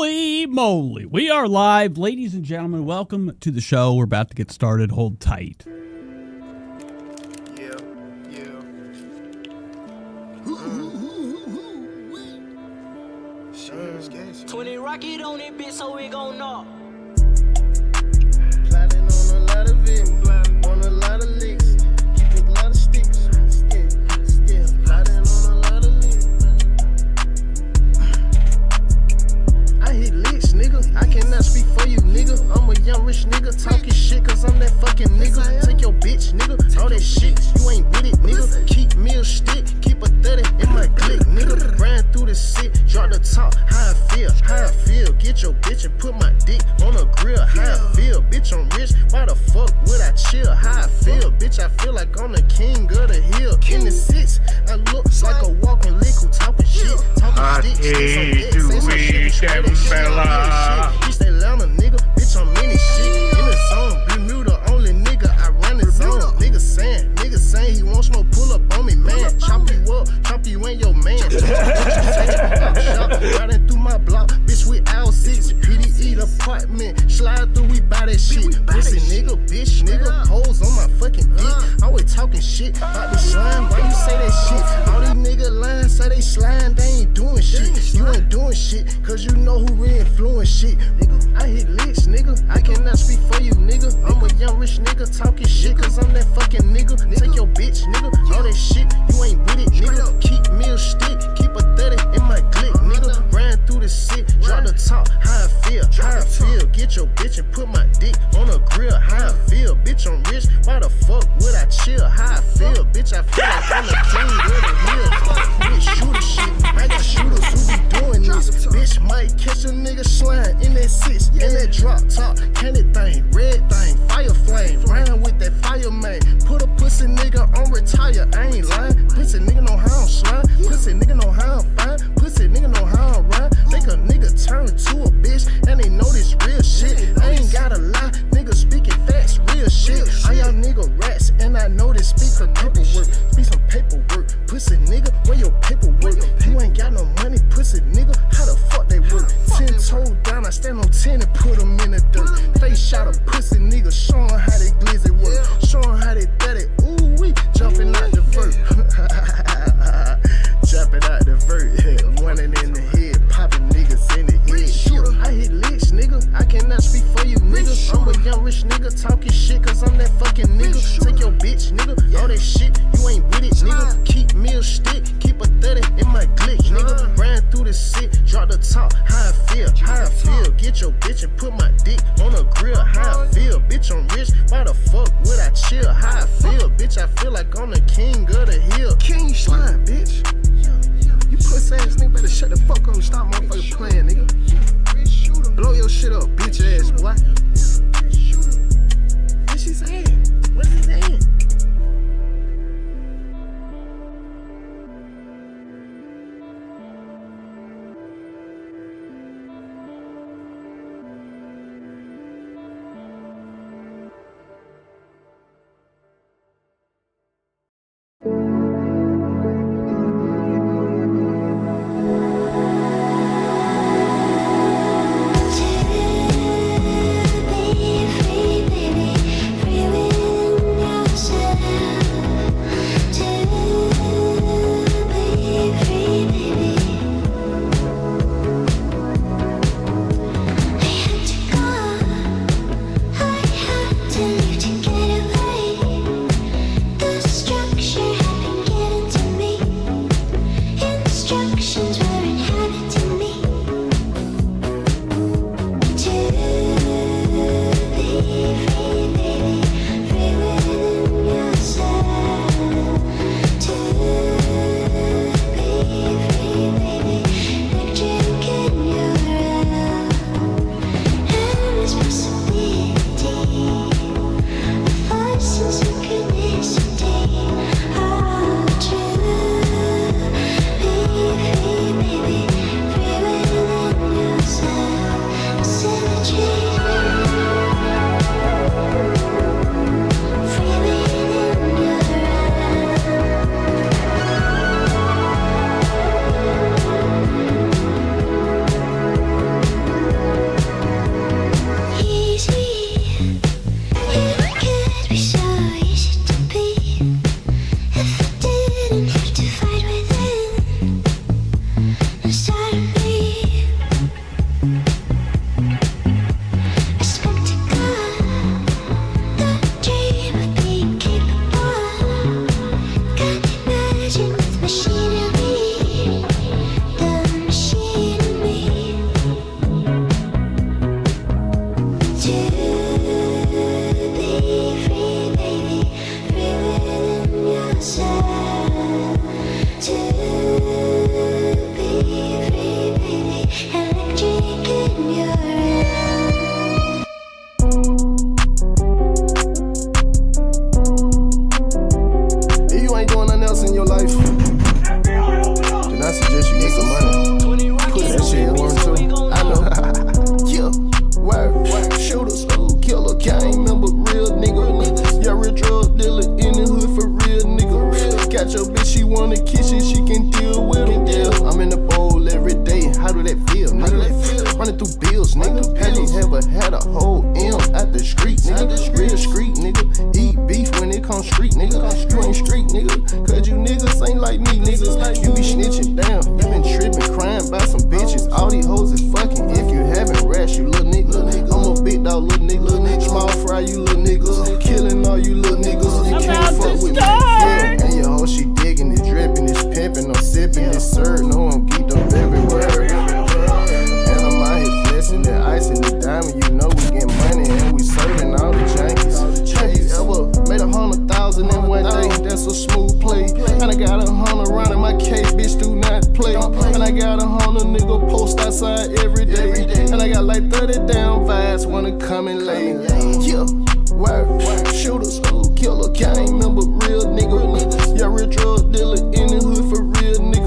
Holy moly. We are live. Ladies and gentlemen, welcome to the show. We're about to get started. Hold tight. Yeah. 20 rocket on it, bitch, so we gon' knock. Plotting on a lot of it, on a lot of licks, keep a lot of sticks, still plotting on a lot of licks. I hit licks, nigga, I cannot speak for you, nigga. I'm a young rich nigga, talking shit, cause I'm that fucking nigga. Take your bitch, nigga, all that shit, you ain't with it, nigga. Keep me a stick, keep a 30 in my click, nigga. Ran through the shit, drop the top, how I feel, get your bitch and put my dick on a grill, how I feel, bitch, I'm rich, why the fuck would I chill, how I feel, bitch, I feel like I'm the king of the hill, in the six, I look like a walking lick who talking shit, talking sticks, say some shit, Chamberlain. You stay Atlanta, nigga, bitch, I'm in this shit, in the zone, be mute the only nigga, I run the zone, nigga saying he wants smoke, pull up on me, man, chop you up, chop you ain't your man, riding through my block, bitch, we out 6, PDE apartment, slide through, we buy that shit, pussy nigga, bitch, nigga, hoes on my fucking dick, always talking shit, about the slime, why you say that shit, all these niggas lying, say they slime, they ain't doing shit, you ain't doing shit, cause you know who re-influence shit, nigga, I hit licks, nigga, I cannot speak for you, nigga, I'm a young rich nigga, talking shit, cause I'm that fucking nigga, take your bitch, nigga, all that shit, you ain't with it, nigga, keep me a stick, keep a 30 in my click, nigga, ran through the shit, drop the top, how I feel, get your bitch and put my dick on a grill, how I feel, bitch, I'm rich, why the fuck would I chill, how I feel, bitch, I feel like I'm the king of the hill, bitch, shooter shit, I got shooters who be doing this, bitch, might catch a nigga slime in that 6, in that drop top, candy thing, red thing, fire flame, round with that fireman, put a pussy nigga on retire, I ain't lying, pussy nigga know how I'm slime, pussy nigga know how I'm fine, pussy nigga know how I'm rhyme, make a nigga turn to a bitch, and they know this real shit, I ain't gotta lie, nigga speaking facts, real shit, I y'all nigga rats, and I know this speak some paperwork, pussy nigga, where your paperwork, you ain't got no money, pussy nigga, how the fuck they work, 10 toes down, I stand on 10 and put them in the dirt, face shot a pussy nigga, showing how they glizzy work, showing how they daddy, ooh wee, jumping out the vert, jumping out the vert, running in the head, popping niggas in the head, I hit licks, nigga, I cannot speak for you, nigga, I'm a young rich nigga, talking shit, cause I'm that fucking nigga, take your bitch, nigga, all that shit, you ain't with it, nigga, keep me a stick, keep a 30 in my click, nigga, ran through the shit, drop the top, how I feel, get your bitch and put my dick on a grill, how I feel, bitch, I'm rich, why the fuck would I chill, how I feel, bitch, I feel like I'm the king of the hill, king slime, bitch, you pussy ass nigga better shut the fuck up and stop motherfucking playing, nigga, blow your shit up, bitch ass boy, what's she saying, what's he saying? If you ain't doing nothing else in your life, then I suggest you get some money. Put that shit in one too. I know. Yeah, word. Shooter, school killer, gang member, real nigga. Yeah, real drug dealer in the hood for real nigga. Got your bitch, she wanna kiss it, she can deal with it. Yeah, I'm in the bowl every day. How do that feel, nigga? Running through bills, nigga. Have you ever had a whole M at the street, nigga? Real street, nigga. Eat beef when it comes street, nigga. You ain't street, nigga. Cause you niggas ain't like me, niggas. You be snitching down. You been tripping, crying by some bitches. All these hoes is fucking. If you haven't rash, you little nigga. I'm a big dog, little nigga. Small fry, you little niggas. Killing all you little niggas. You can't fuck with me. Yeah. And your hoe, she digging, it dripping, it's pimping, I'm sipping, it's served. No, I'm geeked up everywhere. And I'm out here flexing the ice and the diamond. You know we get money and we serving all the jankies. Have you ever made 100,000 in one day? That's a smooth play. And I got 100 round in my case, bitch, do not play. And I got 100 nigga post outside every day. And I got like 30 down vibes, wanna come and lay. Yeah, word. Shooters, killer, gang member, real nigga. Yeah, real drug dealer in the hood for real nigga.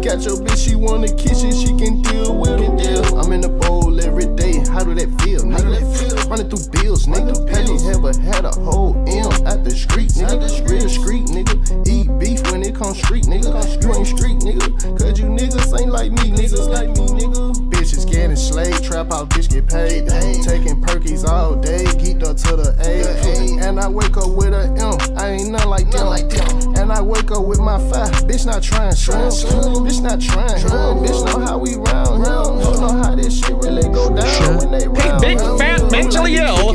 Got your bitch, she wanna kiss it, she can deal with it. Yeah, I'm in the bowl every day. How do that feel, nigga? Running through bills, nigga. Have you ever had a whole M at the street, nigga? Real street, nigga. Eat beef when it comes street, nigga. You ain't street, nigga. Cause you niggas ain't like me, nigga. Bitches getting slayed, trap out, bitch get paid. Taking perkies all day, geeked up to the A. And I wake up with a M, I ain't nothing like them. And I wake up with my 5, bitch not trying, bitch not trying, bitch know how we round, don't know how this shit really go down when they round. Hey, big fat mentally ill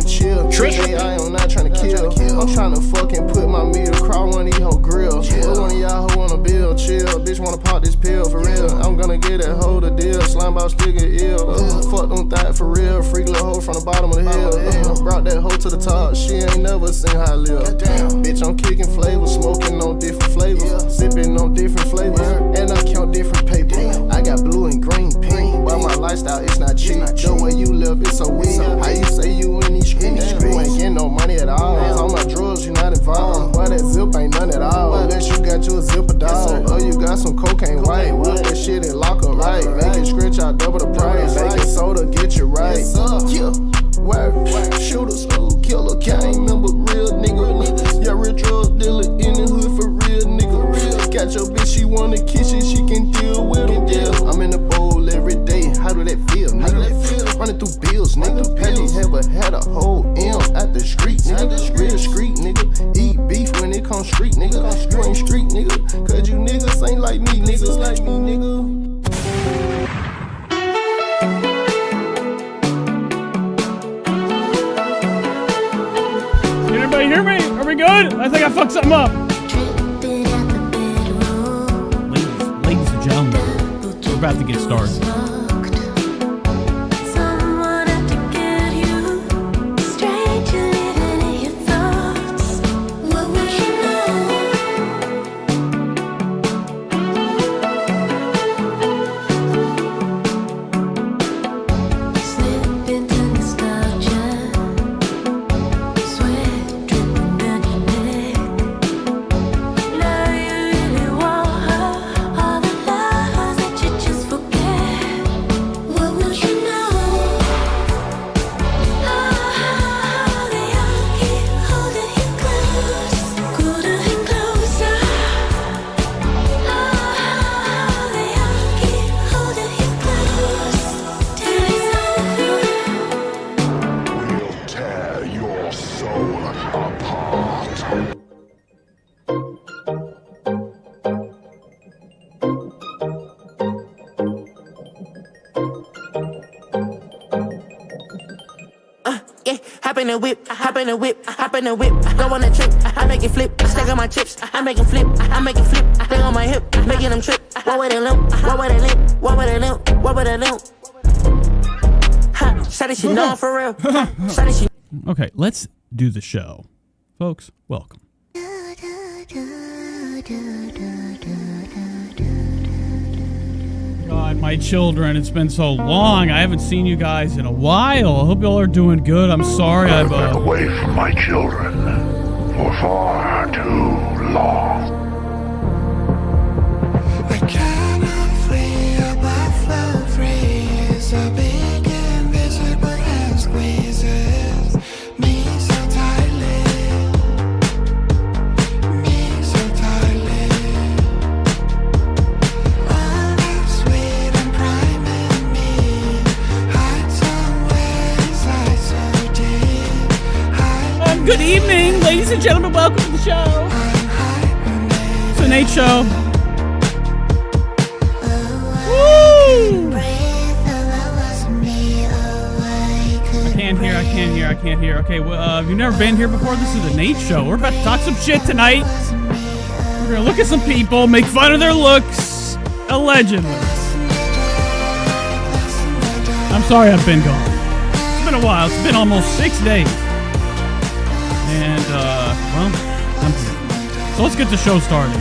Trisha. I am not trying to kill, I'm trying to fucking put my meat across one of these whole grill. But one of y'all who wanna build, chill, bitch wanna pop this pill for real. I'm gonna get that hoe the deal, slime out sticker ill. Fuck them thought for real, freak little hoe from the bottom of the hill. Brought that hoe to the top, she ain't never seen how I live. Bitch, I'm kicking flavors, smoking on different flavors, sipping on different flavors, and I count different paper. I got blue and green, pink, but my lifestyle it's not cheap. The way you live, it's so weak. How you say you in these streets? You ain't getting no money at all. All my drugs, you not involved. Why that zip ain't none at all? Unless you got you a zipper dog, or you got some cocaine white. Whip that shit and lock up right. Make it scratch out double the price. Make it soda, get you right. Yeah, word. Shooters, killer, gang member, real nigga. Yeah, real drug dealer in the hood for real nigga. Got your bitch, she wanna kiss it, she can deal with it. Yeah, I'm in the bowl every day. How do that feel, nigga? Running through bills, nigga. Have you ever had a whole M at the street, nigga? Real street, nigga. Eat beef when it comes street, nigga. You ain't street, nigga. Cause you niggas ain't like me, nigga. Can everybody hear me? Are we good? I think I fucked something up. Ladies and gentlemen, we're about to get started. Hop in the whip, hop in the whip, hop in the whip. Go on a trip, I make it flip. Stack on my chips, I make it flip, I make it flip. Thing on my hip, making them trip. What would it limp? What would it limp? What would it limp? What would it limp? Ha, shot this shit no for real. Shot this shit. Okay, let's do the show. Folks, welcome. God, God, my children, it's been so long. I haven't seen you guys in a while. I hope y'all are doing good. I'm sorry I've been away from my children for far too long. I cannot flee above the freeze. A big invisible hand squeezes me so tightly. Me so tightly. All that sweet and prime in me hides somewhere inside so deep. Good evening, ladies and gentlemen. Welcome to the show. It's the Nate Show. Woo! I can't hear. Okay, well, if you've never been here before, this is the Nate Show. We're about to talk some shit tonight. We're gonna look at some people, make fun of their looks, allegedly. I'm sorry I've been gone. It's been a while. It's been almost 6 days. And, well, I'm here. So let's get the show started.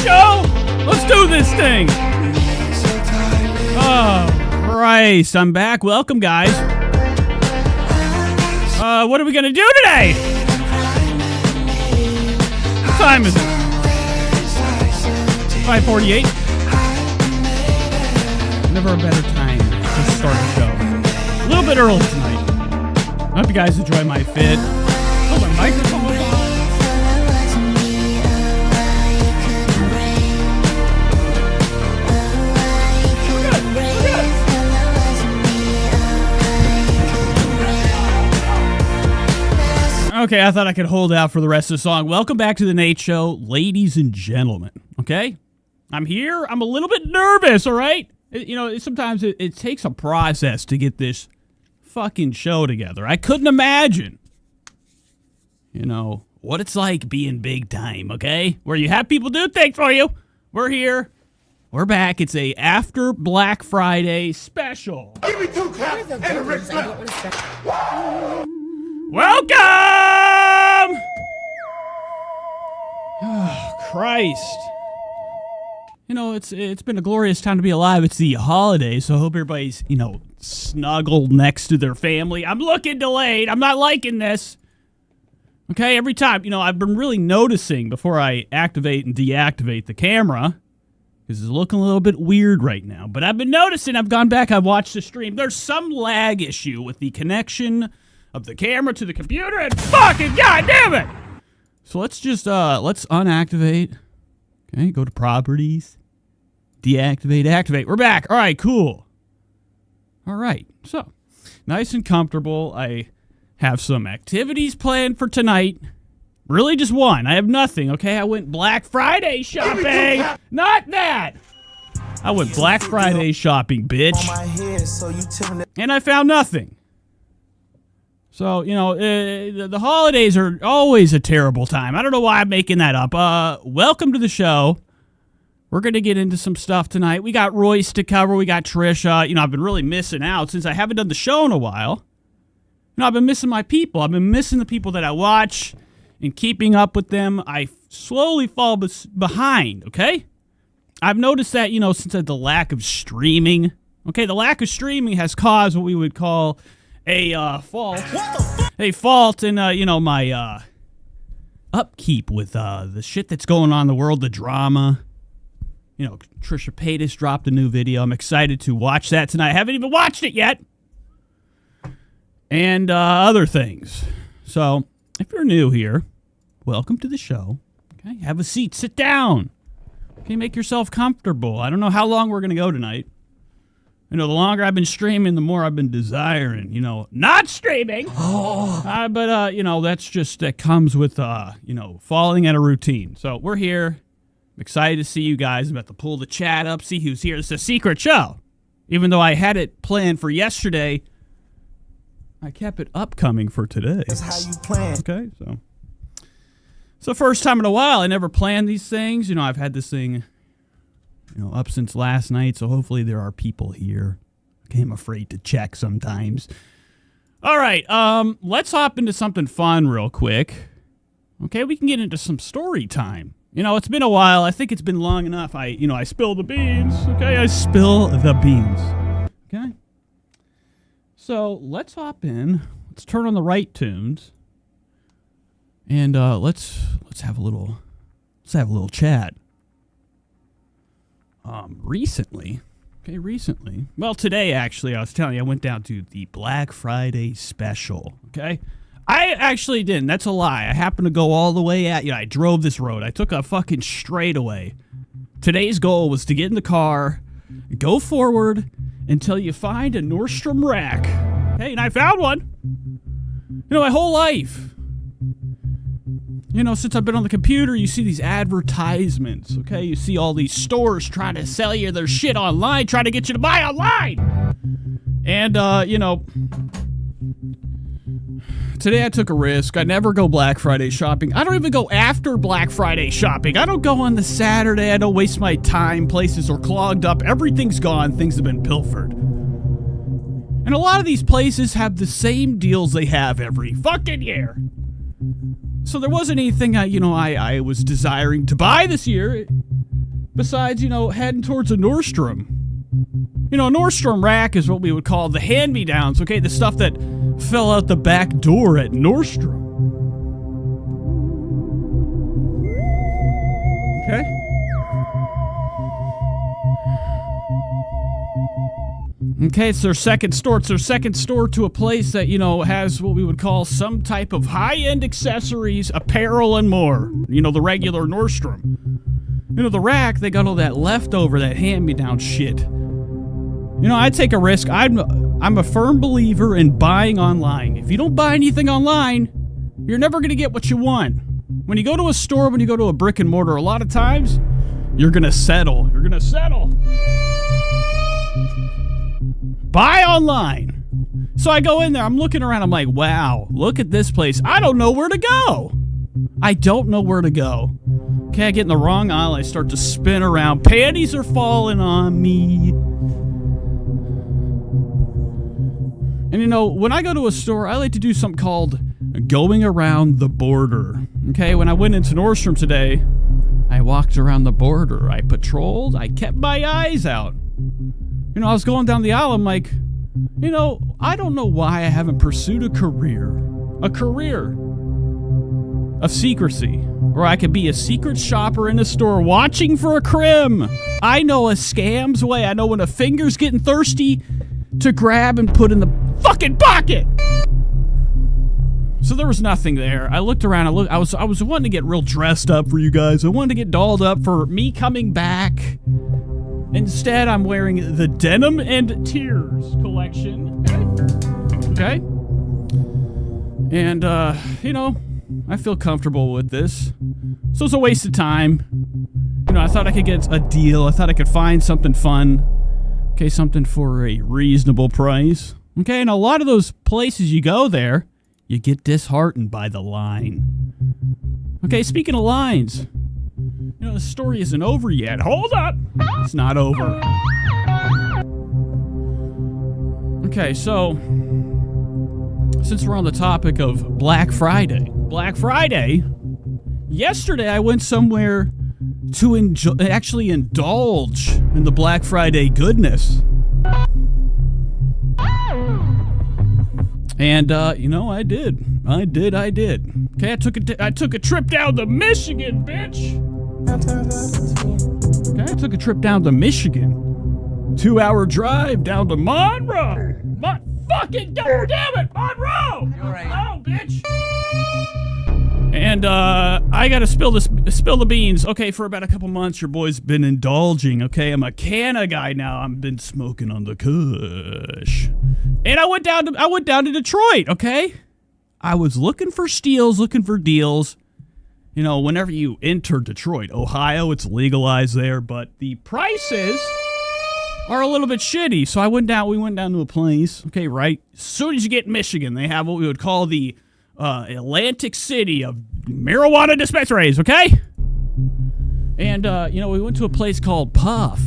Show. Let's do this thing. Oh, Christ. I'm back. Welcome, guys. What are we going to do today? What time is it? 5:48. Never a better time to start the show. A little bit early tonight. I hope you guys enjoy my fit. Oh, my microphone was on. Okay, I thought I could hold out for the rest of the song. Welcome back to the Nate Show, ladies and gentlemen. Okay? I'm here. I'm a little bit nervous, all right? Sometimes it takes a process to get this fucking show together. I couldn't imagine, what it's like being big time, okay? Where you have people do things for you. We're here. We're back. It's a after Black Friday special. Give me 2 claps and a Ric Flair. Welcome! Oh, Christ. It's been a glorious time to be alive. It's the holidays, so I hope everybody's, snuggled next to their family. I'm looking delayed. I'm not liking this. Okay, every time, I've been really noticing before I activate and deactivate the camera, because it's looking a little bit weird right now, but I've been noticing, I've gone back, I've watched the stream, there's some lag issue with the connection of the camera to the computer, and fucking goddamn it! So let's just, let's unactivate. Okay, go to properties. Deactivate, activate. We're back. All right, cool. All right, so nice and comfortable. I have some activities planned for tonight. Really just one. I have nothing, okay? I went Black Friday shopping. Not that. I went Black Friday shopping, bitch. And I found nothing. So, the holidays are always a terrible time. I don't know why I'm making that up. Welcome to the show. We're going to get into some stuff tonight. We got Royce to cover. We got Trisha. I've been really missing out since I haven't done the show in a while. I've been missing my people. I've been missing the people that I watch and keeping up with them. I slowly fall behind, okay? I've noticed that, since the lack of streaming. Okay, the lack of streaming has caused what we would call a fault. A fault in, my upkeep with the shit that's going on in the world, the drama. Trisha Paytas dropped a new video. I'm excited to watch that tonight. I haven't even watched it yet. And other things. So, if you're new here, welcome to the show. Okay, have a seat. Sit down. Okay, make yourself comfortable. I don't know how long we're going to go tonight. The longer I've been streaming, the more I've been desiring, not streaming. But, that's just, that comes with, falling at a routine. So we're here. I'm excited to see you guys. I'm about to pull the chat up, see who's here. It's a secret show. Even though I had it planned for yesterday, I kept it upcoming for today. That's how you plan. Okay, so. It's the first time in a while. I never planned these things. You know, I've had this thing, up since last night, so hopefully there are people here. Okay, I'm afraid to check sometimes. All right, let's hop into something fun real quick. Okay, we can get into some story time. It's been a while. I think it's been long enough. I spill the beans. Okay, I spill the beans. Okay. So let's hop in. Let's turn on the right tunes. And let's have a little chat. Recently, well, today actually, I was telling you, I went down to the Black Friday special. Okay, I actually didn't. That's a lie. I happened to go all the way at I drove this road. I took a fucking straightaway. Today's goal was to get in the car, go forward until you find a Nordstrom rack. Hey, and I found one. My whole life. Since I've been on the computer, you see these advertisements, okay? You see all these stores trying to sell you their shit online, trying to get you to buy online. And, today I took a risk. I never go Black Friday shopping. I don't even go after Black Friday shopping. I don't go on the Saturday. I don't waste my time. Places are clogged up. Everything's gone. Things have been pilfered. And a lot of these places have the same deals they have every fucking year. So there wasn't anything I was desiring to buy this year besides, heading towards a Nordstrom. A Nordstrom rack is what we would call the hand-me-downs, okay? The stuff that fell out the back door at Nordstrom. Okay? Okay, it's their second store. It's their second store to a place that, has what we would call some type of high-end accessories, apparel, and more. The regular Nordstrom. The rack, they got all that leftover, that hand-me-down shit. I'd take a risk. I'm a firm believer in buying online. If you don't buy anything online, you're never going to get what you want. When you go to a store, when you go to a brick and mortar, a lot of times, you're going to settle. You're going to settle. Buy online. So I go in there, I'm looking around, I'm like, wow, look at this place. I don't know where to go. I don't know where to go. Okay, I get in the wrong aisle, I start to spin around. Panties are falling on me. And when I go to a store, I like to do something called going around the border. Okay, when I went into Nordstrom today, I walked around the border. I patrolled, I kept my eyes out. I was going down the aisle, I'm like, I don't know why I haven't pursued a career of secrecy, where I could be a secret shopper in a store watching for a crim. I know a scam's way. I know when a finger's getting thirsty to grab and put in the fucking pocket. So there was nothing there. I looked around, I was wanting to get real dressed up for you guys. I wanted to get dolled up for me coming back. Instead, I'm wearing the Denim and Tears collection. Okay? And, I feel comfortable with this. So it's a waste of time. I thought I could get a deal. I thought I could find something fun. Okay, something for a reasonable price. Okay, and a lot of those places you go there, you get disheartened by the line. Okay, speaking of lines... the story isn't over yet. Hold up! It's not over. Okay, so since we're on the topic of Black Friday, yesterday I went somewhere to actually indulge in the Black Friday goodness. And, I did. Okay, I took a trip down to Michigan, bitch! Okay, I took a trip down to Michigan. 2-hour drive down to Monroe. Fucking goddamn it, Monroe! Oh, bitch! And I gotta spill the beans. Okay, for about a couple months, your boy's been indulging. Okay, I'm a canna guy now. I've been smoking on the kush. And I went down to Detroit. Okay, I was looking for steals, looking for deals. Whenever you enter Detroit, Ohio, it's legalized there, but the prices are a little bit shitty. So we went down to a place, okay, right? As soon as you get in Michigan, they have what we would call the Atlantic City of marijuana dispensaries, okay? And, we went to a place called Puff.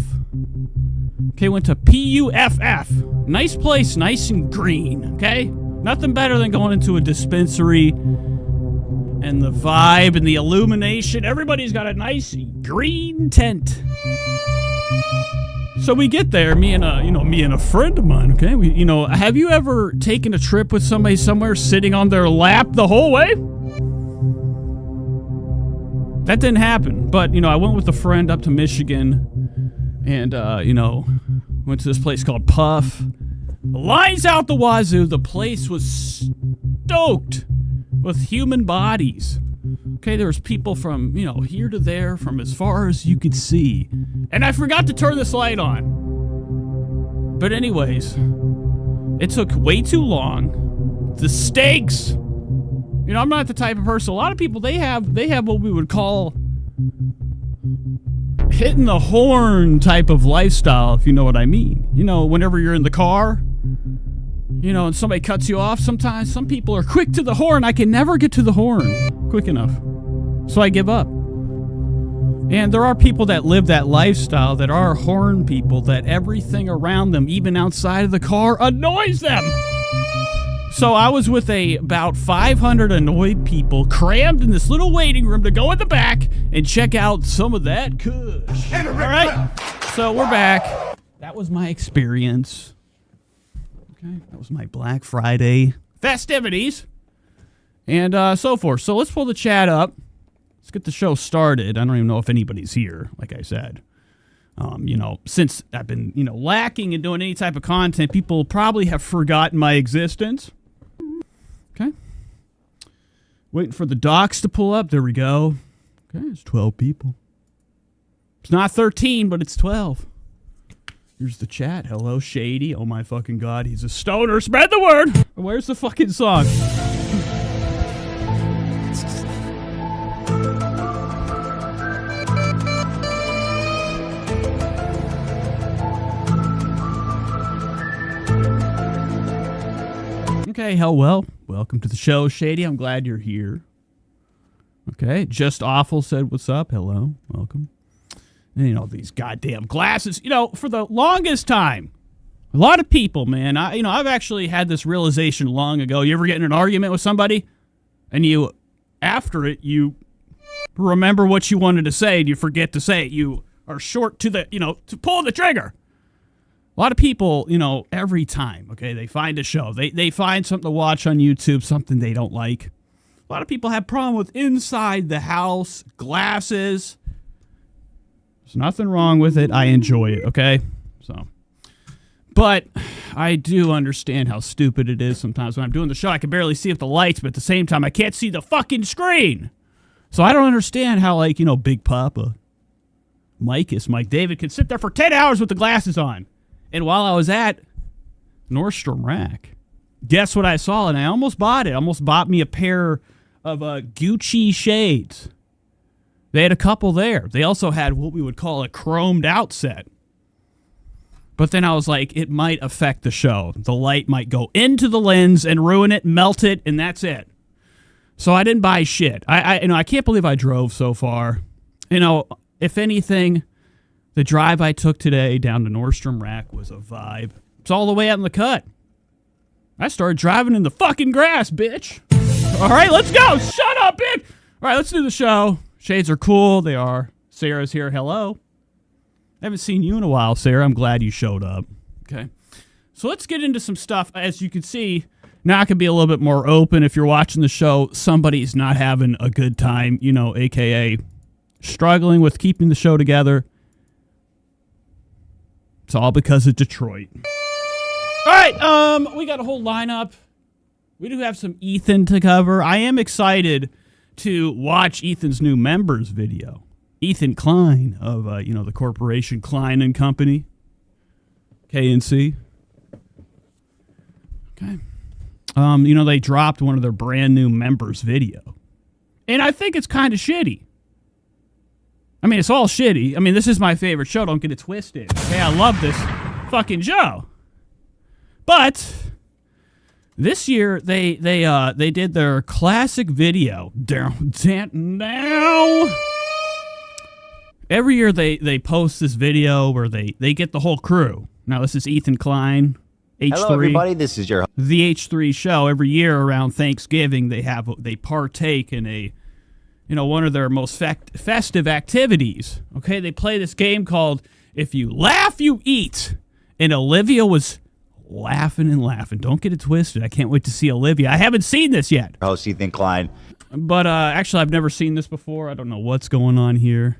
Okay, went to Puff. Nice place, nice and green, okay? Nothing better than going into a dispensary and the vibe and the illumination. Everybody's got a nice green tent. So we get there, me and a friend of mine, okay? Have you ever taken a trip with somebody somewhere sitting on their lap the whole way? That didn't happen, but, I went with a friend up to Michigan and, went to this place called Puff. Lines out the wazoo. The place was stoked with human bodies. Okay, there was people from, here to there, from as far as you could see. And I forgot to turn this light on. But anyways, it took way too long. The stakes. I'm not the type of person. A lot of people, they have what we would call hitting the horn type of lifestyle, if you know what I mean. Whenever you're in the car, and somebody cuts you off, sometimes some people are quick to the horn. I can never get to the horn quick enough. So I give up. And there are people that live that lifestyle that are horn people, that everything around them, even outside of the car, annoys them. So I was with about 500 annoyed people crammed in this little waiting room to go in the back and check out some of that kush. All right, so we're back. That was my experience. Okay, that was my Black Friday festivities and so forth. So let's pull the chat up. Let's get the show started. I don't even know if anybody's here, like I said. Since I've been, lacking in doing any type of content, people probably have forgotten my existence. Okay. Waiting for the docs to pull up. There we go. Okay, it's 12 people. It's not 13, but it's 12. Here's the chat. Hello, Shady. Oh my fucking God, he's a stoner. Spread the word. Where's the fucking song? Okay, welcome to the show, Shady. I'm glad you're here. Okay, Just Awful said, what's up? Hello, welcome. And, these goddamn glasses. For the longest time, a lot of people, man, I've actually had this realization long ago. You ever get in an argument with somebody, and after it, you remember what you wanted to say, and you forget to say it. You are short to to pull the trigger. A lot of people, every time, okay, they find a show. They find something to watch on YouTube, something they don't like. A lot of people have problem with inside the house, glasses. There's nothing wrong with it. I enjoy it, okay? But I do understand how stupid it is sometimes. When I'm doing the show, I can barely see if the lights, but at the same time, I can't see the fucking screen. So I don't understand how, Big Papa, Mike David, can sit there for 10 hours with the glasses on. And while I was at Nordstrom Rack, guess what I saw? And I almost bought it. I almost bought me a pair of Gucci shades. They had a couple there. They also had what we would call a chromed out set. But then I was like, it might affect the show. The light might go into the lens and ruin it, melt it, and that's it. So I didn't buy shit. I can't believe I drove so far. If anything, the drive I took today down to Nordstrom Rack was a vibe. It's all the way out in the cut. I started driving in the fucking grass, bitch. All right, let's go. Shut up, bitch. All right, let's do the show. Shades are cool. They are. Sarah's here. Hello. I haven't seen you in a while, Sarah. I'm glad you showed up. Okay. So let's get into some stuff. As you can see, now I can be a little bit more open. If you're watching the show, somebody's not having a good time, a.k.a. struggling with keeping the show together. It's all because of Detroit. All right, we got a whole lineup. We do have some Ethan to cover. I am excited to watch Ethan's new members video. Ethan Klein of, the corporation Klein and Company. KNC. Okay. They dropped one of their brand new members video. And I think it's kind of shitty. I mean, it's all shitty. I mean, this is my favorite show. Don't get it twisted. Okay, I love this. fucking show. But this year they did their classic video. Down. Every year they post this video where they get the whole crew. Now this is Ethan Klein, H3. Hello, everybody. This is your the H3 show. Every year around Thanksgiving, they partake in a, one of their most festive activities. Okay, they play this game called If You Laugh, You Eat, and Olivia was laughing and laughing. Don't get it twisted. I can't wait to see Olivia. I haven't seen this yet. host, Ethan Klein. But actually, I've never seen this before. I don't know what's going on here.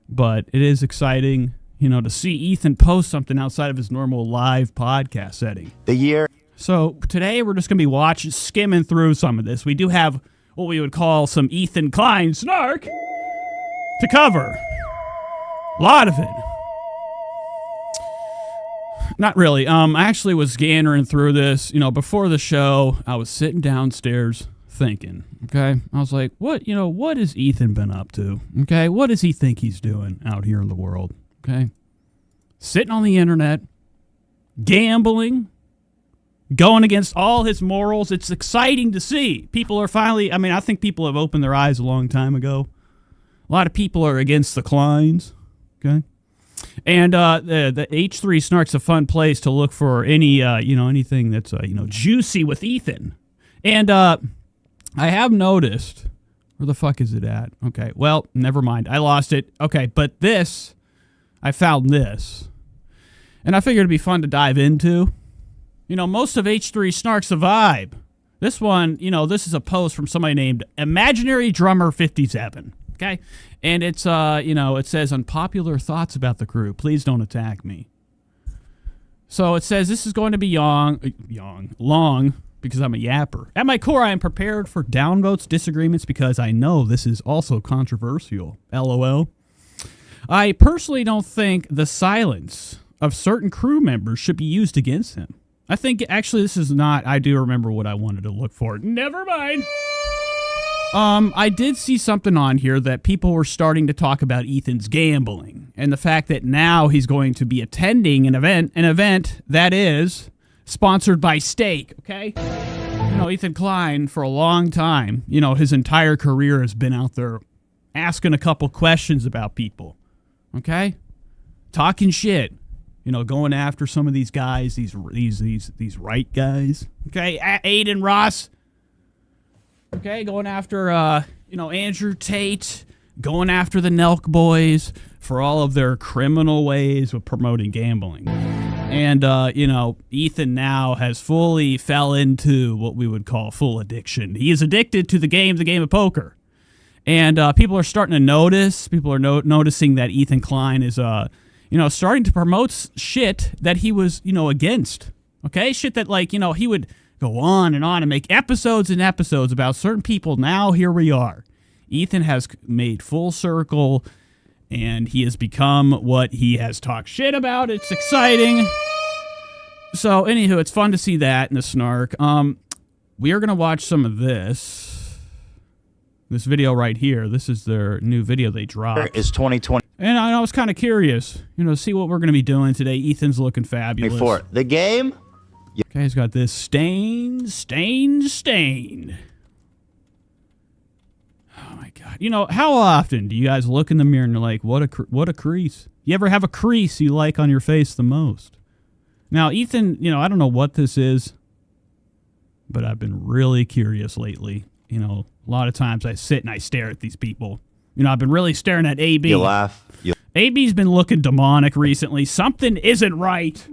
But it is exciting, to see Ethan post something outside of his normal live podcast setting. The year. So today we're just going to be skimming through some of this. We do have what we would call some Ethan Klein snark to cover. A lot of it. Not really. I actually was scannering through this. Before the show, I was sitting downstairs thinking, okay? I was like, what has Ethan been up to? Okay? What does he think he's doing out here in the world? Okay? Sitting on the internet, gambling, going against all his morals. It's exciting to see. People are finally, I think people have opened their eyes a long time ago. A lot of people are against the Kleins, okay? And the H3 Snark's a fun place to look for any, anything that's, juicy with Ethan. And I have noticed, where the fuck is it at? Okay, well, never mind. I lost it. Okay, but I found this. And I figured it'd be fun to dive into. Most of H3 Snark's a vibe. This one, this is a post from somebody named Imaginary Drummer 57. Okay? And it's, it says, unpopular thoughts about the crew. Please don't attack me. So it says, this is going to be long, because I'm a yapper. At my core, I am prepared for downvotes, disagreements, because I know this is also controversial. LOL. I personally don't think the silence of certain crew members should be used against him. I think, actually, this is not, I do remember what I wanted to look for. Never mind. I did see something on here that people were starting to talk about Ethan's gambling and the fact that now he's going to be attending an event that is sponsored by Steak, okay? Ethan Klein, for a long time, his entire career has been out there asking a couple questions about people, okay? Talking shit, going after some of these guys, these right guys, okay? Aiden Ross, okay, going after, Andrew Tate, going after the Nelk boys for all of their criminal ways of promoting gambling. And, Ethan now has fully fell into what we would call full addiction. He is addicted to the game of poker. And people are starting to notice, noticing that Ethan Klein is, starting to promote shit that he was, against. Okay? Shit that, he would go on and make episodes and episodes about certain people. Now here we are. Ethan has made full circle, and he has become what he has talked shit about. It's exciting. So, anywho, it's fun to see that in the snark. We are going to watch some of this video right here. This is their new video they dropped. It's 2020. And I was kind of curious, to see what we're going to be doing today. Ethan's looking fabulous. For the game. Okay, he's got this stain. Oh my God! How often do you guys look in the mirror and you're like, "What a crease"? You ever have a crease you like on your face the most? Now, Ethan, I don't know what this is, but I've been really curious lately. A lot of times I sit and I stare at these people. I've been really staring at AB. You laugh. AB's been looking demonic recently. Something isn't right.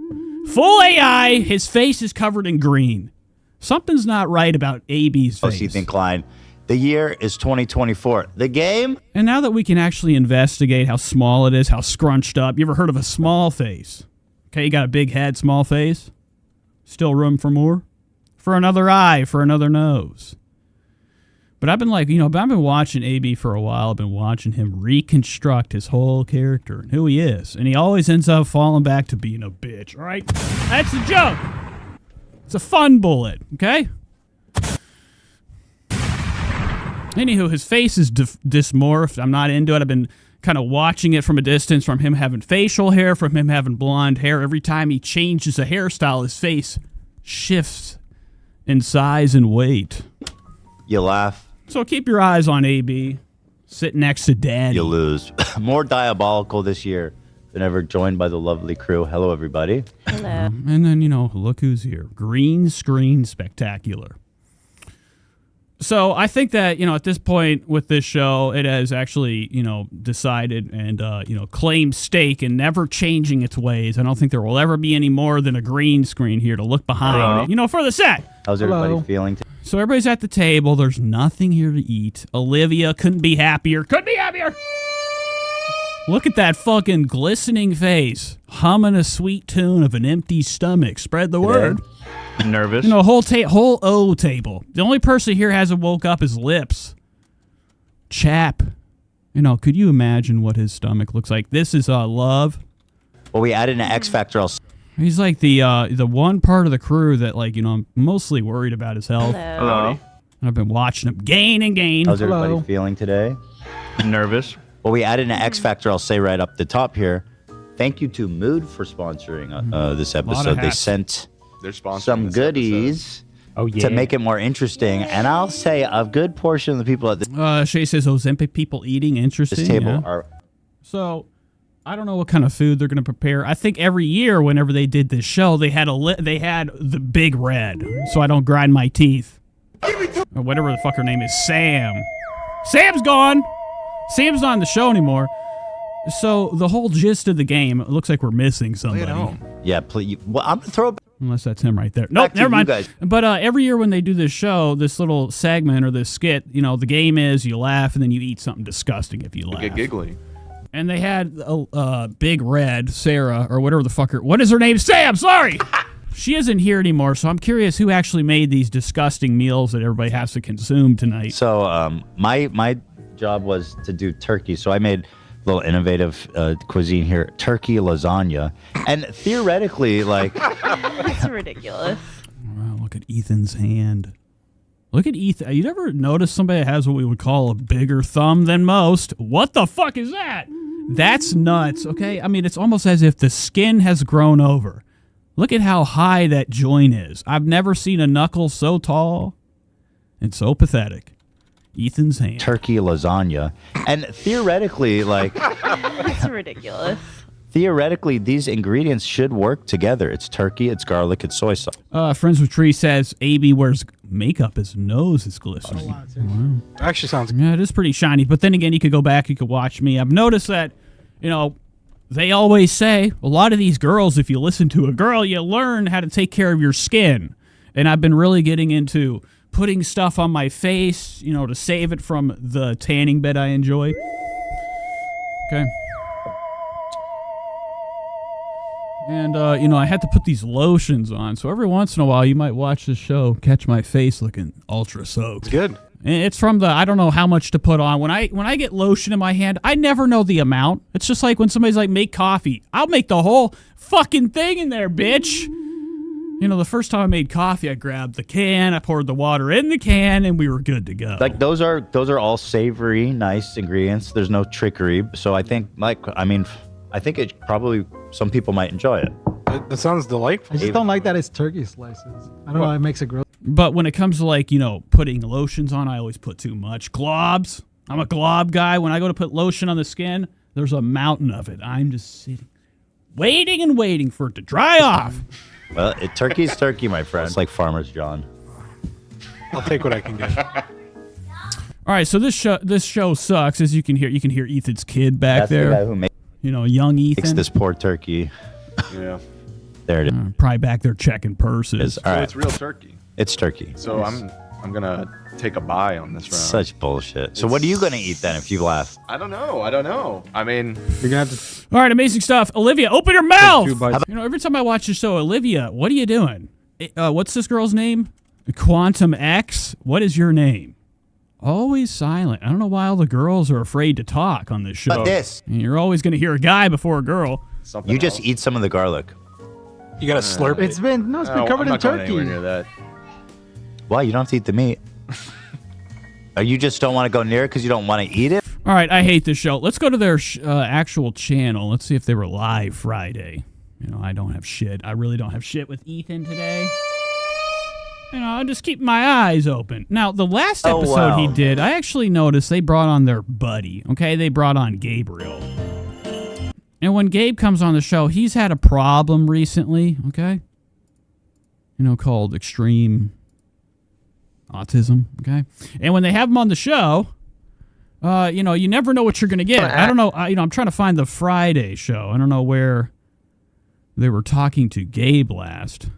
Full AI, his face is covered in green. Something's not right about AB's face. Ethan Klein. The year is 2024. The game. And now that we can actually investigate how small it is, how scrunched up. You ever heard of a small face? Okay, you got a big head, small face. Still room for more? For another eye, for another nose. But I've been I've been watching AB for a while. I've been watching him reconstruct his whole character and who he is. And he always ends up falling back to being a bitch, all right? That's the joke. It's a fun bullet, okay? Anywho, his face is dysmorphed. I'm not into it. I've been kind of watching it from a distance, from him having facial hair, from him having blonde hair. Every time he changes a hairstyle, his face shifts in size and weight. You laugh. So keep your eyes on AB. Sit next to Daddy. You lose. More diabolical this year than ever, joined by the lovely crew. Hello, everybody. Hello. And then, look who's here. Green screen spectacular. So I think that, at this point with this show, it has actually, decided and, claimed stake in never changing its ways. I don't think there will ever be any more than a green screen here to look behind, for the set. How's everybody feeling? So everybody's at the table. There's nothing here to eat. Olivia couldn't be happier. Look at that fucking glistening face. Humming a sweet tune of an empty stomach. Spread the word. Nervous. Whole O table. The only person here hasn't woke up his lips. Chap. Could you imagine what his stomach looks like? This is love. Well, we added an X Factor. He's like the one part of the crew that, I'm mostly worried about his health. Hello. And I've been watching him gain and gain. How's everybody feeling today? Nervous. Well, we added an X Factor. I'll say right up the top here. Thank you to Mood for sponsoring this episode. They sent some goodies to make it more interesting. And I'll say a good portion of the people at this Shay says Ozempic people eating interesting. table are... So, I don't know what kind of food they're going to prepare. I think every year, whenever they did this show, they had the Big Red, so I don't grind my teeth. Or whatever the fuck her name is, Sam. Sam's gone! Sam's not on the show anymore. So, the whole gist of the game, it looks like we're missing somebody. Yeah, please. Well, I'm going to throw it... Unless that's him right there. Nope, never mind. But every year when they do this show, this little segment or this skit, the game is you laugh and then you eat something disgusting if you laugh. Get giggly. And they had Big Red, Sarah, or whatever the fuck what is her name? Sam, sorry! She isn't here anymore, so I'm curious who actually made these disgusting meals that everybody has to consume tonight. So my job was to do turkey, so I made a little innovative cuisine here, turkey lasagna. And theoretically, That's ridiculous. Wow, look at Ethan's hand. Look at Ethan. You ever notice somebody that has what we would call a bigger thumb than most? What the fuck is that? That's nuts, okay? I mean, it's almost as if the skin has grown over. Look at how high that joint is. I've never seen a knuckle so tall and so pathetic. Ethan's hand. Turkey lasagna. And theoretically, That's ridiculous. Theoretically, these ingredients should work together. It's turkey, it's garlic, it's soy sauce. Friends with Tree says AB wears makeup. His nose is glistening. Wow. Actually sounds good. Yeah, it is pretty shiny. But then again, you could go back, you could watch me. I've noticed that, they always say, a lot of these girls, if you listen to a girl, you learn how to take care of your skin. And I've been really getting into putting stuff on my face, to save it from the tanning bed I enjoy. Okay. And, I had to put these lotions on. So every once in a while, you might watch this show, catch my face looking ultra soaked. It's good. And it's from I don't know how much to put on. When I get lotion in my hand, I never know the amount. It's just like when somebody's like, make coffee. I'll make the whole fucking thing in there, bitch. The first time I made coffee, I grabbed the can, I poured the water in the can, and we were good to go. Those are all savory, nice ingredients. There's no trickery. So I think, I think it probably, some people might enjoy it. That sounds delightful. I just don't like that it's turkey slices. I don't know, it makes it gross. But when it comes to putting lotions on, I always put too much. Globs. I'm a glob guy. When I go to put lotion on the skin, there's a mountain of it. I'm just sitting, waiting and waiting for it to dry off. Well, turkey's turkey, my friend. It's like Farmer's John. I'll take what I can get. All right, so this show sucks. As you can hear Ethan's kid back there. That's the guy who young Ethan. makes this poor turkey. Yeah. There it is. Probably back there checking purses. All right. It's real turkey. It's turkey. So I'm gonna take a buy on this round. Such bullshit. So what are you gonna eat then if you laugh? I don't know. I mean, you're gonna have to. All right, amazing stuff. Olivia, open your mouth. Every time I watch the show, Olivia, what are you doing? What's this girl's name? Quantum X. What is your name? Always silent. I don't know why all the girls are afraid to talk on this show. But this. And you're always gonna hear a guy before a girl. You just eat some of the garlic. You gotta slurp it. It's been covered in turkey. Anywhere near that. Why? You don't have to eat the meat. Or you just don't want to go near it because you don't want to eat it? All right, I hate this show. Let's go to their actual channel. Let's see if they were live Friday. You know, I don't have shit. I really don't have shit with Ethan today. You know, I'm just keeping my eyes open. Now, the last episode he did, I actually noticed they brought on their buddy, okay? They brought on Gabriel. And when Gabe comes on the show, he's had a problem recently, okay? You know, called extreme autism, okay? And when they have him on the show, you know, you never know what you're going to get. I don't know. You know, I'm trying to find the Friday show. I don't know where they were talking to Gabe last.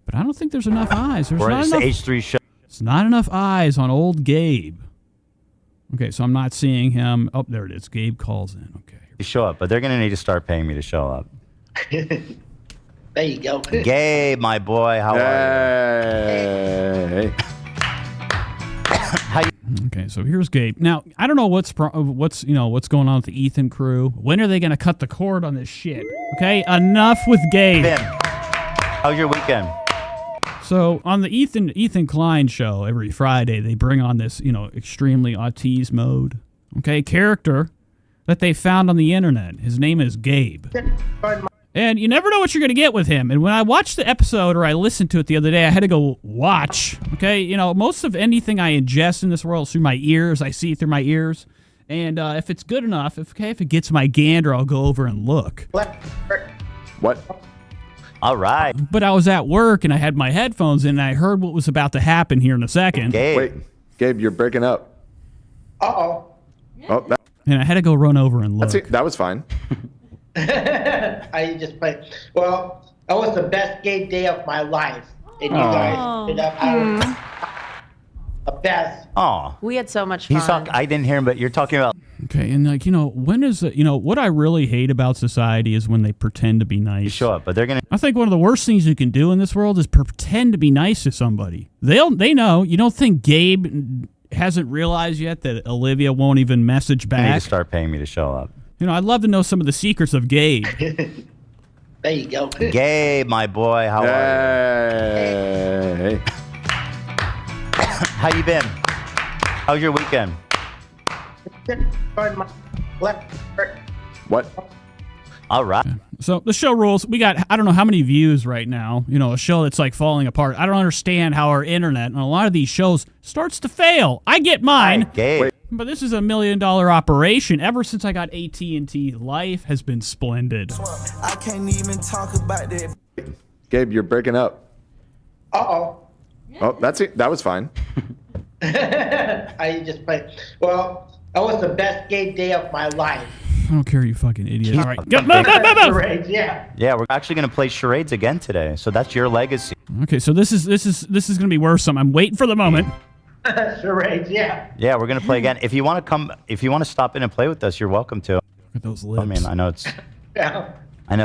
But I don't think there's enough eyes. There's not enough. H3 show. It's not enough eyes on old Gabe. Okay, so I'm not seeing him. Oh, there it is. Gabe calls in. Okay. You show up, but they're going to need to start paying me to show up. There you go. Gabe, my boy, how are you? Okay, so here's Gabe. Now, I don't know what's going on with the Ethan crew. When are they going to cut the cord on this shit? Okay, enough with Gabe. How's your weekend? So on the Ethan Klein show every Friday, they bring on this, you know, extremely autism mode, okay, character that they found on the internet. His name is Gabe. And you never know what you're going to get with him. And when I watched the episode, or I listened to it the other day, I had to go watch. Okay, you know, most of anything I ingest in this world is through my ears. I see it through my ears. And if it's good enough, if it gets my gander, I'll go over and look. What? All right. But I was at work, and I had my headphones in, and I heard what was about to happen here in a second. Gabe. Wait, Gabe, you're breaking up. Uh-oh. Oh, And I had to go run over and look. that was fine. I just played. Well, that was the best game day of my life. And you guys ended up having the best. Oh. We had so much fun. I didn't hear him, but you're talking about. Okay, and like, you know, when is it, you know, what I really hate about society is when they pretend to be nice. You show up, but they're going to. I think one of the worst things you can do in this world is pretend to be nice to somebody. They know. You don't think Gabe hasn't realized yet that Olivia won't even message back? You need to start paying me to show up. You know, I'd love to know some of the secrets of Gabe. There you go. Gabe, my boy, how are you? How you been? How's your weekend? What? All right. So the show rules. We got, I don't know how many views right now. You know, a show that's like falling apart. I don't understand how our internet and a lot of these shows starts to fail. I get mine. Gabe. But this is $1 million operation. Ever since I got AT&T, life has been splendid. I can't even talk about that. Gabe, you're breaking up. Uh-oh. Oh, that's it. That was fine. I just played. Well, that was the best game day of my life. I don't care, you fucking idiot. All right. Charades, yeah. Yeah, we're actually going to play charades again today. So that's your legacy. Okay, so this is going to be worse. I'm waiting for the moment. Charades, yeah. Yeah, we're going to play again. If you want to stop in and play with us, you're welcome to. Look at those lips. I mean, I know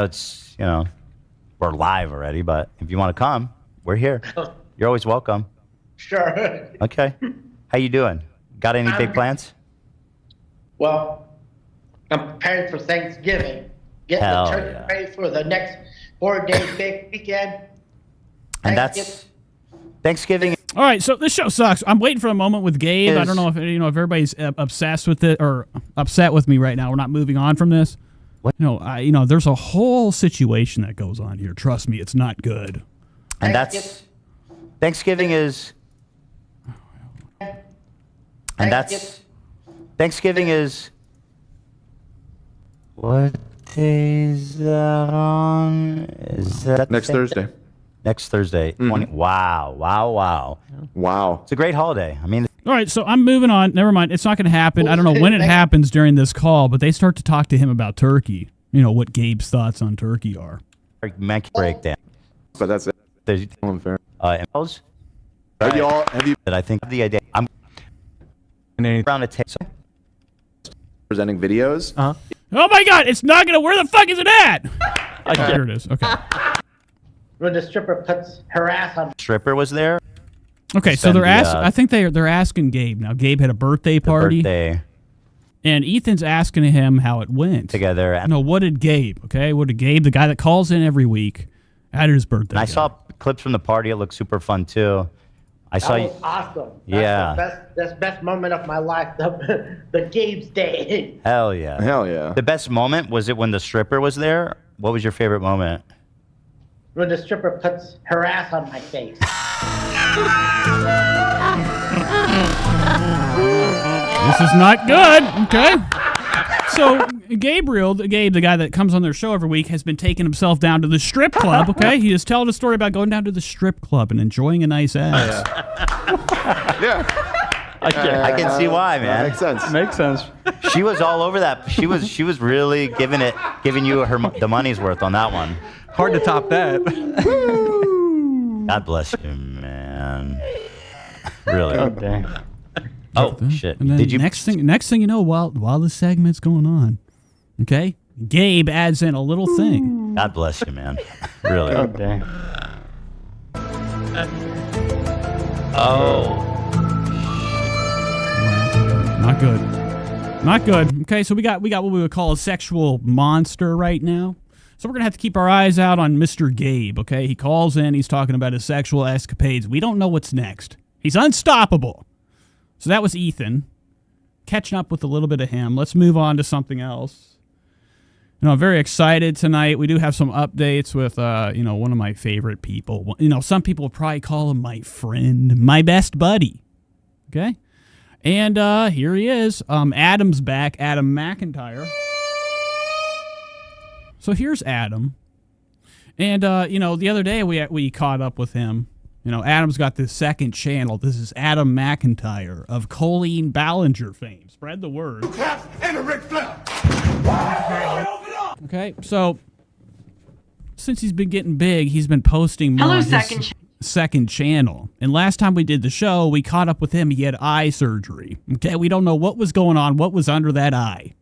it's, you know, we're live already, but if you want to come, we're here. You're always welcome. Sure. Okay. How you doing? Got any big plans? Well, I'm preparing for Thanksgiving. Getting Hell the turkey ready for the next 4-day big weekend. And that's Thanksgiving. All right, so this show sucks. I'm waiting for a moment with Gabe. I don't know if if everybody's obsessed with it or upset with me right now. We're not moving on from this. What? There's a whole situation that goes on here. Trust me, it's not good. And that's Thanksgiving is. And that's Thanksgiving is. What days that on? Is that next Thursday? Next Thursday. 20. Wow. It's a great holiday. I mean. All right, so I'm moving on. Never mind. It's not going to happen. I don't know when it happens during this call, but they start to talk to him about turkey. You know, what Gabe's thoughts on turkey are. Breakdown. But that's it. Unfair. That I think the idea. I'm around a table. Presenting videos. Oh my God! It's not gonna. Where the fuck is it at? Here it is. Okay. When the stripper puts her ass on. Stripper was there. Okay, so they're asking. I think they're asking Gabe now. Gabe had a birthday party. And Ethan's asking him how it went together. No, what did Gabe? Okay, what did Gabe, the guy that calls in every week, at his birthday? And I saw clips from the party. It looked super fun too. I saw That you. was awesome. Yeah. That's the best moment of my life. The Gabe's day. Hell yeah. Hell yeah. The best moment, was it when the stripper was there? What was your favorite moment? When the stripper puts her ass on my face. This is not good, okay? So, Gabe, the guy that comes on their show every week, has been taking himself down to the strip club, okay? He is telling a story about going down to the strip club and enjoying a nice ass. Yeah. I can see why, man. Makes sense. Makes sense. She was all over that. She was really giving you the money's worth on that one. Hard to top that. God bless you, man. Really. Okay. Oh shit! And then Did you? Next thing you know, while the segment's going on, okay, Gabe adds in a little thing. God bless you, man. Really. Okay. Oh. Not good. Not good. Okay, so we got what we would call a sexual monster right now. So we're gonna have to keep our eyes out on Mr. Gabe. Okay, he calls in. He's talking about his sexual escapades. We don't know what's next. He's unstoppable. So that was Ethan. Catching up with a little bit of him. Let's move on to something else. I'm very excited tonight. We do have some updates with, one of my favorite people. Some people will probably call him my friend, my best buddy. Okay? And here he is. Adam's back. Adam McIntyre. So here's Adam. And, the other day we caught up with him. Adam's got this second channel. This is Adam McIntyre of Colleen Ballinger fame. Spread the word. Okay, so since he's been getting big, he's been posting more on his second channel. And last time we did the show, we caught up with him. He had eye surgery. Okay, we don't know what was going on, what was under that eye.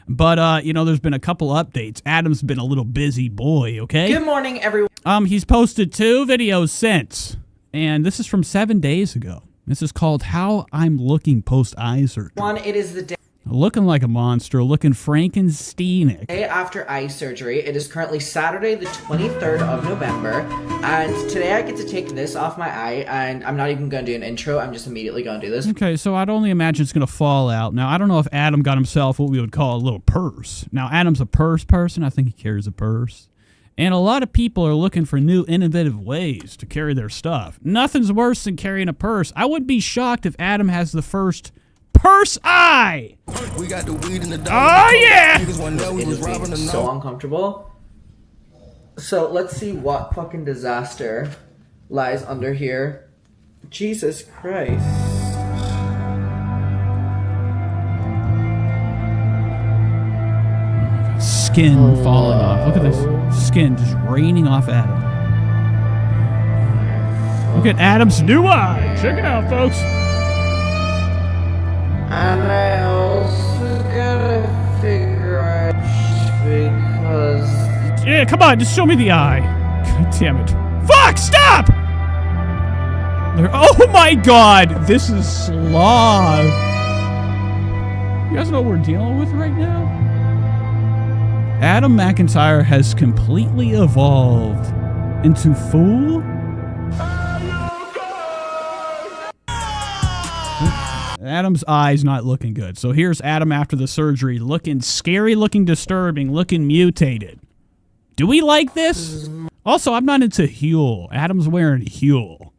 But, there's been a couple updates. Adam's been a little busy boy, okay? Good morning, everyone. He's posted 2 videos since, and this is from 7 days ago. This is called How I'm Looking Post-Eye Surgery. It is the day Looking like a monster, looking Frankensteinic. after eye surgery. It is currently Saturday, the 23rd of November, and today I get to take this off my eye, and I'm not even going to do an intro. I'm just immediately going to do this. Okay, so I'd only imagine it's going to fall out. Now, I don't know if Adam got himself what we would call a little purse. Now, Adam's a purse person. I think he carries a purse. And a lot of people are looking for new, innovative ways to carry their stuff. Nothing's worse than carrying a purse. I wouldn't be shocked if Adam has the first purse eye. We got the weed in the Oh, yeah. It is being so uncomfortable. So let's see what fucking disaster lies under here. Jesus Christ. Skin falling off. Look at this skin just raining off Adam. Look at Adam's new eye. Check it out, folks. And I also gotta figure out because... Yeah, come on, just show me the eye. God damn it. Fuck, stop! Oh my god, this is Slav. You guys know what we're dealing with right now? Adam McIntyre has completely evolved into fool. Adam's eye's not looking good. So here's Adam after the surgery, looking scary, looking disturbing, looking mutated. Do we like this? Also, I'm not into Huel. Adam's wearing Huel.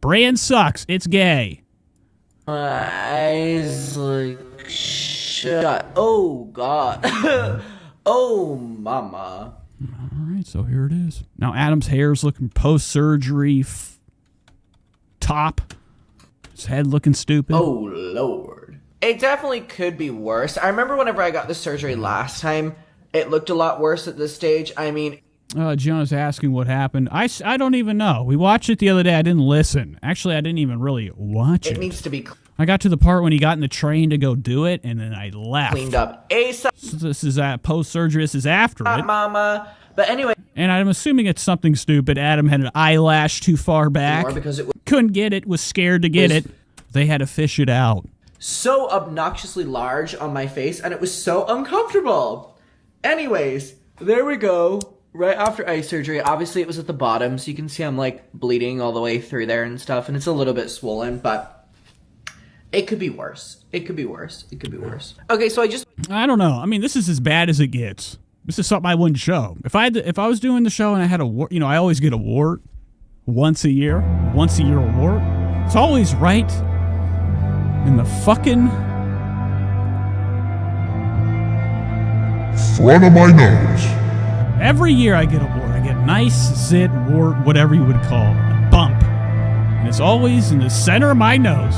Brand sucks. It's gay. My eyes like shut. Oh god. Oh mama. Alright, so here it is. Now Adam's hair's looking post-surgery top. His head looking stupid. Oh lord. It definitely could be worse. I remember whenever I got the surgery last time, it looked a lot worse at this stage. I mean... Jonah's asking what happened. I don't even know. We watched it the other day. I didn't listen. Actually, I didn't even really watch it. It needs to be... I got to the part when he got in the train to go do it, and then I left. Cleaned up ASAP. So this is post-surgery. This is after it. Mama. But anyway... And I'm assuming it's something stupid. Adam had an eyelash too far back. Because it couldn't get it, was scared to get it. They had to fish it out. So obnoxiously large on my face, and it was so uncomfortable. Anyways, there we go. right after eye surgery. Obviously, it was at the bottom, so you can see I'm like bleeding all the way through there and stuff, and it's a little bit swollen, but it could be worse. It could be worse. It could be worse. Okay, so I don't know. I mean, this is as bad as it gets. This is something I wouldn't show. If I was doing the show and I had a wart, I always get a wart once a year wart. It's always right in the fucking front of my nose. Every year I get a wart. I get nice zit, wart, whatever you would call it, a bump. And it's always in the center of my nose.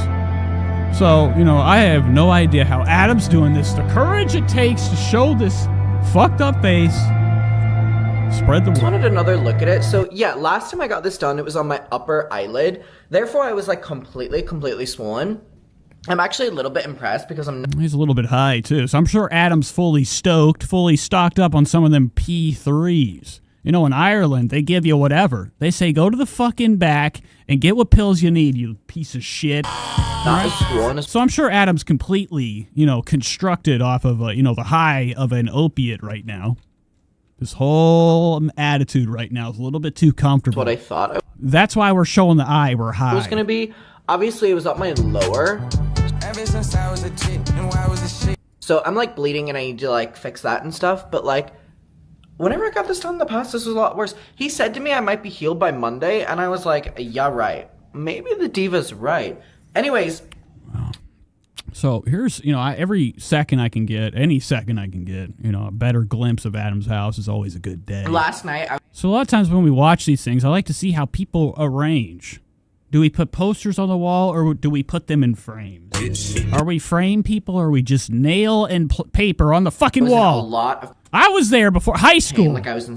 So, I have no idea how Adam's doing this. The courage it takes to show this fucked up face. Spread the word. I just wanted another look at it. So, yeah, last time I got this done, it was on my upper eyelid. Therefore, I was like completely swollen. I'm actually a little bit impressed because he's a little bit high, too. So I'm sure Adam's fully stocked up on some of them P3s. In Ireland, they give you whatever. They say, go to the fucking back and get what pills you need, you piece of shit. Not as swollen as... So I'm sure Adam's completely, constructed off of, the high of an opiate right now. This whole attitude right now is a little bit too comfortable. That's what I thought. That's why we're showing the eye we're high. It was going to be... Obviously, it was up my lower. Ever since I was a chick, and why was the shit? So I'm like bleeding and I need to like fix that and stuff. But like, whenever I got this done in the past, this was a lot worse. He said to me I might be healed by Monday. And I was like, yeah, right. Maybe the diva's right. Anyways. So here's, every second I can get, any second I can get, a better glimpse of Adam's house is always a good day. Last night. So a lot of times when we watch these things, I like to see how people arrange. Do we put posters on the wall or do we put them in frames? Are we frame people or are we just nail and paper on the fucking wall? I was there before high school. Like I was in...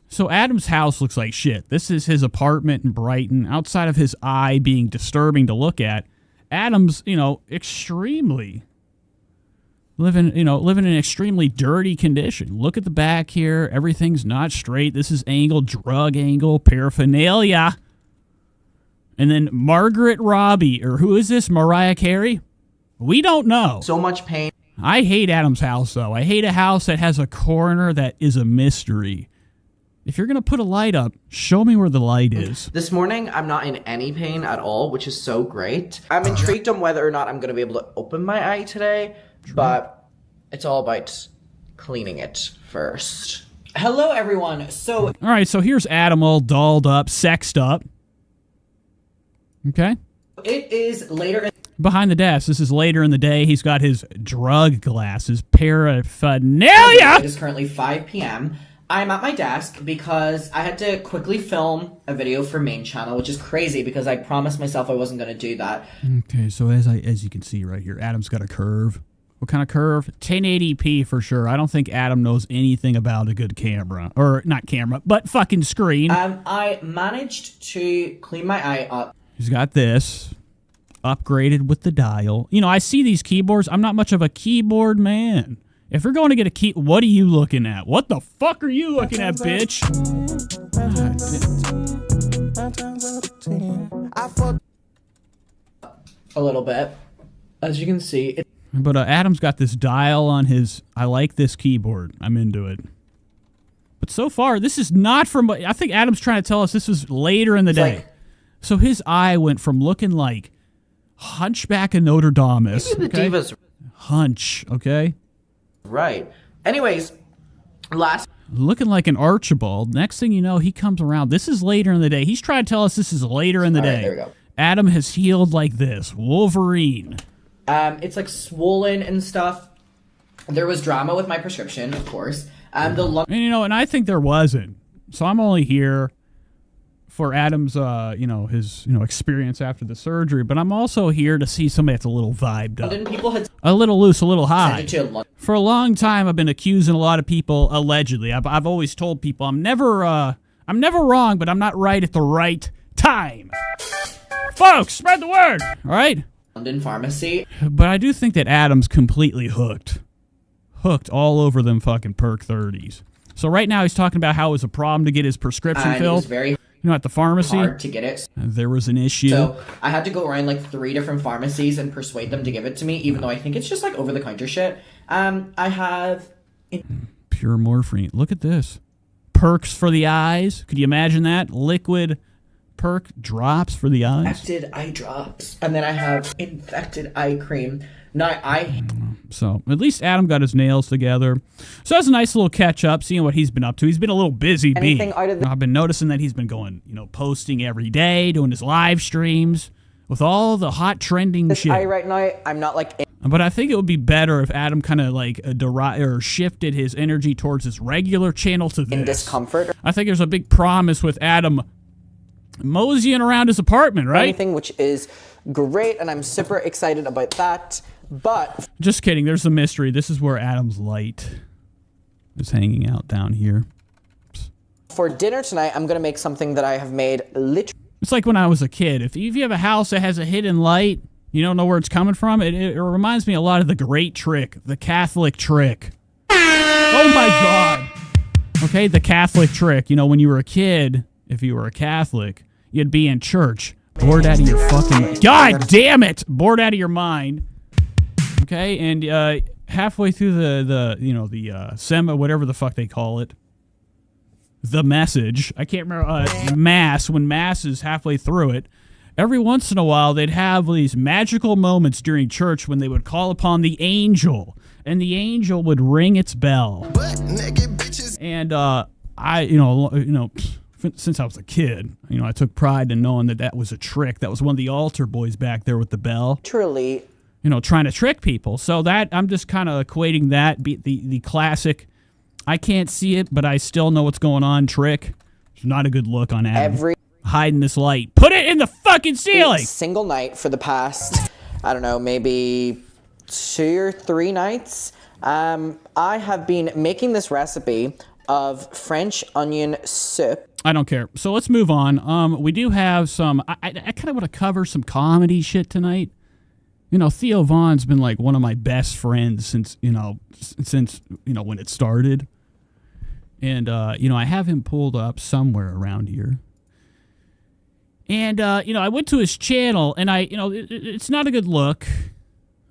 So Adam's house looks like shit. This is his apartment in Brighton. Outside of his eye being disturbing to look at, Adam's, extremely living in an extremely dirty condition. Look at the back here. Everything's not straight. This is angled, drug angle, paraphernalia. And then Margaret Robbie, or who is this, Mariah Carey? We don't know. So much pain. I hate Adam's house, though. I hate a house that has a corner that is a mystery. If you're going to put a light up, show me where the light is. This morning, I'm not in any pain at all, which is so great. I'm intrigued on whether or not I'm going to be able to open my eye today, but it's all about cleaning it first. Hello, everyone. So... All right, so here's Adam all dolled up, sexed up. Okay. It is later behind the desk. This is later in the day. He's got his drug glasses, paraphernalia. It is currently 5 p.m. I'm at my desk because I had to quickly film a video for main channel, which is crazy because I promised myself I wasn't going to do that. Okay, so as you can see right here, Adam's got a curve. What kind of curve? 1080p for sure. I don't think Adam knows anything about a good camera. Or not camera, but fucking screen. I managed to clean my eye up. He's got this upgraded with the dial. I see these keyboards. I'm not much of a keyboard man. If you're going to get a key, what are you looking at? What the fuck are you looking at, bitch? A little bit. As you can see. But Adam's got this dial on his... I like this keyboard. I'm into it. But so far, this is not from... I think Adam's trying to tell us this was later in the day. So his eye went from looking like Hunchback of Notre Dame. Maybe the diva's... Hunch, okay? Right. Anyways, looking like an Archibald. Next thing you know, he comes around. This is later in the day. He's trying to tell us this is later in the day. There we go. Adam has healed like this. Wolverine. It's like swollen and stuff. There was drama with my prescription, of course. And I think there wasn't. So I'm only here for Adam's, his, experience after the surgery, but I'm also here to see somebody that's a little vibed up. A little loose, a little high. For a long time, I've been accusing a lot of people, allegedly. I've always told people I'm never wrong, but I'm not right at the right time. Folks, spread the word, all right? London Pharmacy. But I do think that Adam's completely hooked all over them fucking perk 30s. So right now he's talking about how it was a problem to get his prescription filled. It was very at the pharmacy. Hard to get it. There was an issue. So I had to go around like 3 different pharmacies and persuade them to give it to me, even though I think it's just like over the counter shit. I have pure morphine. Look at this. perks for the eyes. Could you imagine that? Liquid perk drops for the eyes. Infected eye drops. And then I have infected eye cream. So at least Adam got his nails together. So that's a nice little catch up, seeing what he's been up to. He's been a little busy bee. I've been noticing that he's been going, posting every day, doing his live streams with all the hot trending shit. Right now, I'm not like. But I think it would be better if Adam kind of like shifted his energy towards his regular channel to this. In discomfort. I think there's a big promise with Adam moseying around his apartment, right? Anything, which is great, and I'm super excited about that. But just kidding. There's a mystery. This is where Adam's light is hanging out down here. For dinner tonight, I'm going to make something that I have made literally. It's like when I was a kid. If you have a house that has a hidden light, you don't know where it's coming from. It reminds me a lot of the Great Trick, the Catholic trick. Oh my God. Okay, the Catholic trick. When you were a kid, if you were a Catholic, you'd be in church, bored out of your fucking... God damn it! Bored out of your mind. Okay, and halfway through the sema, whatever the fuck they call it, the message, I can't remember, mass, when mass is halfway through it, every once in a while they'd have these magical moments during church when they would call upon the angel, and the angel would ring its bell. And since I was a kid, I took pride in knowing that was a trick. That was one of the altar boys back there with the bell. Literally. Trying to trick people. So that I'm just kind of equating that the classic, I can't see it, but I still know what's going on trick. It's not a good look on Adam. Hiding this light. Put it in the fucking ceiling! Single night for the past, I don't know, maybe 2 or 3 nights. I have been making this recipe of French onion soup. I don't care. So let's move on. We do have some, I kind of want to cover some comedy shit tonight. Theo Von's been like one of my best friends since when it started. And, I have him pulled up somewhere around here. And, I went to his channel and it's not a good look,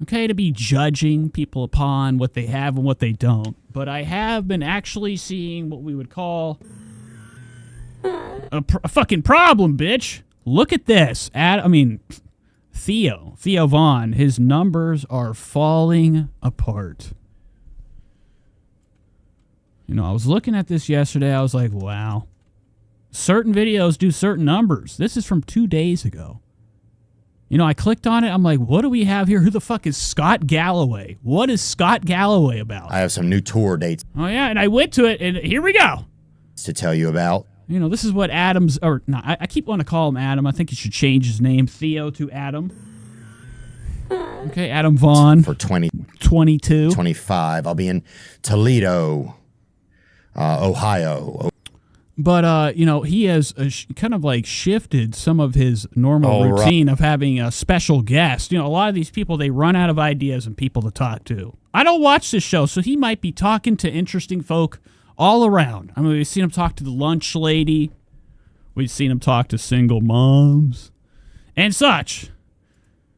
okay, to be judging people upon what they have and what they don't. But I have been actually seeing what we would call a fucking problem, bitch. Look at this. Theo Von, his numbers are falling apart. I was looking at this yesterday. I was like, wow. Certain videos do certain numbers. This is from 2 days ago. I clicked on it. I'm like, what do we have here? Who the fuck is Scott Galloway? What is Scott Galloway about? I have some new tour dates. Oh, yeah, and I went to it, and here we go. To tell you about. This is what Adam's... Or, no, I keep wanting to call him Adam. I think he should change his name, Theo, to Adam. Okay, Adam Vaughn. For 22. 25. I'll be in Toledo, Ohio. But, he has kind of like shifted some of his normal routine of having a special guest. A lot of these people, they run out of ideas and people to talk to. I don't watch this show, so he might be talking to interesting folk all around. We've seen him talk to the lunch lady. We've seen him talk to single moms and such.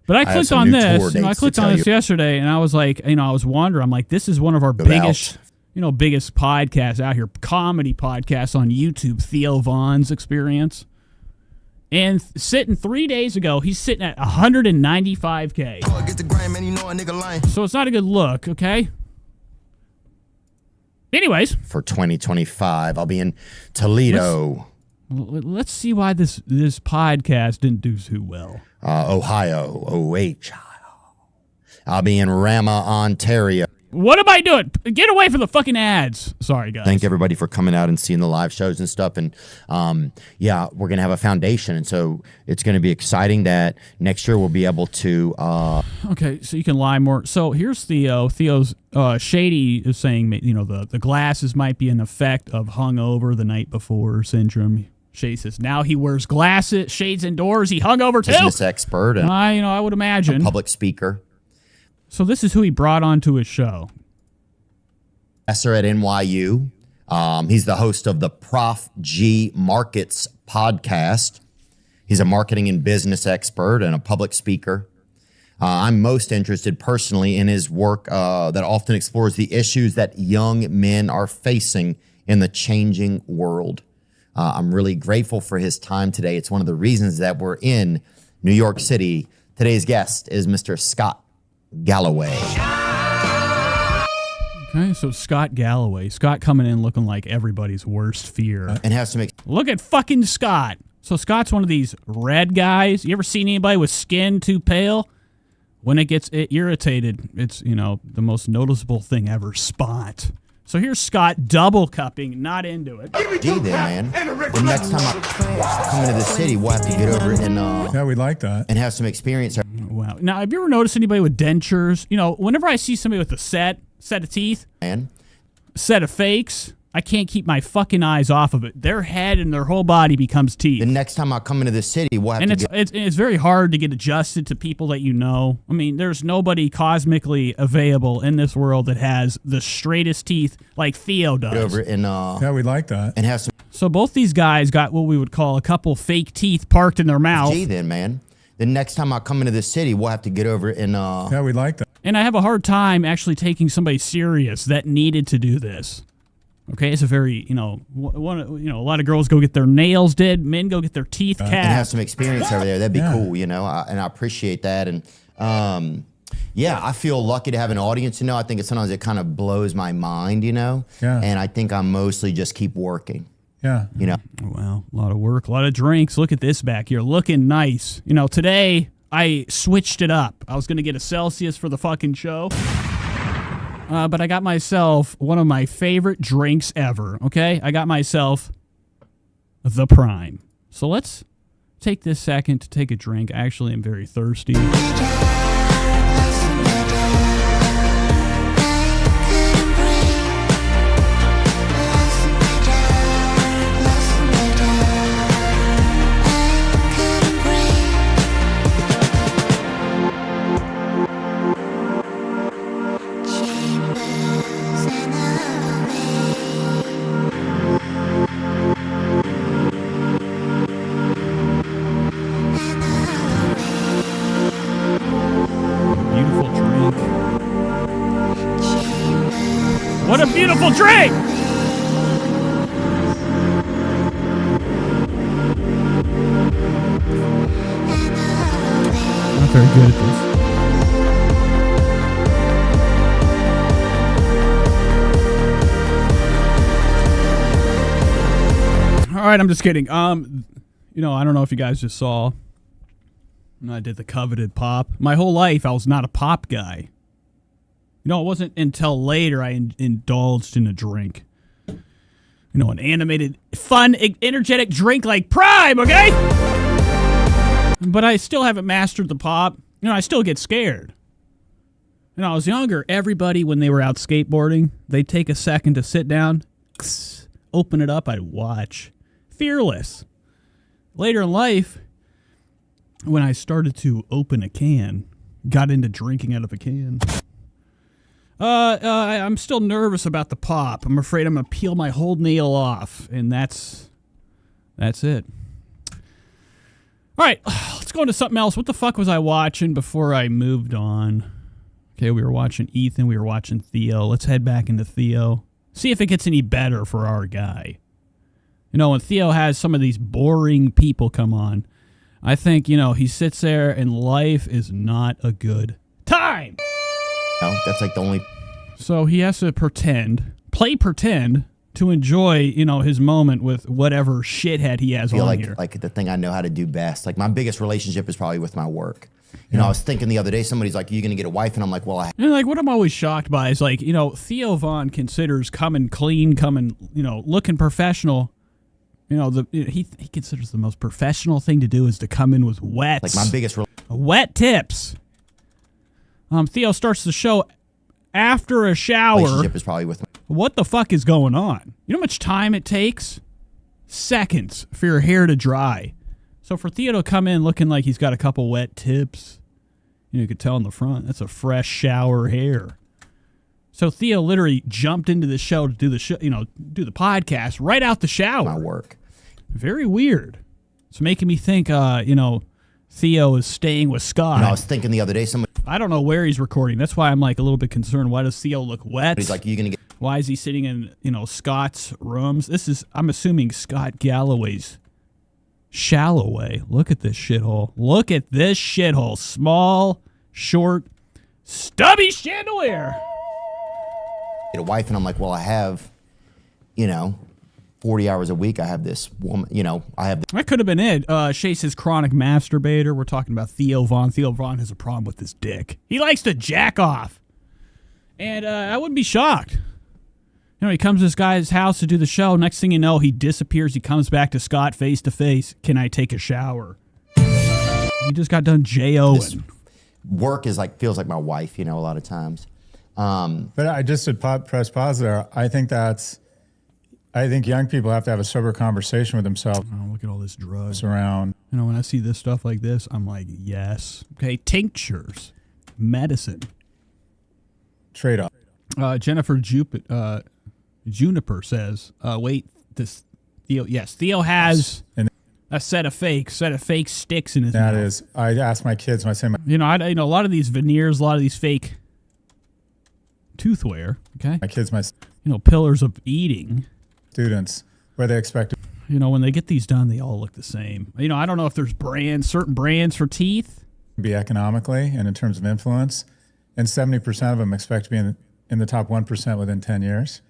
But I clicked on this. I clicked on this yesterday, and I was like, I was wondering. I'm like, this is one of our biggest podcasts out here, comedy podcasts on YouTube, Theo Von's Experience. And sitting 3 days ago, he's sitting at 195K. So it's not a good look, okay? Anyways. For 2025, I'll be in Toledo. Let's see why this podcast didn't do too well. Ohio, I'll be in Rama, Ontario. What am I doing? Get away from the fucking ads. Sorry, guys. Thank everybody for coming out and seeing the live shows and stuff. And we're going to have a foundation. And so it's going to be exciting that next year we'll be able to... Okay, so you can lie more. So here's Theo. Theo's Shady is saying, the glasses might be an effect of hungover the night before syndrome. Shady says, now he wears glasses, shades indoors. He hungover too. Business expert. And I would imagine. A public speaker. So this is who he brought onto his show. Professor at NYU. He's the host of the Prof G Markets podcast. He's a marketing and business expert and a public speaker. I'm most interested personally in his work that often explores the issues that young men are facing in the changing world. I'm really grateful for his time today. It's one of the reasons that we're in New York City. Today's guest is Mr. Scott Galloway. Okay, so Scott Galloway. Scott coming in looking like everybody's worst fear. And has to make... Look at fucking Scott. So Scott's one of these red guys. You ever seen anybody with skin too pale? When it gets irritated, it's, the most noticeable thing ever, spot. So here's Scott double cupping, not into it. Gee then, man. The next time I come into the city, we'll have to get over it and... yeah, we like that. And have some experience. Wow. Now, have you ever noticed anybody with dentures? Whenever I see somebody with a set of teeth, set of fakes, I can't keep my fucking eyes off of it. Their head and their whole body becomes teeth. The next time I come into the city, we'll have and to it's very hard to get adjusted to people that you know. I mean, there's nobody cosmically available in this world that has the straightest teeth like Theo does. Get over it and, yeah, we like that. And have some... So both these guys got what we would call a couple fake teeth parked in their mouth. Gee then, man. The next time I come into the city, we'll have to get over it and... yeah, we like that. And I have a hard time actually taking somebody serious that needed to do this. Okay, it's a very, a lot of girls go get their nails did, men go get their teeth capped. And have some experience over there. That'd be cool, and I appreciate that. And I feel lucky to have an audience, I think sometimes it kind of blows my mind, Yeah. And I think I mostly just keep working. Yeah. Well, a lot of work, a lot of drinks. Look at this back here, looking nice. Today I switched it up. I was going to get a Celsius for the fucking show. But I got myself one of my favorite drinks ever, okay? I got myself the Prime. So let's take this second to take a drink. Actually, I'm very thirsty. What a beautiful drink! Not very good at this. All right, I'm just kidding. I don't know if you guys just saw. I did the coveted pop. My whole life, I was not a pop guy. It wasn't until later I indulged in a drink. An animated, fun, energetic drink like Prime, okay? But I still haven't mastered the pop. I still get scared. When I was younger, everybody, when they were out skateboarding, they'd take a second to sit down, open it up, I'd watch. Fearless. Later in life, when I started to open a can, got into drinking out of a can... I'm still nervous about the pop. I'm afraid I'm going to peel my whole nail off, and that's it. All right, let's go into something else. What the fuck was I watching before I moved on? Okay, we were watching Ethan. We were watching Theo. Let's head back into Theo. See if it gets any better for our guy. When Theo has some of these boring people come on, I think, he sits there and life is not a good time. That's like the only... So he has to play pretend to enjoy, his moment with whatever shithead he has on here. Like the thing I know how to do best. Like my biggest relationship is probably with my work. I was thinking the other day, somebody's like, "Are you going to get a wife?" And I'm like, "Well, what I'm always shocked by is Theo Von considers coming clean, looking professional. He considers the most professional thing to do is to come in with wets. Like my biggest wet tips. Theo starts the show after a shower. Relationship is probably with. What the fuck is going on? You know how much time it takes? Seconds for your hair to dry. So for Theo to come in looking like he's got a couple wet tips, you could tell in the front, that's a fresh shower hair. So Theo literally jumped into the show to do the do the podcast right out the shower. My work. Very weird. It's making me think, Theo is staying with Scott. I was thinking the other day, somebody. I don't know where he's recording. That's why I'm like a little bit concerned. Why does Theo look wet? He's like, you gonna get? Why is he sitting in, Scott's rooms? This is, I'm assuming, Scott Galloway's Shalloway. Look at this shithole. Look at this shithole. Small, short, stubby chandelier. Get a wife, and I'm like, well, I have, 40 hours a week. I have this woman, I have. That could have been it. Shay says chronic masturbator. We're talking about Theo Von. Theo Von has a problem with his dick. He likes to jack off. And I wouldn't be shocked. He comes to this guy's house to do the show. Next thing you know, he disappears. He comes back to Scott face to face. Can I take a shower? He just got done J.O.ing. Work is feels like my wife, a lot of times. But I just did press pause there. I think young people have to have a sober conversation with themselves. Oh, look at all this drugs around. When I see this stuff like this, I'm like, yes. Okay, tinctures, medicine. Trade off. Jennifer Juniper says, Theo has a set of fake sticks in his mouth. That is, I ask my kids when I say a lot of these veneers, a lot of these fake toothwear, okay? My kids, pillars of eating. Students, where they expect to. When they get these done, they all look the same. I don't know if there's certain brands for teeth. Be economically and in terms of influence, and 70% of them expect to be in the top 1% within 10 years.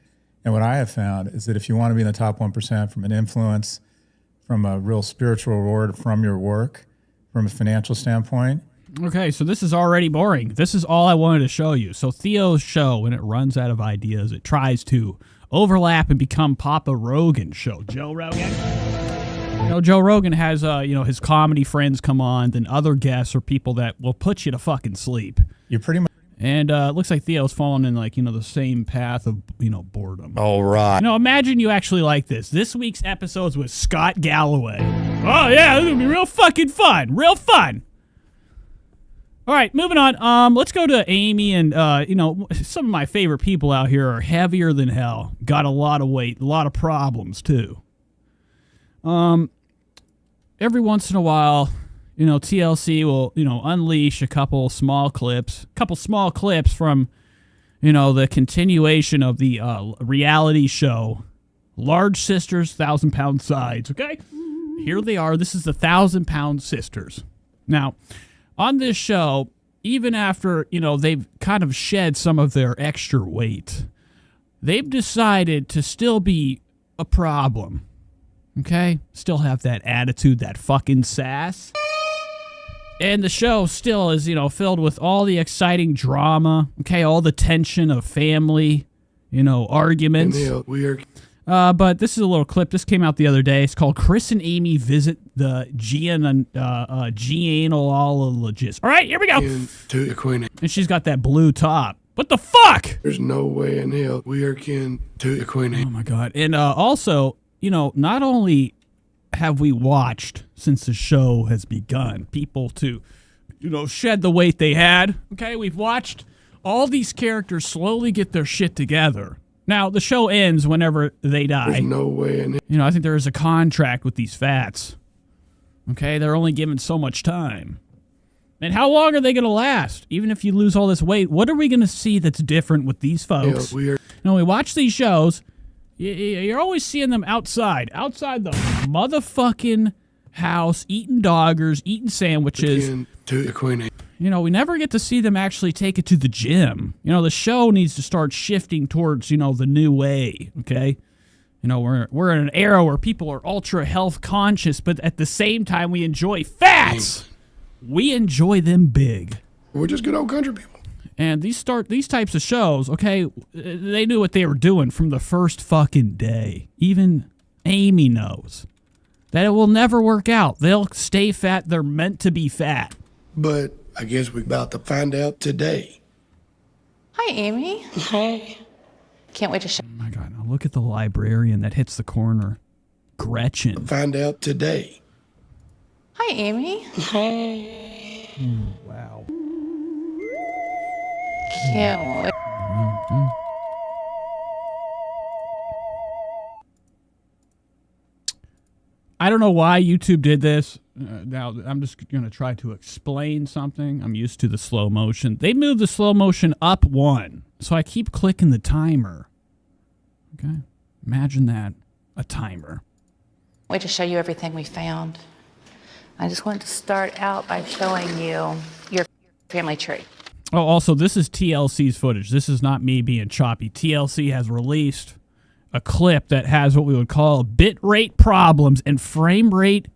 And what I have found is that if you want to be in the top 1% from an influence, from a real spiritual reward from your work, from a financial standpoint. Okay, so this is already boring. This is all I wanted to show you. So Theo's show, when it runs out of ideas, it tries to overlap and become Papa Rogan's show. Joe Rogan? Joe Rogan has, his comedy friends come on, then other guests or people that will put you to fucking sleep. You're pretty much. And it looks like Theo's fallen in the same path of, boredom. All right. Imagine you actually like this. This week's episodes with Scott Galloway. Oh, yeah, this is going to be real fucking fun. Real fun. All right, moving on. Let's go to Amy and, some of my favorite people out here are heavier than hell. Got a lot of weight, a lot of problems, too. Every once in a while, TLC will, unleash a couple small clips from, the continuation of the reality show, Large Sisters, 1,000-Pound Sides, okay? Here they are. This is the 1,000-Pound Sisters. Now, on this show, even after, they've kind of shed some of their extra weight, they've decided to still be a problem, okay? Still have that attitude, that fucking sass. And the show still is, filled with all the exciting drama, okay, all the tension of family, arguments. But this is a little clip. This came out the other day. It's called Chris and Amy Visit the Genealogist. All right, here we go. To the Queen. And she's got that blue top. What the fuck? There's no way in hell we are kin to the Queen. Oh, my God. And also, not only have we watched since the show has begun people to, shed the weight they had. Okay, we've watched all these characters slowly get their shit together. Now, the show ends whenever they die. There's no way in it. I think there is a contract with these fats. Okay, they're only given so much time. And how long are they going to last? Even if you lose all this weight, what are we going to see that's different with these folks? Yeah, we watch these shows. You're always seeing them outside the motherfucking house, eating doggers, eating sandwiches. To the Queen. We never get to see them actually take it to the gym. The show needs to start shifting towards, the new way, okay? We're in an era where people are ultra health conscious, but at the same time we enjoy fats. We enjoy them big. We're just good old country people. And these types of shows, okay, they knew what they were doing from the first fucking day. Even Amy knows that it will never work out. They'll stay fat. They're meant to be fat. But I guess we're about to find out today. Hi, Amy. Hey. Can't wait to show. Oh my God, now look at the librarian that hits the corner. Gretchen. Find out today. Hi, Amy. Hey. Wow. Can't wait. I don't know why YouTube did this. Now, I'm just going to try to explain something. I'm used to the slow motion. They moved the slow motion up 1, so I keep clicking the timer. Okay? Imagine that. A timer. Wait to show you everything we found. I just wanted to start out by showing you your family tree. Oh, also, this is TLC's footage. This is not me being choppy. TLC has released a clip that has what we would call bit rate problems and frame rate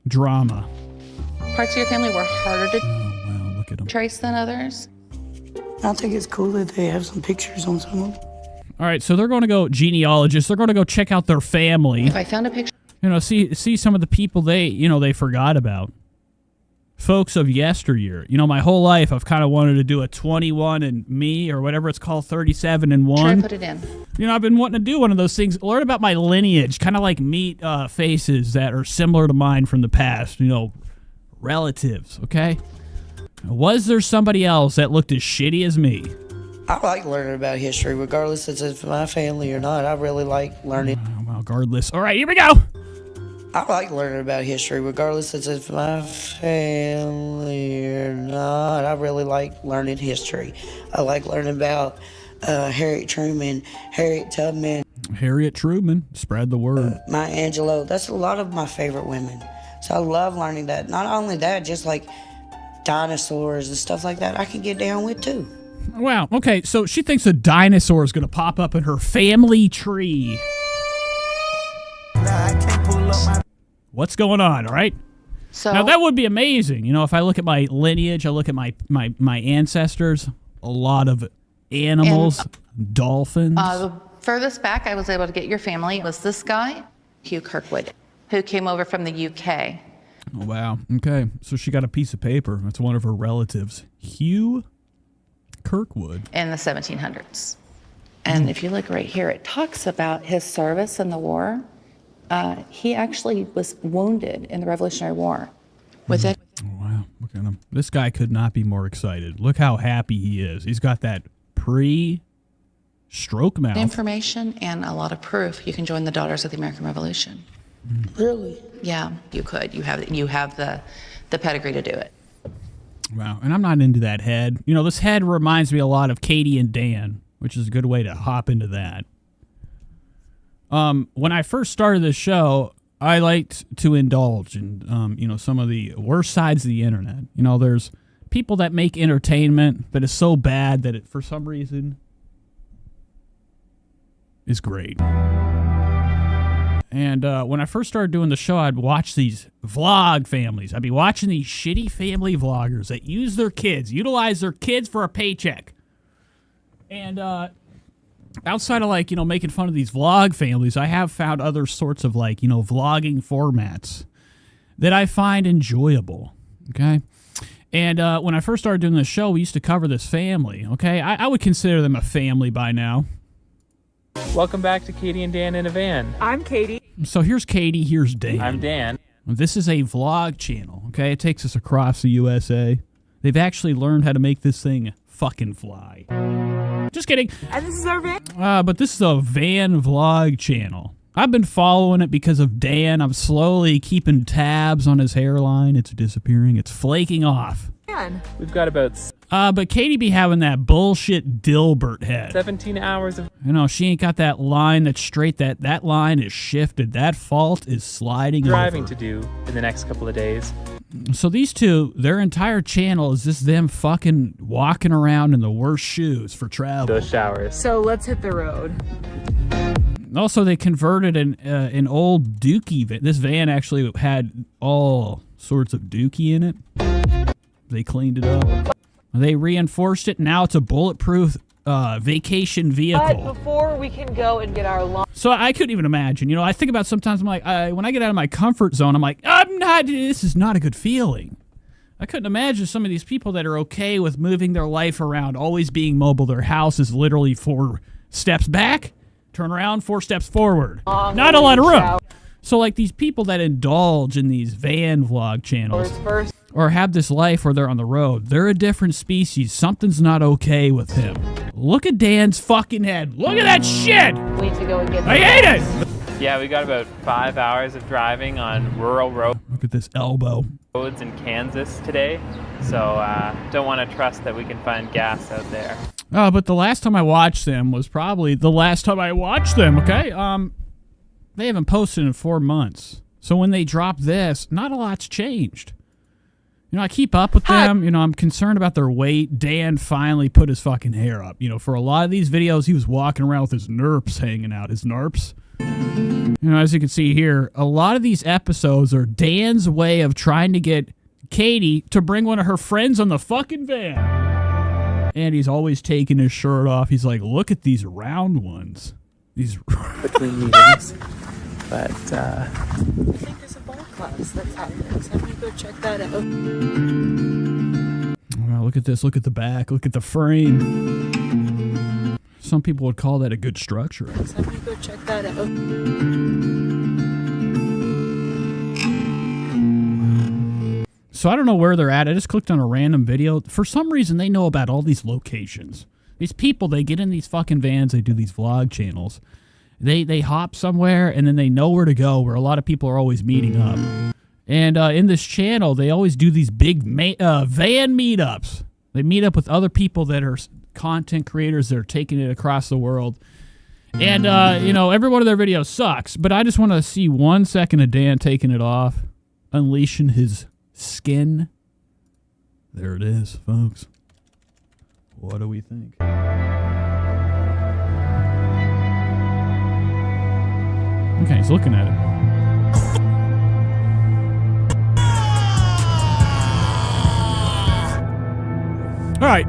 drama. Parts of your family were harder to trace than others. I think it's cool that they have some pictures on some of them. All right, so they're going to go genealogists. They're going to go check out their family. If I found a picture, see some of the people they forgot about. Folks of yesteryear. My whole life I've kind of wanted to do a 21 and me or whatever it's called, 37 and 1. try to put it in. I've been wanting to do one of those things, learn about my lineage, kind of like meet faces that are similar to mine from the past, relatives, okay? Was there somebody else that looked as shitty as me? I like learning about history, regardless if it's my family or not. I really like learning. Regardless. All right, here we go. I like learning about history, regardless if it's my family or not. I really like learning history. I like learning about Harriet Truman, Harriet Tubman. Harriet Truman, spread the word. Maya Angelou. That's a lot of my favorite women. So I love learning that. Not only that, just like dinosaurs and stuff like that, I can get down with too. Wow. Okay, so she thinks a dinosaur is going to pop up in her family tree. What's going on, all right? So now, that would be amazing. If I look at my lineage, I look at my ancestors, a lot of animals, dolphins. The furthest back I was able to get your family was this guy, Hugh Kirkwood, who came over from the UK. Oh, wow. Okay, so she got a piece of paper. That's one of her relatives. Hugh Kirkwood. In the 1700s. And if you look right here, it talks about his service in the war. He actually was wounded in the Revolutionary War with it. Oh, wow, look at him. This guy could not be more excited. Look how happy he is. He's got that pre-stroke mouth. Information and a lot of proof. You can join the Daughters of the American Revolution. Really? Yeah, you could. You have the pedigree to do it. Wow, and I'm not into that head. This head reminds me a lot of Katie and Dan, which is a good way to hop into that. When I first started this show, I liked to indulge in, some of the worst sides of the internet. There's people that make entertainment that is so bad that it, for some reason, is great. And when I first started doing the show, I'd watch these vlog families. I'd be watching these shitty family vloggers that utilize their kids for a paycheck. And outside of making fun of these vlog families, I have found other sorts of vlogging formats that I find enjoyable. Okay. And when I first started doing this show, we used to cover this family. Okay. I would consider them a family by now. Welcome back to Katie and Dan in a Van. I'm Katie. So here's Katie, here's Dan. I'm Dan. This is a vlog channel, okay? It takes us across the USA. They've actually learned how to make this thing fucking fly. Just kidding. And this is our van? But this is a van vlog channel. I've been following it because of Dan. I'm slowly keeping tabs on his hairline. It's disappearing. It's flaking off. Man. We've got about but Katie be having that bullshit Dilbert head. 17 hours of... She ain't got that line that's straight. That line is shifted. That fault is sliding driving over. To do in the next couple of days. So these two, their entire channel is just them fucking walking around in the worst shoes for travel. Those showers. So let's hit the road. Also, they converted an old Dookie van. This van actually had all sorts of Dookie in it. They cleaned it up. They reinforced it. Now it's a bulletproof vacation vehicle. But before we can go and get our lunch. So I couldn't even imagine. I think about sometimes I'm like, when I get out of my comfort zone, I'm like, this is not a good feeling. I couldn't imagine some of these people that are okay with moving their life around, always being mobile. Their house is literally 4 steps back, turn around, 4 steps forward. Not a lot of room. So these people that indulge in these van vlog channels or have this life where they're on the road, they're a different species. Something's not okay with him. Look at Dan's fucking head. Look at that shit. We need to go and get I hate it. Yeah, we got about 5 hours of driving on rural roads. Look at this elbow. Roads in Kansas today, so don't want to trust that we can find gas out there. But the last time I watched them was probably the last time I watched them, okay? They haven't posted in 4 months. So when they drop this, not a lot's changed. You know, I keep up with them. You know, I'm concerned about their weight. Dan finally put his fucking hair up. You know, for a lot of these videos, he was walking around with his nerps hanging out. His narps. You know, as you can see here, a lot of these episodes are Dan's way of trying to get Katie to bring one of her friends on the fucking van. And he's always taking his shirt off. He's like, look at these round ones. These between meetings. But, I think there's a ball class that's happening, so I'm gonna go check that out. Wow, look at this. Look at the back. Look at the frame. Some people would call that a good structure. So I'm gonna go check that out. So I don't know where they're at. I just clicked on a random video. For some reason, they know about all these locations. These people, they get in these fucking vans. They do these vlog channels. They hop somewhere, and then they know where to go, where a lot of people are always meeting up. And in this channel, they always do these big van meetups. They meet up with other people that are content creators that are taking it across the world. And, you know, every one of their videos sucks, but I just want to see 1 second of Dan taking it off, unleashing his skin. There it is, folks. What do we think? Okay, he's looking at it. All right,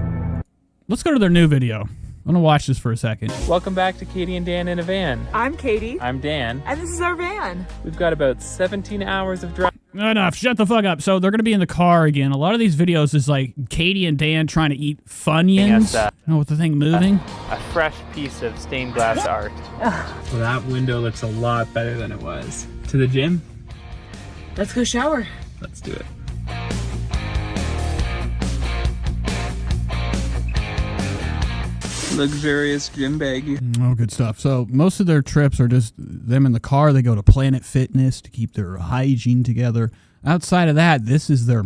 let's go to their new video. I'm gonna watch this for a second. welcome back to Katie and Dan in a Van. I'm Katie. I'm Dan. And this is our van. We've got about 17 hours of drive. Enough, shut the fuck up. So they're gonna be in the car again. A lot of these videos is like Katie and Dan trying to eat Funyuns. You know, with the thing moving. A fresh piece of stained glass art. Well, that window looks a lot better than it was. To the gym? Let's go shower. Let's do it. Luxurious gym bag. Oh, good stuff. So most of their trips are just them in the car. They go to Planet Fitness to keep their hygiene together. Outside of that, this is their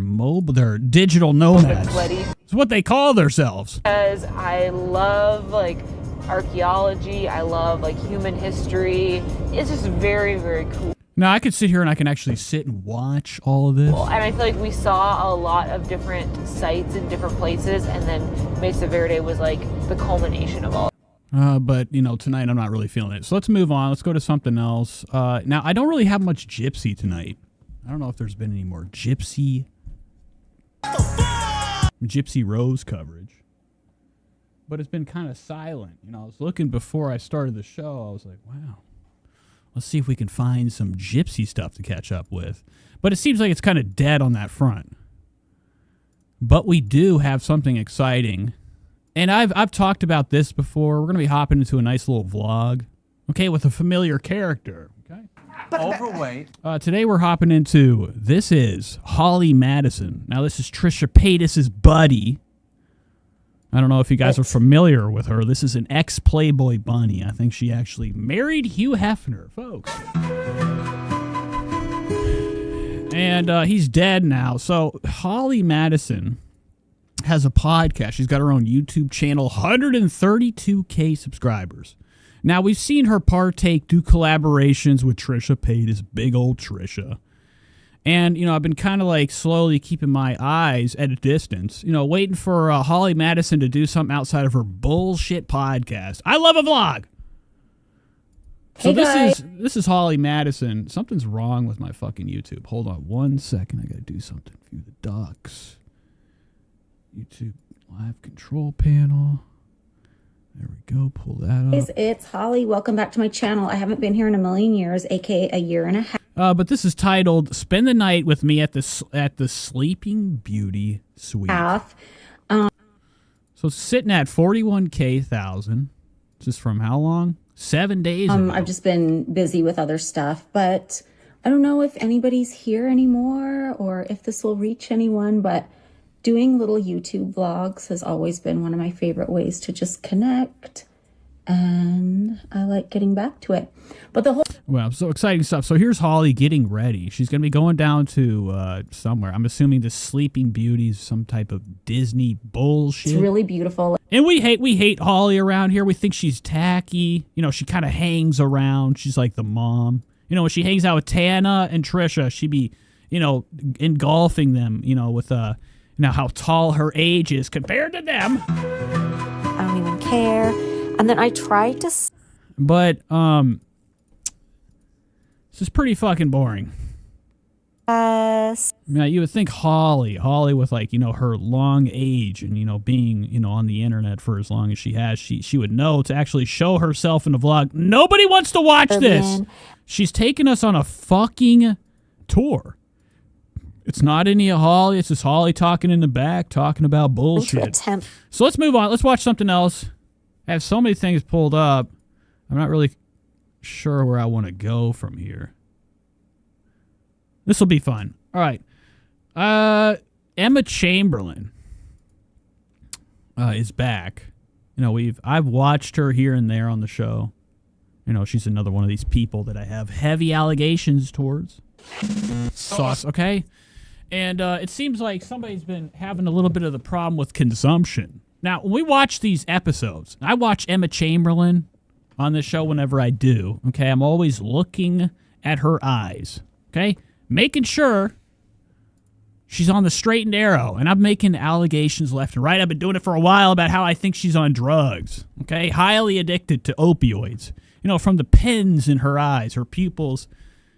digital nomads. It's what they call themselves. Because I love like archaeology. I love like human history. It's just very, very cool. Now, I could sit here and I can actually sit and watch all of this. And I feel like we saw a lot of different sites in different places, and then Mesa Verde was like the culmination of all. But, you know, tonight I'm not really feeling it. So let's move on. Let's go to something else. Now, I don't really have much Gypsy tonight. I don't know if there's been any more Gypsy Rose coverage. But it's been kind of silent. You know, I was looking before I started the show. I was like, wow. Let's see if we can find some Gypsy stuff to catch up with. But it seems like it's kind of dead on that front. But we do have something exciting. And I've talked about this before. We're going to be hopping into a nice little vlog. Okay, with a familiar character. Okay. Overweight. Today we're hopping into, this is Holly Madison. Now this is Trisha Paytas' buddy. I don't know if you guys are familiar with her. This is an ex-Playboy bunny. I think she actually married Hugh Hefner, folks. And he's dead now. So Holly Madison has a podcast. She's got her own YouTube channel, 132K subscribers. Now, we've seen her do collaborations with Trisha Paytas, big old Trisha. And, you know, I've been kind of like slowly keeping my eyes at a distance, you know, waiting for Holly Madison to do something outside of her bullshit podcast. I love a vlog. So this is Holly Madison. Something's wrong with my fucking YouTube. Hold on 1 second. I got to do something. View the docs. YouTube live control panel. There we go. Pull that up. It's Holly. Welcome back to my channel. I haven't been here in a million years, aka a year and a half. But this is titled "Spend the Night with Me at the Sleeping Beauty Suite." So it's sitting at 41,000. This is from how long? 7 days ago. I've just been busy with other stuff, but I don't know if anybody's here anymore or if this will reach anyone, but doing little YouTube vlogs has always been one of my favorite ways to just connect and I like getting back to it. But the whole Well, so exciting stuff. So here's Holly getting ready. She's going to be going down to somewhere. I'm assuming the Sleeping Beauty's some type of Disney bullshit. it's really beautiful. And we hate Holly around here. We think she's tacky. You know, she kind of hangs around. She's like the mom. You know, when she hangs out with Tana and Trisha, she be, you know, engulfing them, you know, with how tall her age is compared to them. I don't even care. And then I tried to... But, this is pretty fucking boring. Yeah, you would think Holly with, like, you know, her long age and, you know, being, you know, on the internet for as long as she has, she would know to actually show herself in a vlog. Nobody wants to watch this. She's taking us on a fucking tour. It's not any of Holly. It's just Holly talking in the back, talking about bullshit. So let's move on. Let's watch something else. I have so many things pulled up. I'm not really sure where I want to go from here. This will be fun. All right. Emma Chamberlain is back. You know, I've watched her here and there on the show. You know, she's another one of these people that I have heavy allegations towards. Sauce, okay? And it seems like somebody's been having a little bit of the problem with consumption. Now, when we watch these episodes, I watch Emma Chamberlain on this show whenever I do, okay? I'm always looking at her eyes, okay? Making sure she's on the straight and narrow. And I'm making allegations left and right. I've been doing it for a while about how I think she's on drugs, okay? Highly addicted to opioids. You know, from the pins in her eyes, her pupils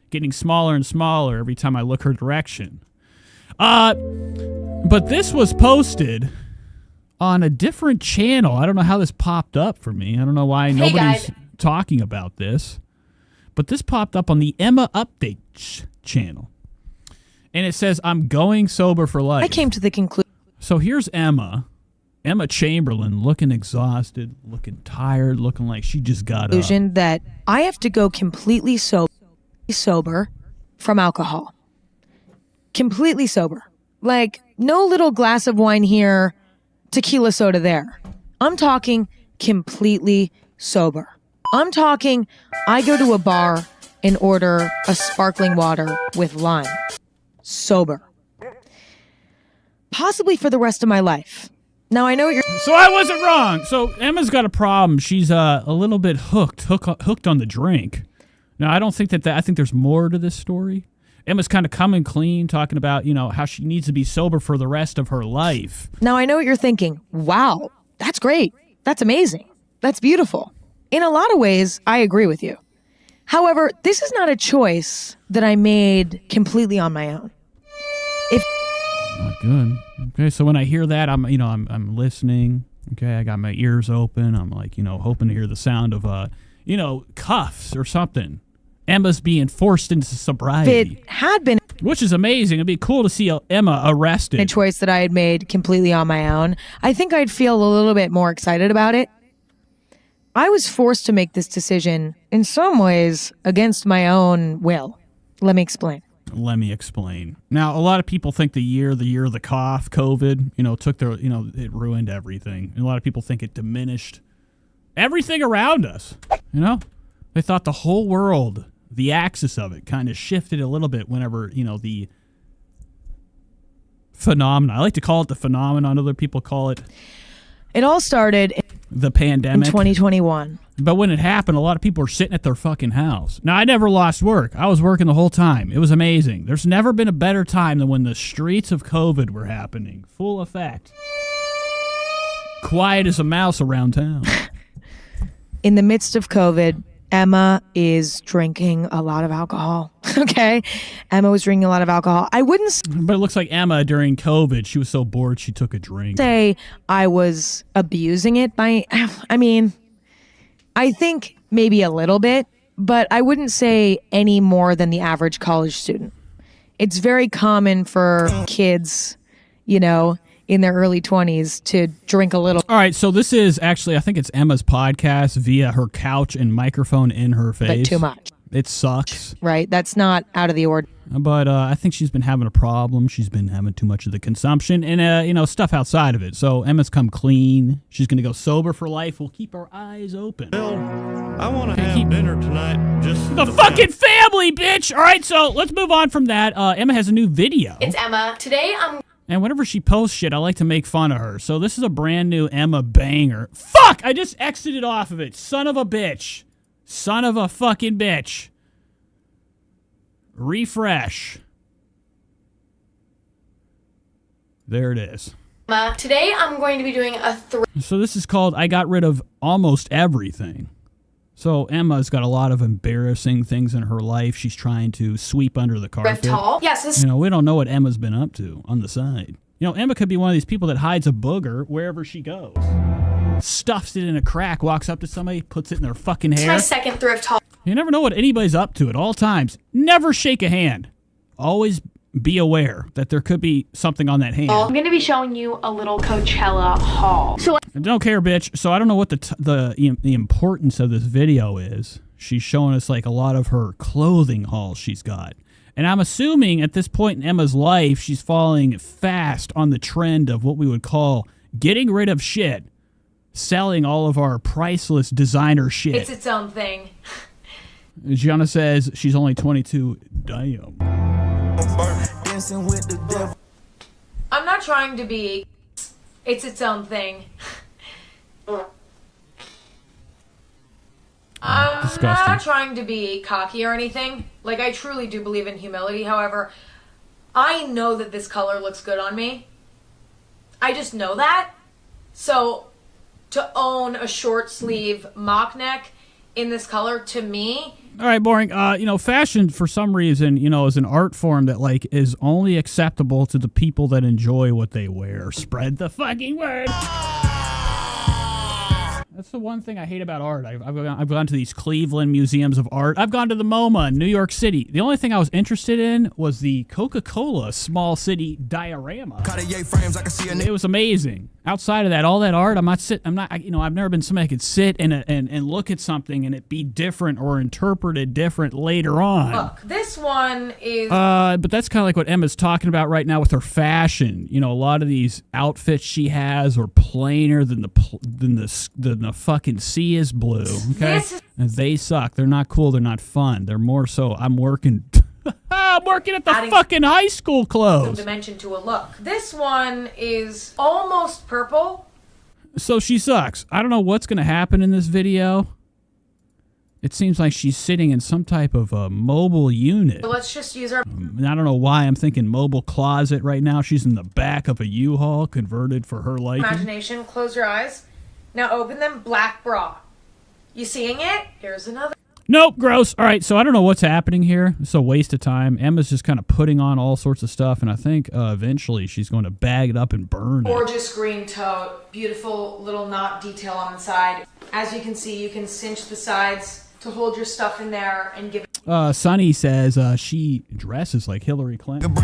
getting smaller and smaller every time I look her direction. But this was posted on a different channel. I don't know how this popped up for me. I don't know why nobody's talking about this. But this popped up on the Emma Updates channel. And it says, I'm going sober for life. I came to the conclusion. So here's Emma Chamberlain, looking exhausted, looking tired, looking like she just got up. That I have to go completely sober from alcohol. Completely sober. Like, no little glass of wine here, tequila soda there. I'm talking completely sober. I'm talking, I go to a bar and order a sparkling water with lime. Sober. Possibly for the rest of my life. Now, I know what you're... So I wasn't wrong. So Emma's got a problem. She's a little bit hooked on the drink. Now, I don't think that I think there's more to this story. Emma's kind of coming clean, talking about, you know, how she needs to be sober for the rest of her life. Now, I know what you're thinking. Wow, that's great. That's amazing. That's beautiful. In a lot of ways, I agree with you. However, this is not a choice that I made completely on my own. Not good. Okay, so when I hear that, I'm listening. Okay, I got my ears open. I'm like, you know, hoping to hear the sound of cuffs or something. Emma's being forced into sobriety. If it had been, which is amazing. It'd be cool to see Emma arrested. A choice that I had made completely on my own, I think I'd feel a little bit more excited about it. I was forced to make this decision, in some ways, against my own will. Let me explain. Now, a lot of people think the year of the cough, COVID, it ruined everything. And a lot of people think it diminished everything around us. You know, they thought the whole world, the axis of it, kind of shifted a little bit whenever, the phenomena. I like to call it the phenomenon. Other people call it. It all started the pandemic in 2021. But when it happened, a lot of people were sitting at their fucking house. Now, I never lost work. I was working the whole time. It was amazing. There's never been a better time than when the streets of COVID were happening. Full effect. Quiet as a mouse around town. In the midst of COVID, Emma is drinking a lot of alcohol. Okay? Emma was drinking a lot of alcohol. I wouldn't... But it looks like Emma, during COVID, she was so bored she took a drink. Say I was abusing it by... I think maybe a little bit, but I wouldn't say any more than the average college student. It's very common for kids, in their early 20s to drink a little. All right, so this is actually, I think it's Emma's podcast via her couch and microphone in her face. But too much. It sucks. Right? That's not out of the ordinary. But I think she's been having a problem. She's been having too much of the consumption and, stuff outside of it. So Emma's come clean. She's going to go sober for life. We'll keep our eyes open. Bill, I want to have dinner tonight. Just the fucking family, bitch. All right, so let's move on from that. Emma has a new video. It's Emma. Today And whenever she posts shit, I like to make fun of her. So this is a brand new Emma banger. Fuck! I just exited off of it. Son of a bitch. Son of a fucking bitch. Refresh. There it is. Today I'm going to be doing a So this is called I Got Rid of Almost Everything. So Emma's got a lot of embarrassing things in her life. She's trying to sweep under the carpet. Yes, we don't know what Emma's been up to on the side. Emma could be one of these people that hides a booger wherever she goes. Stuffs it in a crack, walks up to somebody, puts it in their fucking hair. It's my second thrift haul. You never know what anybody's up to at all times. Never shake a hand. Always be aware that there could be something on that hand. I'm going to be showing you a little Coachella haul. So I don't care, bitch. So I don't know what the importance of this video is. She's showing us like a lot of her clothing hauls she's got. And I'm assuming at this point in Emma's life, she's falling fast on the trend of what we would call getting rid of shit, selling all of our priceless designer shit. it's its own thing. Gianna says she's only 22. Damn. I'm not trying to be. It's its own thing. I'm Disgusting. not trying to be cocky or anything. Like, I truly do believe in humility. However, I know that this color looks good on me. I just know that. So, to own a short sleeve mock neck in this color, to me... All right, boring. Fashion for some reason, is an art form that like is only acceptable to the people that enjoy what they wear. Spread the fucking word. That's the one thing I hate about art. I've gone to these Cleveland museums of art. I've gone to the MoMA in New York City. The only thing I was interested in was the Coca-Cola small city diorama. It was amazing. Outside of that, all that art, I've never been somebody that could sit and look at something and it be different or interpreted different later on. Look, this one is... But that's kind of like what Emma's talking about right now with her fashion. A lot of these outfits she has are plainer than the fucking sea is blue. Okay, and they suck. They're not cool. They're not fun. They're more so. I'm working at the fucking high school some clothes. dimension to a look. This one is almost purple. So she sucks. I don't know what's going to happen in this video. It seems like she's sitting in some type of a mobile unit. So let's just use our... I don't know why I'm thinking mobile closet right now. She's in the back of a U-Haul converted for her liking. imagination. Close your eyes. Now open them. Black bra. You seeing it? Here's another. Nope, gross. All right, so I don't know what's happening here. It's a waste of time. Emma's just kind of putting on all sorts of stuff, and I think eventually she's going to bag it up and burn it. Gorgeous green tote. Beautiful little knot detail on the side. As you can see, you can cinch the sides to hold your stuff in there and give it... Sunny says she dresses like Hillary Clinton,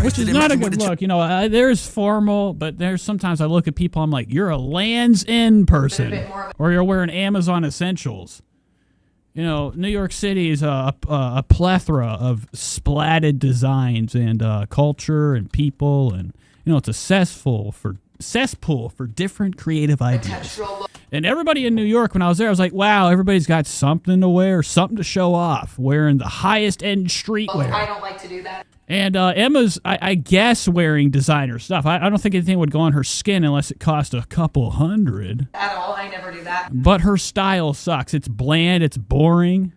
which is not a good look. There's formal, but there's sometimes I look at people, I'm like, you're a Lands' End person, or you're wearing Amazon essentials. New York City is a plethora of splatted designs and culture and people, and it's a cesspool for different creative ideas. And everybody in New York, when I was there, I was like, wow, everybody's got something to wear, something to show off, wearing the highest end streetwear. I don't like to do that. And Emma's, I guess, wearing designer stuff. I don't think anything would go on her skin unless it cost a couple $100. At all. I never do that. But her style sucks. It's bland. It's boring.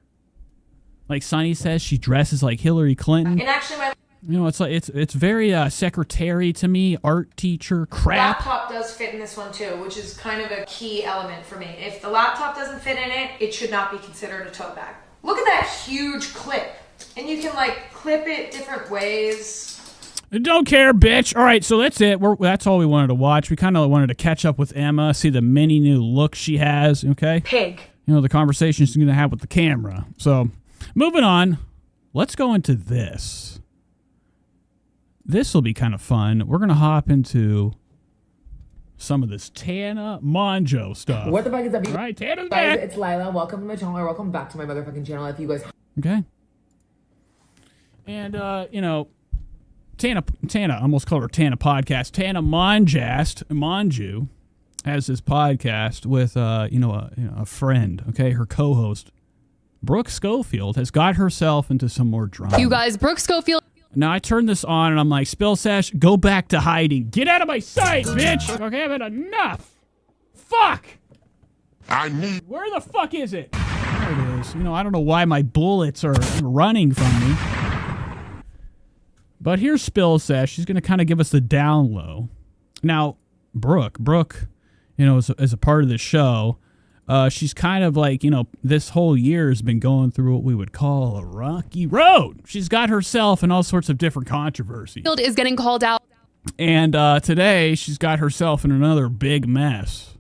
Like Sunny says, she dresses like Hillary Clinton. And actually, my... it's very secretary to me, art teacher crap. laptop does fit in this one too, which is kind of a key element for me. If the laptop doesn't fit in it, it should not be considered a tote bag. Look at that huge clip. And you can clip it different ways. Don't care, bitch. All right, so that's it. That's all we wanted to watch. We kind of wanted to catch up with Emma, see the many new looks she has, okay? Pig. The conversation she's going to have with the camera. So, moving on, let's go into this. This will be kind of fun. We're going to hop into some of this Tana Mongeau stuff. What the fuck is up, you All right, Tana's guys? back. It's Lila. Welcome to my channel, or welcome back to my motherfucking channel. If you guys Okay. And, Tana, I almost called her Tana Podcast. Tana Mongeau has this podcast with, a friend, okay? Her co-host, Brooke Schofield, has got herself into some more drama. You guys, Brooke Schofield. Now, I turned this on, and I'm like, Spill Sesh, go back to hiding. Get out of my sight, bitch! Okay, I've had enough. Fuck! Where the fuck is it? There it is. I don't know why my bullets are running from me. But here's Spill Sesh. She's going to kind of give us the down low. Now, Brooke, as a part of the show, she's kind of like, this whole year has been going through what we would call a rocky road. She's got herself in all sorts of different controversies. Is getting called out. And today, she's got herself in another big mess.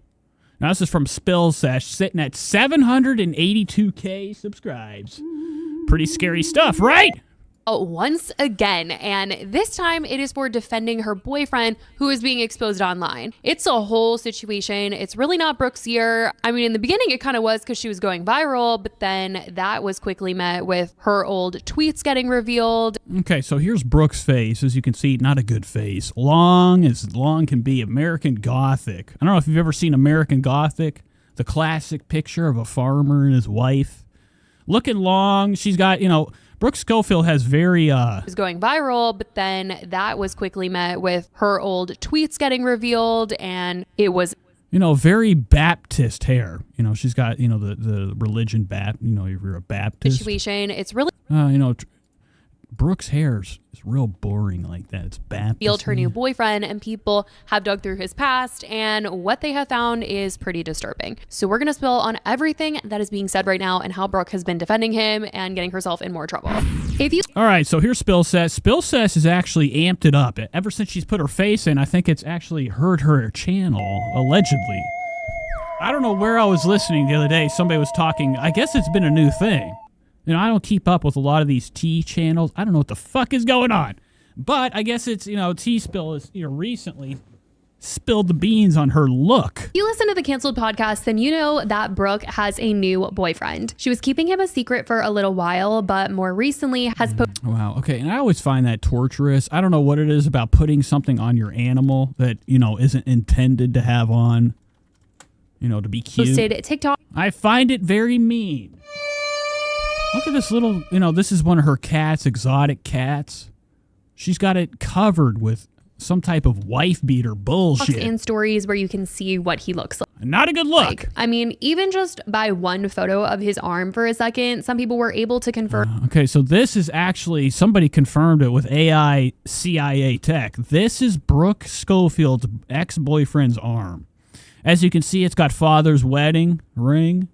Now, this is from Spill Sesh, sitting at 782K subscribes. Pretty scary stuff, right? Once again, and this time it is for defending her boyfriend who is being exposed online. It's a whole situation. It's really not Brooke's year. I mean, in the beginning it kind of was because she was going viral, but then that was quickly met with her old tweets getting revealed. Okay, so here's Brooke's face. As you can see, not a good face. Long as long can be. American Gothic. I don't know if you've ever seen American Gothic, the classic picture of a farmer and his wife. Looking long. She's got, Brooke Schofield has very was going viral, but then that was quickly met with her old tweets getting revealed, and it was very Baptist hair. She's got the religion if you're a Baptist situation. It's really Brooke's hair is real boring like that. It's Baptist. Revealed her new boyfriend, and people have dug through his past, and what they have found is pretty disturbing. So we're gonna spill on everything that is being said right now and how Brooke has been defending him and getting herself in more trouble. All right, so here's Spill Sesh. Spill Sesh has actually amped it up. Ever since she's put her face in, I think it's actually hurt her channel, allegedly. I don't know where I was listening the other day. Somebody was talking. I guess it's been a new thing. I don't keep up with a lot of these tea channels. I don't know what the fuck is going on. But I guess it's, T-Spill is, recently spilled the beans on her look. If you listen to the Canceled podcast, then you know that Brooke has a new boyfriend. She was keeping him a secret for a little while, but more recently has Wow, okay. And I always find that torturous. I don't know what it is about putting something on your animal that, isn't intended to have on, to be cute. posted TikTok. I find it very mean. Look at this little, this is one of her cats, exotic cats. She's got it covered with some type of wife beater bullshit. In stories where you can see what he looks like. Not a good look. I mean, even just by one photo of his arm for a second, some people were able to confirm. Okay, so this is actually, somebody confirmed it with AI CIA tech. This is Brooke Schofield's ex-boyfriend's arm. As you can see, it's got father's wedding ring,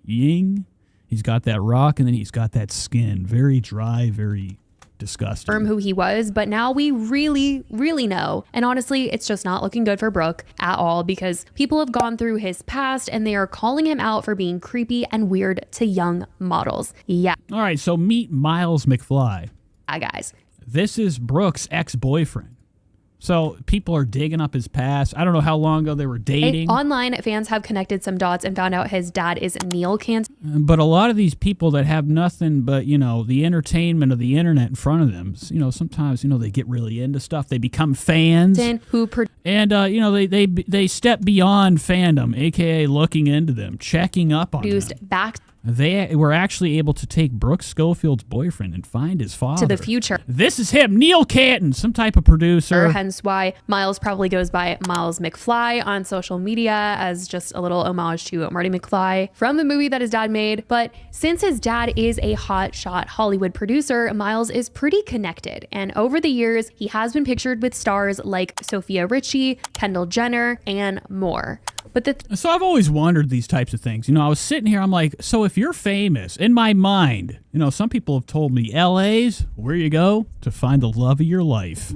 ying. He's got that rock, and then he's got that skin. Very dry, very disgusting. Who he was, but now we really, really know. And honestly, it's just not looking good for Brooke at all because people have gone through his past and they are calling him out for being creepy and weird to young models. Yeah. All right, so meet Miles McFly. Guys. This is Brooke's ex-boyfriend. So people are digging up his past. I don't know how long ago they were dating. Online fans have connected some dots and found out his dad is Neil cancer. But a lot of these people that have nothing but, the entertainment of the internet in front of them, sometimes, they get really into stuff. They become fans. And, they step beyond fandom, a.k.a. looking into them, checking up on them. Back. They were actually able to take Brooke Schofield's boyfriend and find his father. To the future. This is him, Neil Canton, some type of producer. Hence why Miles probably goes by Miles McFly on social media as just a little homage to Marty McFly from the movie that his dad made. But since his dad is a hotshot Hollywood producer, Miles is pretty connected. And over the years, he has been pictured with stars like Sophia Richie, Kendall Jenner, and more. So I've always wondered these types of things. I was sitting here, I'm like, so if you're famous, in my mind, some people have told me LA's where you go to find the love of your life.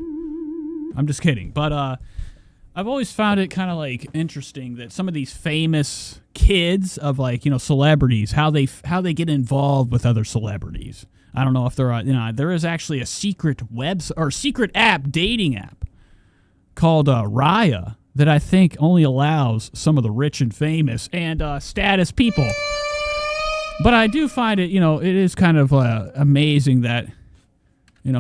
I'm just kidding. But I've always found it kind of like interesting that some of these famous kids of celebrities, how they get involved with other celebrities. I don't know if there is actually a secret dating app called Raya. that I think only allows some of the rich and famous and status people. But I do find it, it is kind of amazing that,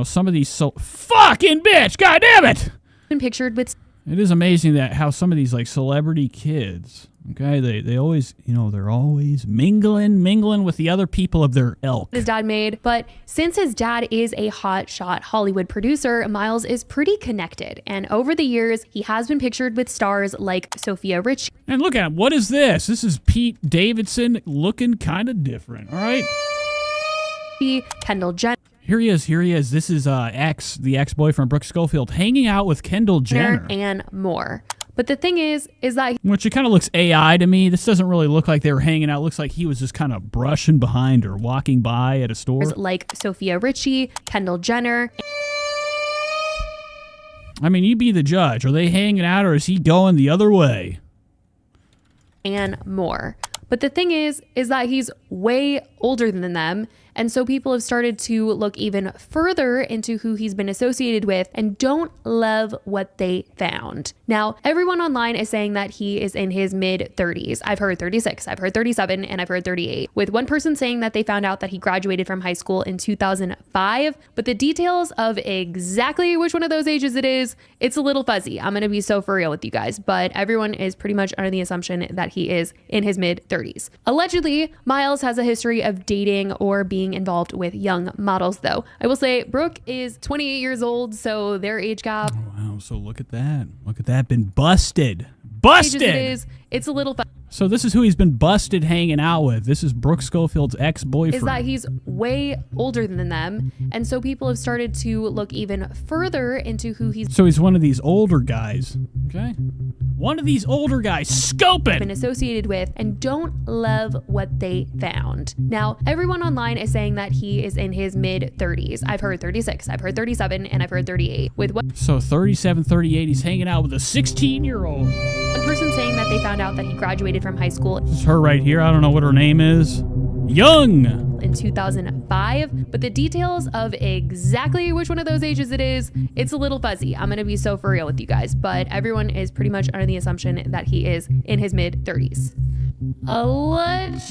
some of these fucking bitch, God damn it! Been pictured with. It is amazing that how some of these like celebrity kids, okay, they always, they're always mingling with the other people of their ilk. His dad made, but since his dad is a hot shot Hollywood producer, Miles is pretty connected. And over the years, he has been pictured with stars like Sophia Richie. And look at him. What is this? This is Pete Davidson looking kind of different. All right. Kendall Jenner. Here he is. This is the ex-boyfriend, Brooke Schofield, hanging out with Kendall Jenner. And more. But the thing is that... Which it kind of looks AI to me. This doesn't really look like they were hanging out. It looks like he was just kind of brushing behind her, walking by at a store. Like Sophia Richie, Kendall Jenner. I mean, you be the judge. Are they hanging out or is he going the other way? And more. But the thing is that he's way older than them. And so people have started to look even further into who he's been associated with and don't love what they found. Now, everyone online is saying that he is in his mid-30s. I've heard 36, I've heard 37, and I've heard 38. With one person saying that they found out that he graduated from high school in 2005. But the details of exactly which one of those ages it is, it's a little fuzzy. I'm going to be so for real with you guys. But everyone is pretty much under the assumption that he is in his mid-30s. Allegedly, Miles has a history of dating or being involved with young models, though. I will say Brooke is 28 years old, so their age gap. Oh, wow. So look at that. Look at that. Been busted. Busted! It's a little... So this is who he's been busted hanging out with. This is Brooke Schofield's ex-boyfriend. Is that he's way older than them. And so people have started to look even further into who he's... So he's one of these older guys. Okay? One of these older guys. Scoping! Been associated with and don't love what they found. Now, everyone online is saying that he is in his mid-30s. I've heard 36, I've heard 37, and I've heard 38. With what? So 37, 38, he's hanging out with a 16-year-old. One person saying that they found out that he graduated from high school. This is her right here. I don't know what her name is. Young! In 2005, but the details of exactly which one of those ages it is, it's a little fuzzy. I'm going to be so for real with you guys, but everyone is pretty much under the assumption that he is in his mid-30s. Allegedly,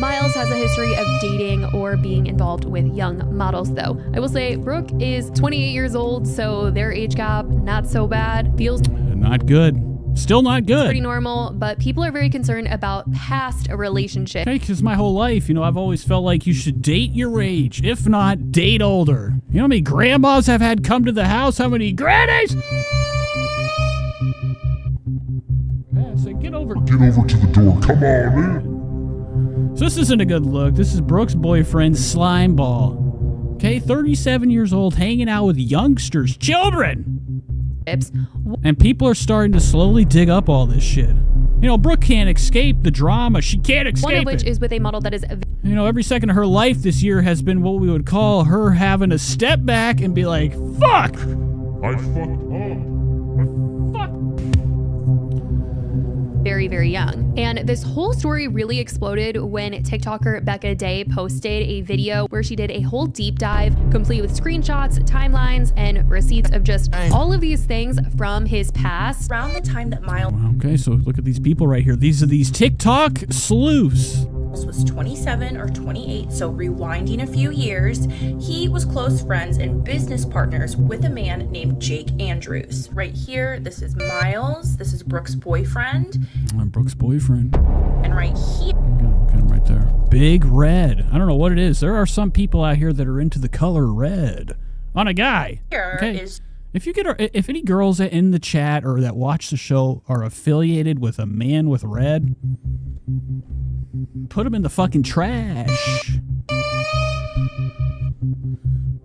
Miles has a history of dating or being involved with young models, though. I will say Brooke is 28 years old, so their age gap, not so bad. Feels not good. Still not good. Pretty normal, but people are very concerned about past a relationship. Okay, because my whole life, I've always felt like you should date your age. If not, date older. You know how many grandmas have had come to the house? How many grannies? Yeah, so get over to the door. Come on in. So this isn't a good look. This is Brooke's boyfriend, Slimeball. Okay, 37 years old, hanging out with youngsters, children. And people are starting to slowly dig up all this shit. Brooke can't escape the drama. She can't escape it. One of which is with a model that is... every second of her life this year has been what we would call her having to step back and be like, fuck! I fucked up. Very, very young. And this whole story really exploded when TikToker Becca Day posted a video where she did a whole deep dive, complete with screenshots, timelines, and receipts of just all of these things from his past. Around the time that Miles... Okay, so look at these people right here. These are these TikTok sleuths. Was 27 or 28, so rewinding a few years, he was close friends and business partners with a man named Jake Andrews. Right here, this is Miles, this is Brooke's boyfriend. Brooke's boyfriend. And right here. Look at him right there. Big red. I don't know what it is. There are some people out here that are into the color red on a guy. Here is... If any girls in the chat or that watch the show are affiliated with a man with red, put them in the fucking trash.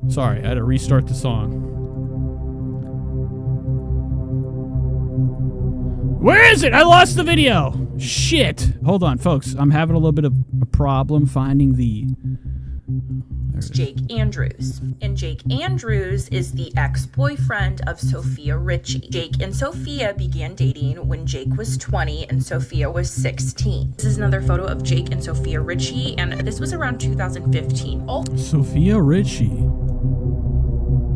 Sorry, I had to restart the song. Where is it? I lost the video. Shit. Hold on, folks. I'm having a little bit of a problem finding the... Jake Andrews. And Jake Andrews is the ex-boyfriend of Sophia Richie. Jake and Sophia began dating when Jake was 20 and Sophia was 16. This is another photo of Jake and Sophia Richie, and this was around 2015. Sophia Richie.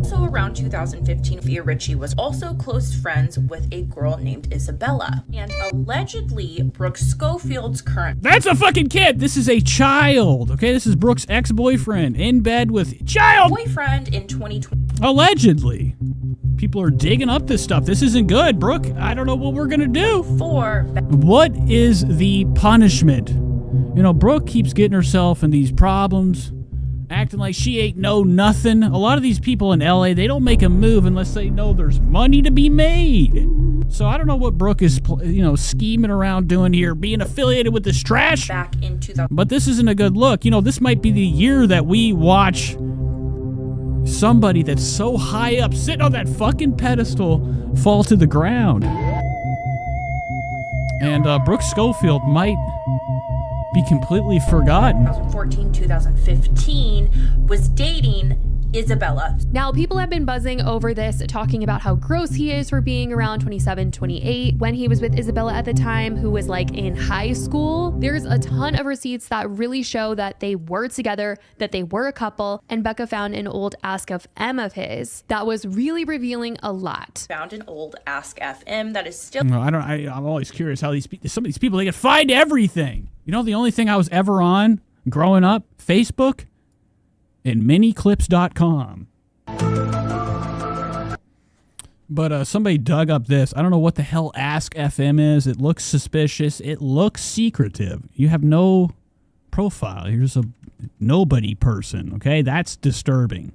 So around 2015, Sophia Richie was also close friends with a girl named Isabella. And allegedly, Brooke Schofield's current... That's a fucking kid. This is a child. Okay, this is Brooke's ex-boyfriend in bed with child. Boyfriend in 2020. Allegedly. People are digging up this stuff. This isn't good, Brooke. I don't know what we're gonna do. What is the punishment? You know, Brooke keeps getting herself in these problems, acting like she ain't know nothing. A lot of these people in LA, they don't make a move unless they know there's money to be made. So I don't know what Brooke is, scheming around doing here, being affiliated with this trash. Back in 2000. But this isn't a good look. You know, this might be the year that we watch somebody that's so high up, sitting on that fucking pedestal, fall to the ground. And Brooke Schofield might be completely forgotten. 2014, 2015 was dating Isabella. Now, people have been buzzing over this, talking about how gross he is for being around 27, 28 when he was with Isabella at the time, who was like in high school. There's a ton of receipts that really show that they were together, that they were a couple, and Becca found an old Ask FM of his that was really revealing a lot. Found an old Ask FM that is still... No, I'm always curious how some of these people, they can find everything. You know, the only thing I was ever on growing up, Facebook and miniclips.com. But somebody dug up this. I don't know what the hell Ask FM is. It looks suspicious. It looks secretive. You have no profile. You're just a nobody person, okay? That's disturbing.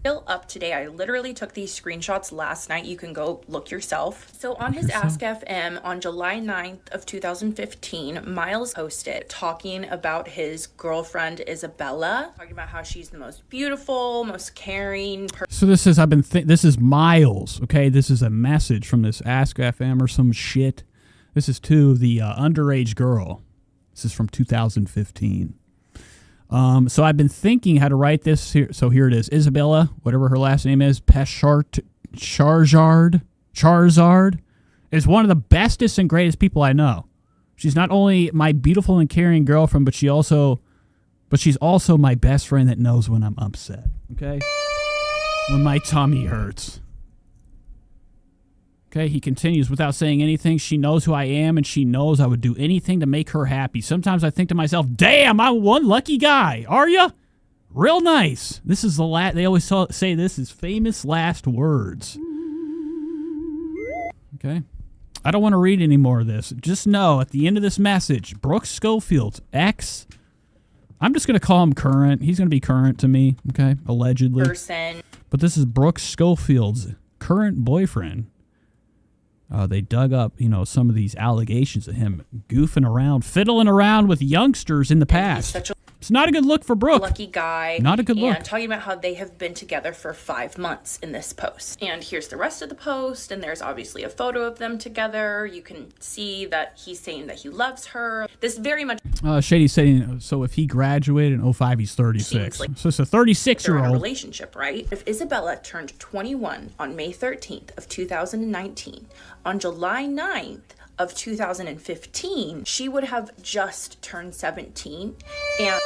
Still up today. I literally took these screenshots last night. You can go look yourself. So on his Ask FM on July 9th of 2015, Miles posted talking about his girlfriend Isabella, talking about how she's the most beautiful, most caring person. So this is this is Miles, okay? This is a message from this Ask FM or some shit. This is to the underage girl. This is from 2015. So I've been thinking how to write this here. So here it is. Isabella, whatever her last name is, Charzard is one of the bestest and greatest people I know. She's not only my beautiful and caring girlfriend, but she's also my best friend that knows when I'm upset. Okay? When my tummy hurts. Okay, he continues without saying anything. She knows who I am, and she knows I would do anything to make her happy. Sometimes I think to myself, damn, I'm one lucky guy. Are ya? Real nice. This is the they always say this is famous last words. Okay. I don't want to read any more of this. Just know, at the end of this message, Brooke Schofield's ex, I'm just going to call him current. He's going to be current to me, okay, allegedly. But this is Brooke Schofield's current boyfriend. They dug up, some of these allegations of him goofing around, fiddling around with youngsters in the past. It's not a good look for Brooke. Lucky guy. Not a good look. And talking about how they have been together for 5 months in this post. And here's the rest of the post, and there's obviously a photo of them together. You can see that he's saying that he loves her. This very much... Shady's saying, so if he graduated in 05, he's 36. So it's a 36-year-old. They're in a relationship, right? If Isabella turned 21 on May 13th of 2019, on July 9th of 2015, she would have just turned 17. And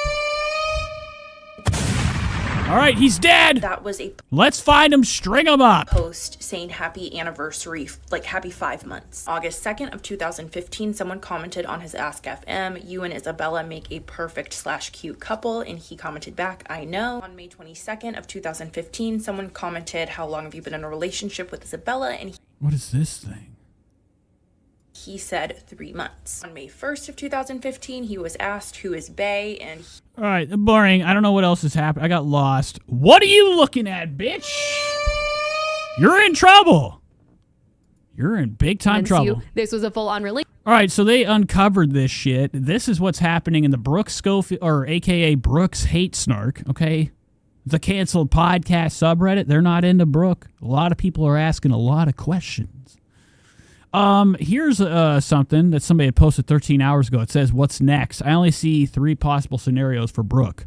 all right, he's dead. That was a... Let's find him, string him up. Post saying happy anniversary, like happy 5 months. August 2nd of 2015, someone commented on his Ask FM, you and Isabella make a perfect/cute couple, and he commented back, I know. On May 22nd of 2015, someone commented, how long have you been in a relationship with Isabella? And what is this thing? He said 3 months. On May 1st of 2015, he was asked who is Bae, and all right, boring. I don't know what else has happened. I got lost. What are you looking at, bitch? You're in trouble. You're in big time trouble. This was a full-on release. All right, so they uncovered this shit. This is what's happening in the Brooke Schofield, or AKA Brooks Hate Snark, okay? The canceled podcast subreddit, they're not into Brooke. A lot of people are asking a lot of questions. Here's something that somebody had posted 13 hours ago. It says, what's next? I only see 3 possible scenarios for Brooke.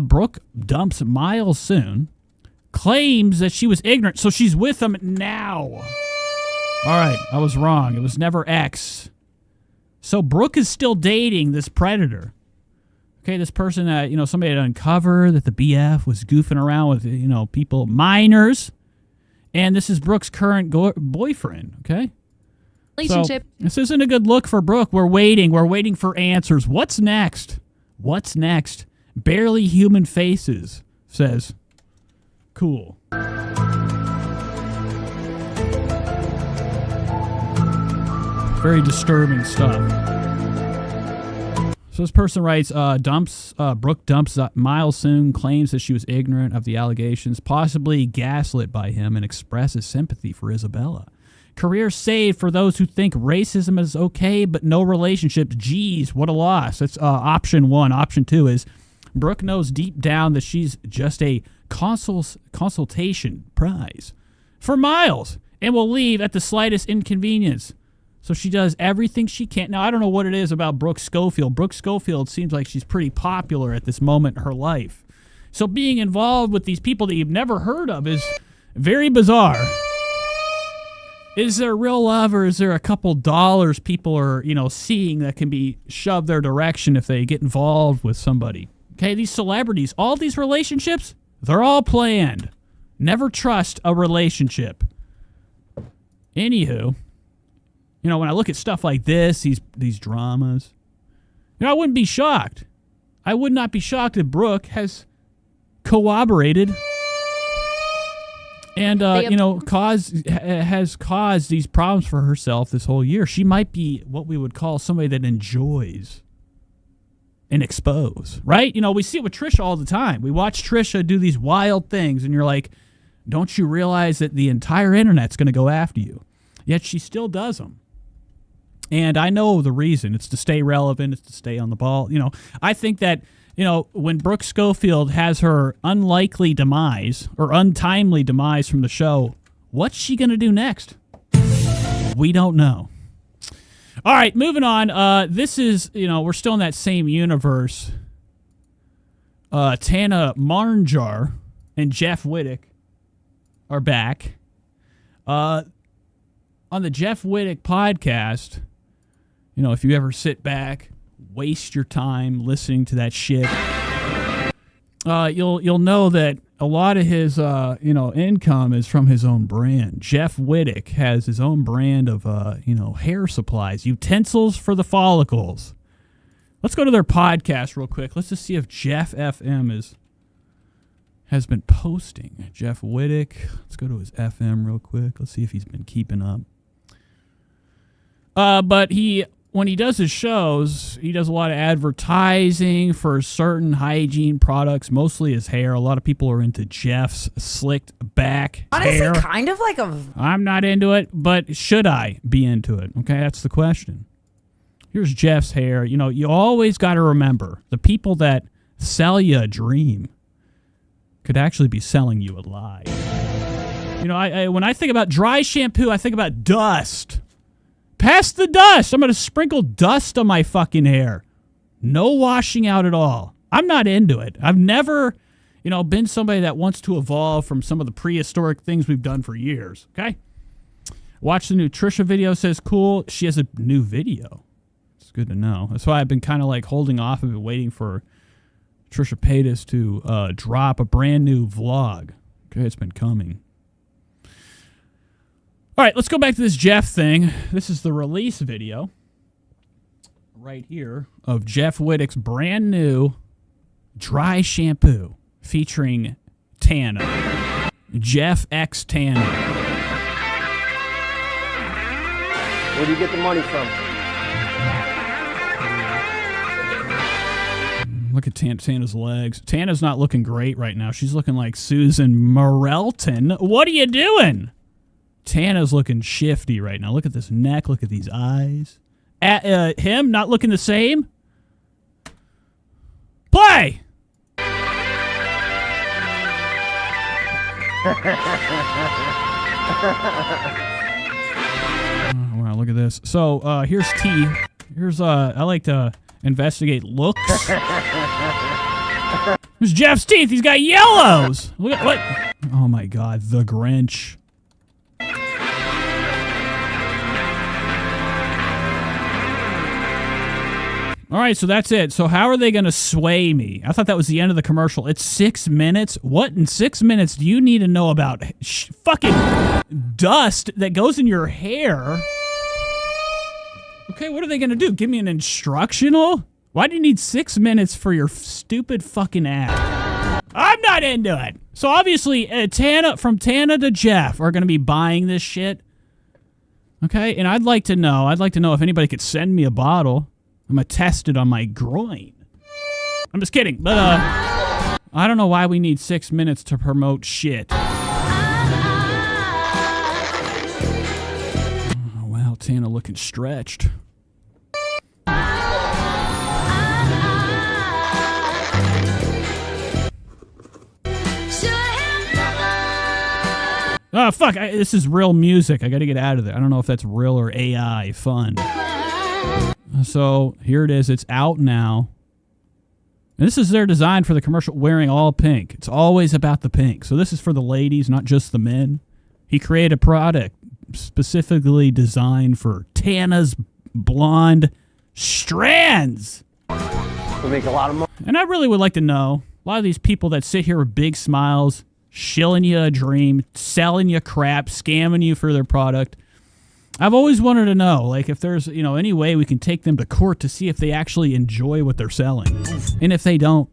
Brooke dumps Miles soon, claims that she was ignorant, so she's with him now. All right, I was wrong. It was never X. So Brooke is still dating this predator. Okay, this person that, somebody had uncovered that the BF was goofing around with, people, minors. And this is Brooke's current boyfriend, okay? Relationship. So, this isn't a good look for Brooke. We're waiting for answers. What's next? Barely human faces, says. Cool. Very disturbing stuff. So this person writes, Brooke dumps Miles soon, claims that she was ignorant of the allegations, possibly gaslit by him, and expresses sympathy for Isabella. Career saved for those who think racism is okay, but no relationships. Geez, what a loss. That's option 1. Option 2 is Brooke knows deep down that she's just a consultation prize for Miles and will leave at the slightest inconvenience. So she does everything she can. Now, I don't know what it is about Brooke Schofield. Brooke Schofield seems like she's pretty popular at this moment in her life. So being involved with these people that you've never heard of is very bizarre. Is there real love, or is there a couple dollars people are, seeing that can be shoved their direction if they get involved with somebody? Okay, these celebrities, all these relationships, they're all planned. Never trust a relationship. Anywho, when I look at stuff like this, these dramas, I wouldn't be shocked. I would not be shocked if Brooke has corroborated and, has caused these problems for herself this whole year. She might be what we would call somebody that enjoys and expose, right? We see it with Trisha all the time. We watch Trisha do these wild things, and you're like, don't you realize that the entire internet's going to go after you? Yet she still does them. And I know the reason. It's to stay relevant. It's to stay on the ball. I think that, when Brooke Schofield has her unlikely demise or untimely demise from the show, what's she going to do next? We don't know. All right, moving on. This is, we're still in that same universe. Tana Marnjar and Jeff Wittick are back. On the Jeff Wittick podcast, if you ever sit back, waste your time listening to that shit, you'll know that a lot of his income is from his own brand. Jeff Wittick has his own brand of hair supplies, utensils for the follicles. Let's go to their podcast real quick. Let's just see if Jeff FM has been posting. Jeff Wittick. Let's go to his FM real quick. Let's see if he's been keeping up. But when he does his shows, he does a lot of advertising for certain hygiene products, mostly his hair. A lot of people are into Jeff's slicked back hair. Honestly, kind of like a... I'm not into it, but should I be into it? Okay, that's the question. Here's Jeff's hair. You always got to remember, the people that sell you a dream could actually be selling you a lie. When I think about dry shampoo, I think about dust. Pass the dust. I'm going to sprinkle dust on my fucking hair. No washing out at all. I'm not into it. I've never, been somebody that wants to evolve from some of the prehistoric things we've done for years. Okay? Watch the new Trisha video. Says cool. She has a new video. It's good to know. That's why I've been kind of like holding off of it, waiting for Trisha Paytas to drop a brand new vlog. Okay, it's been coming. All right, let's go back to this Jeff thing. This is the release video right here of Jeff Wittick's brand new dry shampoo featuring Tana. Jeff X Tana. Where do you get the money from? Look at Tana's legs. Tana's not looking great right now. She's looking like Susan Morelton. What are you doing? Tana's looking shifty right now. Look at this neck. Look at these eyes. Him not looking the same? Play! Wow, look at this. So, here's T. Here's, I like to investigate looks. There's Jeff's teeth. He's got yellows. Look at what? Oh my God, the Grinch. All All right, so that's it. So how are they going to sway me? I thought that was the end of the commercial. It's 6 minutes. What in 6 minutes do you need to know about fucking dust that goes in your hair? Okay, what are they going to do? Give me an instructional? Why do you need 6 minutes for your stupid fucking ad? I'm not into it. So obviously, Tana to Jeff are going to be buying this shit. Okay, and I'd like to know if anybody could send me a bottle. I'm going to test it on my groin. I'm just kidding, but I don't know why we need 6 minutes to promote shit. Oh, wow, Tana looking stretched. Oh, fuck, this is real music. I gotta get out of there. I don't know if that's real or AI fun. So, here it is. It's out now. And this is their design for the commercial, wearing all pink. It's always about the pink. So this is for the ladies, not just the men. He created a product specifically designed for Tana's blonde strands. We make a lot of money. And I really would like to know, a lot of these people that sit here with big smiles, shilling you a dream, selling you crap, scamming you for their product. I've always wanted to know, like, if there's, any way we can take them to court to see if they actually enjoy what they're selling. And if they don't,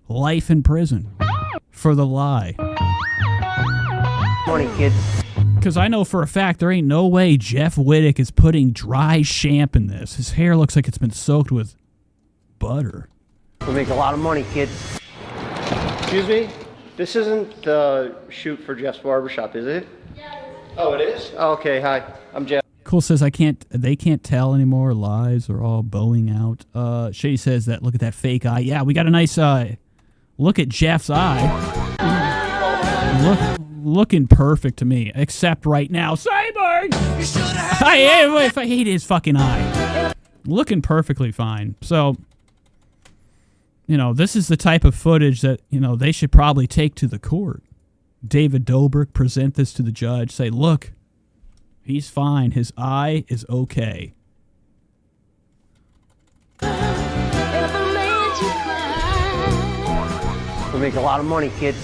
life in prison for the lie. Money, kid. Because I know for a fact there ain't no way Jeff Wittick is putting dry shampoo in this. His hair looks like it's been soaked with butter. We make a lot of money, kid. Excuse me? This isn't the shoot for Jeff's barbershop, is it? Yeah. Oh, it is? Oh, okay, hi. I'm Jeff. Cool says they can't tell anymore. Lies are all bowing out. Shady says that, look at that fake eye. Yeah, we got a nice look at Jeff's eye. Looking perfect to me, except right now. Cyborg! I hate his fucking eye. Looking perfectly fine. So, this is the type of footage that, they should probably take to the court. David Dobrik present this to the judge. Say, look, he's fine. His eye is okay. We make a lot of money, kid.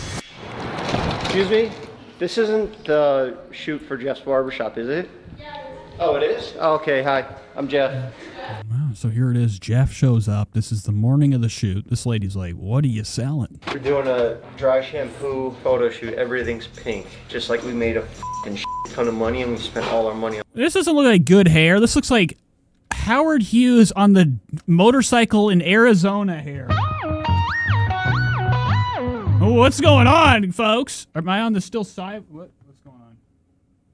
Excuse me? This isn't the shoot for Jeff's barbershop, is it? Yeah. Oh, it is? Oh, okay, hi. I'm Jeff. Wow, so here it is. Jeff shows up. This is the morning of the shoot. This lady's like, what are you selling? We're doing a dry shampoo photo shoot. Everything's pink. Just like we made a f***ing ton of money and we spent all our money on. This doesn't look like good hair. This looks like Howard Hughes on the motorcycle in Arizona hair. What's going on, folks? Am I on the still side? What's going on?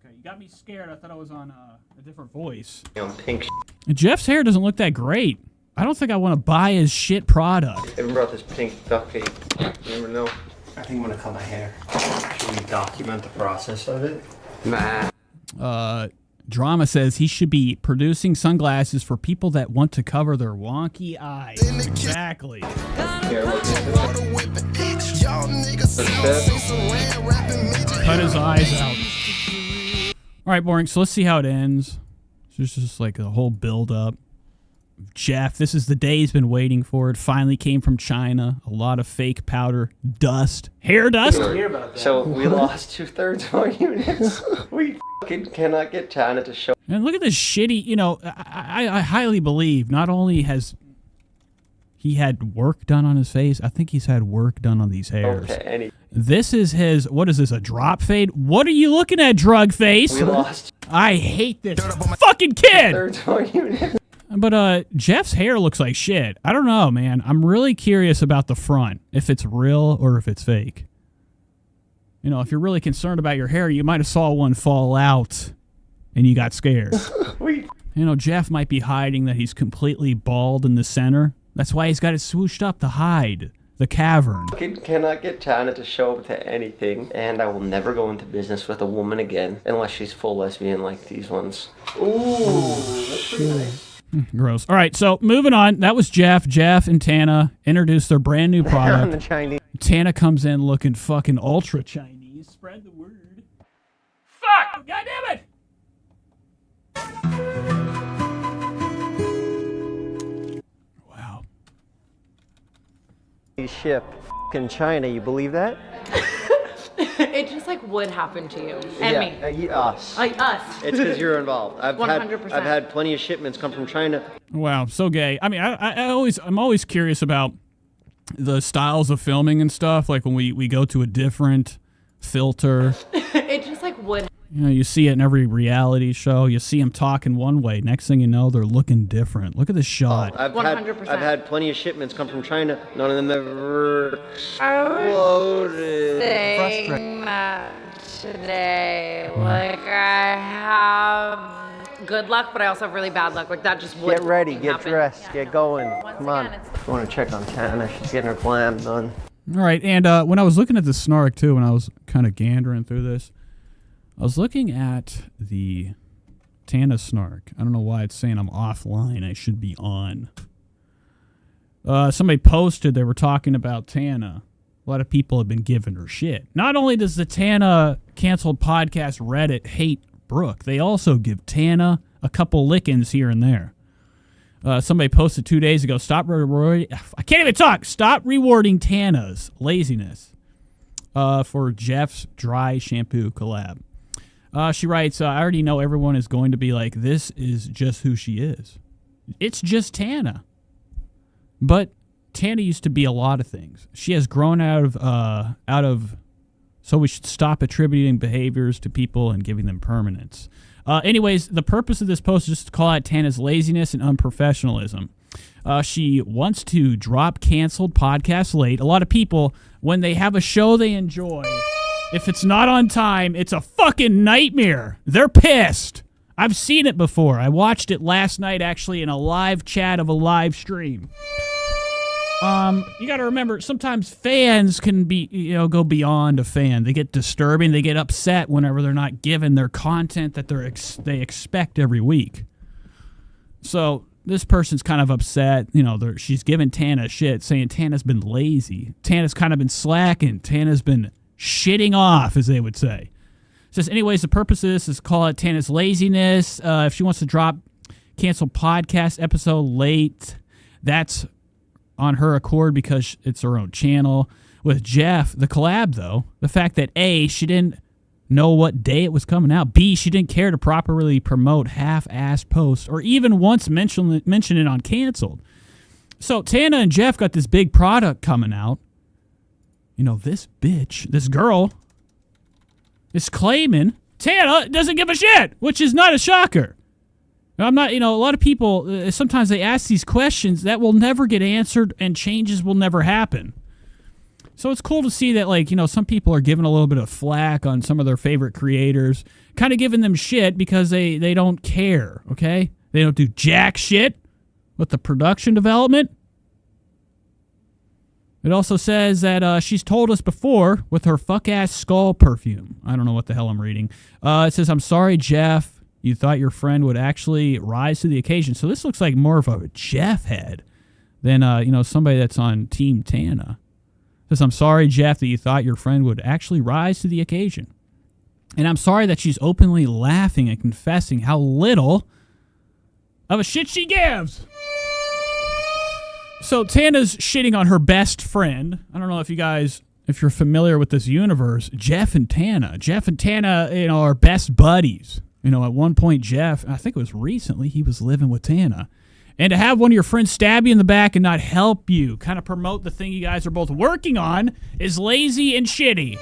Okay, you got me scared. I thought I was on a different voice. Pink. Jeff's hair doesn't look that great. I don't think I want to buy his shit product. I even brought this pink duct tape. You never know. I think I'm gonna cut my hair. Should we document the process of it? Nah. Drama says he should be producing sunglasses for people that want to cover their wonky eyes. Exactly. Here, look at this. Cut his eyes out. All right, boring. So let's see how it ends. There's just like a whole build-up. Jeff, this is the day he's been waiting for. It finally came from China. A lot of fake powder dust. Hair dust? So we lost 2/3 of our units. We fucking cannot get Tana to show. And look at this shitty, I highly believe not only has he had work done on his face, I think he's had work done on these hairs. Okay, this is his, what is this, a drop fade? What are you looking at, drug face? We lost. I hate this fucking kid! 2/3 of our units. But Jeff's hair looks like shit. I don't know, man. I'm really curious about the front, if it's real or if it's fake. If you're really concerned about your hair, you might have saw one fall out and you got scared. Jeff might be hiding that he's completely bald in the center. That's why he's got it swooshed up to hide the cavern. Cannot get Tana to show up to anything, and I will never go into business with a woman again unless she's full lesbian like these ones. Ooh, that's pretty nice. Gross. All right, so moving on. That was Jeff. Jeff and Tana introduced their brand new product. The Chinese. Tana comes in looking fucking ultra Chinese. Spread the word. Fuck! God damn it! we ship in China. You believe that? It just like would happen to you and me. Us. Like us. It's because you're involved. 100%. I've had plenty of shipments come from China. Wow, so gay. I mean, I'm always curious about the styles of filming and stuff. Like when we go to a different filter. It just like would. You know, you see it in every reality show. You see them talking one way. Next thing you know, they're looking different. Look at this shot. 100%. I've had plenty of shipments come from China. None of them ever exploded. Saying that today, like I have good luck, but I also have really bad luck. Like that just would. Get ready, get happen. dressed, get going. Come on. I want to check on Tana. She's getting her glam done. All right, and when I was looking at the snark too, when I was kind of gandering through this, I was looking at the Tana snark. I don't know why it's saying I'm offline. I should be on. Somebody posted they were talking about Tana. A lot of people have been giving her shit. Not only does the Tana canceled podcast Reddit hate Brooke, they also give Tana a couple lickings here and there. Somebody posted 2 days ago, Stop rewarding Tana's laziness for Jeff's dry shampoo collab. She writes, I already know everyone is going to be like, this is just who she is. It's just Tana. But Tana used to be a lot of things. She has grown out of, so we should stop attributing behaviors to people and giving them permanence. Anyways, the purpose of this post is just to call out Tana's laziness and unprofessionalism. She wants to drop canceled podcasts late. A lot of people, when they have a show they enjoy, if it's not on time, it's a fucking nightmare. They're pissed. I've seen it before. I watched it last night, actually, in a live chat of a live stream. You got to remember, sometimes fans can be, go beyond a fan. They get disturbing. They get upset whenever they're not given their content that they expect every week. So this person's kind of upset. She's giving Tana shit, saying Tana's been lazy. Tana's kind of been slacking. Tana's been shitting off, as they would say. Says, anyways, the purpose of this is to call out Tana's laziness. If she wants to drop cancel podcast episode late, that's on her accord because it's her own channel. With Jeff, the collab, though, the fact that A, she didn't know what day it was coming out. B, she didn't care to properly promote half-assed posts or even once mention it on canceled. So Tana and Jeff got this big product coming out. This bitch, this girl, is claiming Tana doesn't give a shit, which is not a shocker. I'm not, a lot of people, sometimes they ask these questions that will never get answered and changes will never happen. So it's cool to see that, some people are giving a little bit of flack on some of their favorite creators, kind of giving them shit because they don't care, okay? They don't do jack shit with the production development. It also says that she's told us before with her fuck-ass skull perfume. I don't know what the hell I'm reading. It says, I'm sorry, Jeff. You thought your friend would actually rise to the occasion. So this looks like more of a Jeff head than, somebody that's on Team Tana. It says, I'm sorry, Jeff, that you thought your friend would actually rise to the occasion. And I'm sorry that she's openly laughing and confessing how little of a shit she gives. So Tana's shitting on her best friend. I don't know if you're familiar with this universe, Jeff and Tana. Jeff and Tana, are best buddies. At one point, Jeff, I think it was recently, he was living with Tana. And to have one of your friends stab you in the back and not help you, kind of promote the thing you guys are both working on, is lazy and shitty.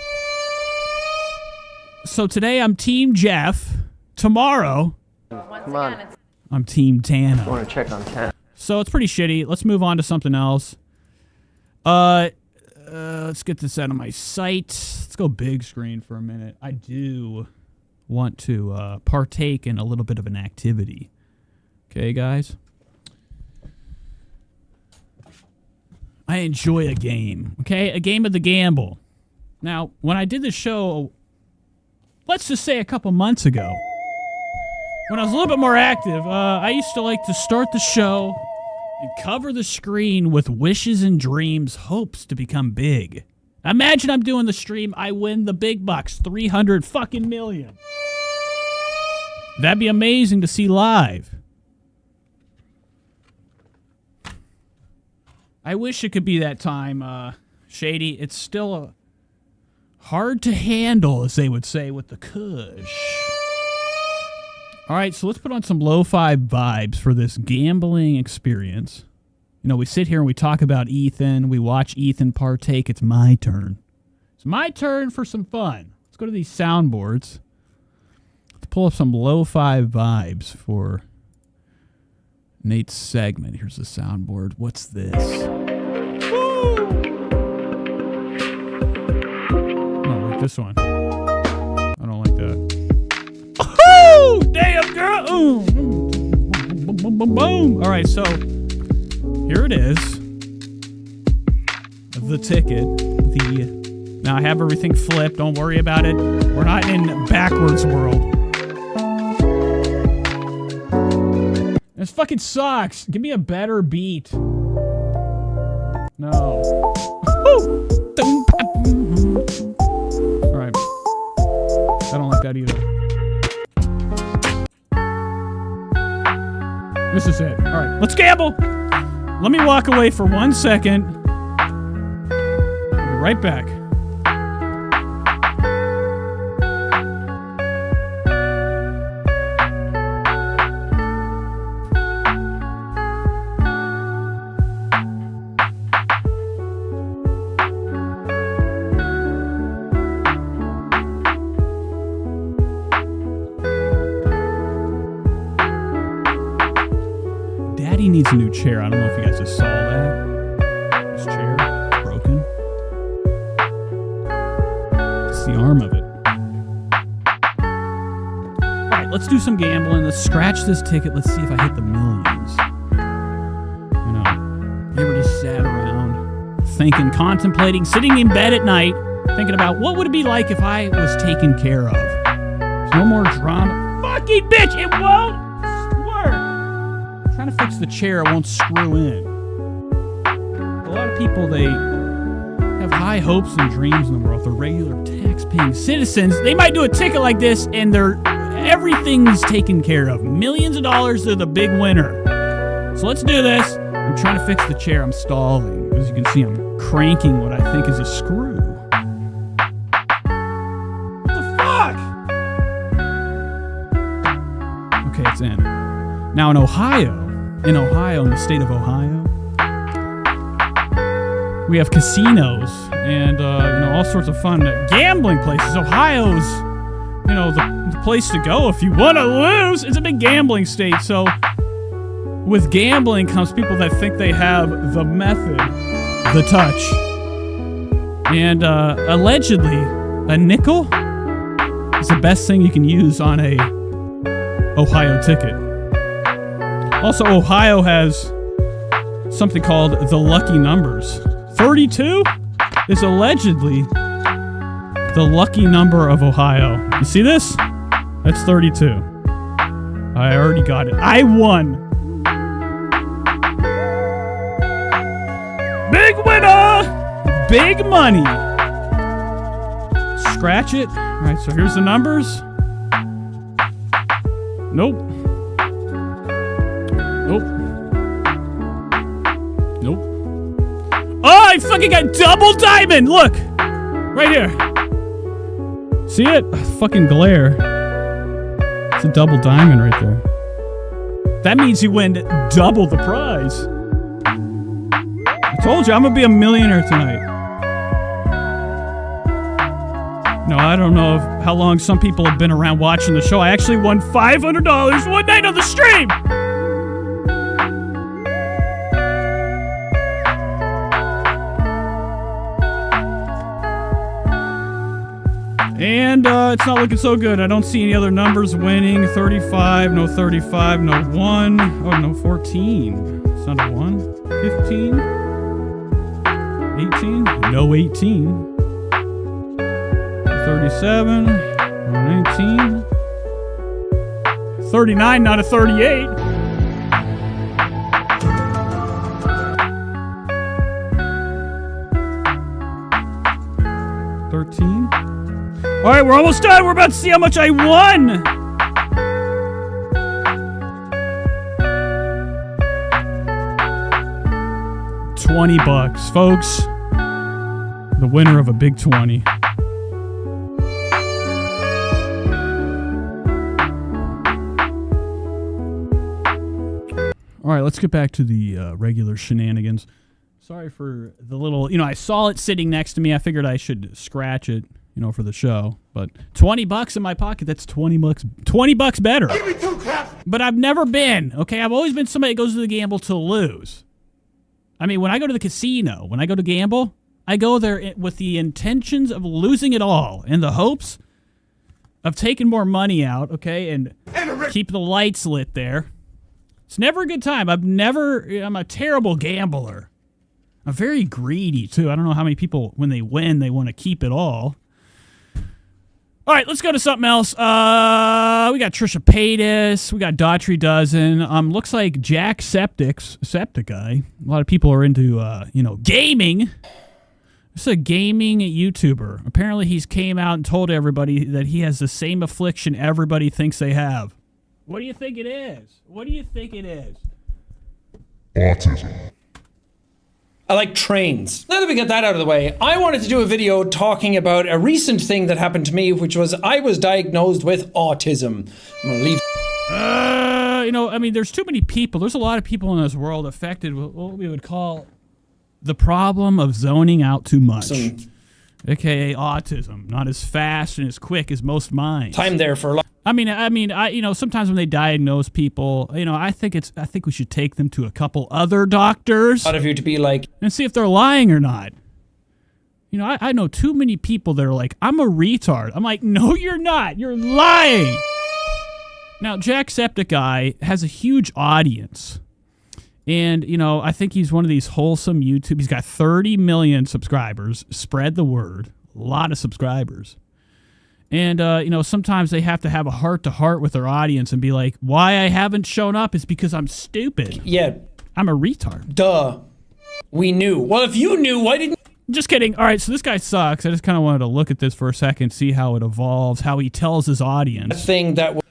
So today I'm Team Jeff. Tomorrow, Come on. I'm Team Tana. I want to check on Tana. So it's pretty shitty. Let's move on to something else. Let's get this out of my sight. Let's go big screen for a minute. I do want to partake in a little bit of an activity. Okay, guys? I enjoy a game, okay? A game of the gamble. Now, when I did the show, let's just say a couple months ago, when I was a little bit more active, I used to like to start the show and cover the screen with wishes and dreams, hopes to become big. Imagine I'm doing the stream, I win the big bucks, 300 fucking million. That'd be amazing to see live. I wish it could be that time, Shady. It's still hard to handle, as they would say, with the kush. All right, so let's put on some lo-fi vibes for this gambling experience. You know, we sit here and we talk about Ethan. We watch Ethan partake. It's my turn. It's my turn for some fun. Let's go to these soundboards. Let's pull up some lo-fi vibes for Nate's segment. Here's the soundboard. What's this? Woo! Oh, like this one. I don't like that. Oh, damn, girl. Ooh. Boom, boom, boom, boom. All right, so here it is. The ticket. Now I have everything flipped. Don't worry about it. We're not in backwards world. This fucking sucks. Give me a better beat. No. All right. I don't like that either. This is it. All right, let's gamble. Let me walk away for 1 second. I'll be right back. Daddy needs a new chair. I don't know if you guys just saw that. This chair is broken. It's the arm of it. All right, let's do some gambling. Let's scratch this ticket. Let's see if I hit the millions. You know, you ever just sat around thinking, contemplating, sitting in bed at night, thinking about what would it be like if I was taken care of? There's no more drama. Fucking bitch, it won't trying to fix the chair, it won't screw in. A lot of people, they have high hopes and dreams in the world. They're regular tax-paying citizens. They might do a ticket like this and everything's taken care of. Millions of dollars, they're the big winner. So let's do this. I'm trying to fix the chair. I'm stalling. As you can see, I'm cranking what I think is a screw. What the fuck? Okay, it's in. Now in Ohio, in the state of Ohio, we have casinos and all sorts of fun gambling places. Ohio's, the place to go if you want to lose. It's a big gambling state. So with gambling comes people that think they have the method, the touch, and allegedly a nickel is the best thing you can use on a Ohio ticket. Also, Ohio has something called the lucky numbers. 32 is allegedly the lucky number of Ohio. You see this? That's 32. I already got it. I won. Big winner! Big money. Scratch it. All right, so here's the numbers. Nope. Oh, I fucking got double diamond! Look! Right here. See it? Fucking glare. It's a double diamond right there. That means you win double the prize. I told you, I'm gonna be a millionaire tonight. No, I don't know how long some people have been around watching the show. I actually won $500 one night on the stream! And it's not looking so good. I don't see any other numbers winning. 35, no 35, no 1. Oh, no 14. It's not a 1. 15. 18. No 18. 37. No 19. 39, not a 38. All right, we're almost done. We're about to see how much I won. $20, folks. The winner of a big 20. All right, let's get back to the regular shenanigans. Sorry for the little, I saw it sitting next to me. I figured I should scratch it, for the show. But $20 in my pocket, that's $20. $20 better. Give me 2 claps. But I've never been, okay? I've always been somebody that goes to the gamble to lose. I mean, when I go to the casino, when I go to gamble, I go there with the intentions of losing it all in the hopes of taking more money out, okay, and keep the lights lit there. It's never a good time. I'm a terrible gambler. I'm very greedy, too. I don't know how many people, when they win, they want to keep it all. All right, let's go to something else. We got Trisha Paytas. We got Daughtry Dozen. Looks like Jack Septic Guy. A lot of people are into, gaming. This is a gaming YouTuber. Apparently, he's came out and told everybody that he has the same affliction everybody thinks they have. What do you think it is? What do you think it is? Autism. I like trains. Now that we got that out of the way, I wanted to do a video talking about a recent thing that happened to me, which was I was diagnosed with autism. I'm gonna leave. There's too many people. There's a lot of people in this world affected with what we would call the problem of zoning out too much. AKA autism. Not as fast and as quick as most minds. Time there for a lot. Sometimes when they diagnose people, I think we should take them to a couple other doctors. A lot of you to be like, and see if they're lying or not. I know too many people that are like, I'm a retard. I'm like, no, you're not. You're lying. Now, Jacksepticeye has a huge audience. And, I think he's one of these wholesome YouTube. He's got 30 million subscribers. Spread the word. A lot of subscribers. And, sometimes they have to have a heart-to-heart with their audience and be like, why I haven't shown up is because I'm stupid. Yeah. I'm a retard. Duh. We knew. Well, if you knew, why didn't... Just kidding. All right, so this guy sucks. I just kind of wanted to look at this for a second, see how it evolves, how he tells his audience. A thing that...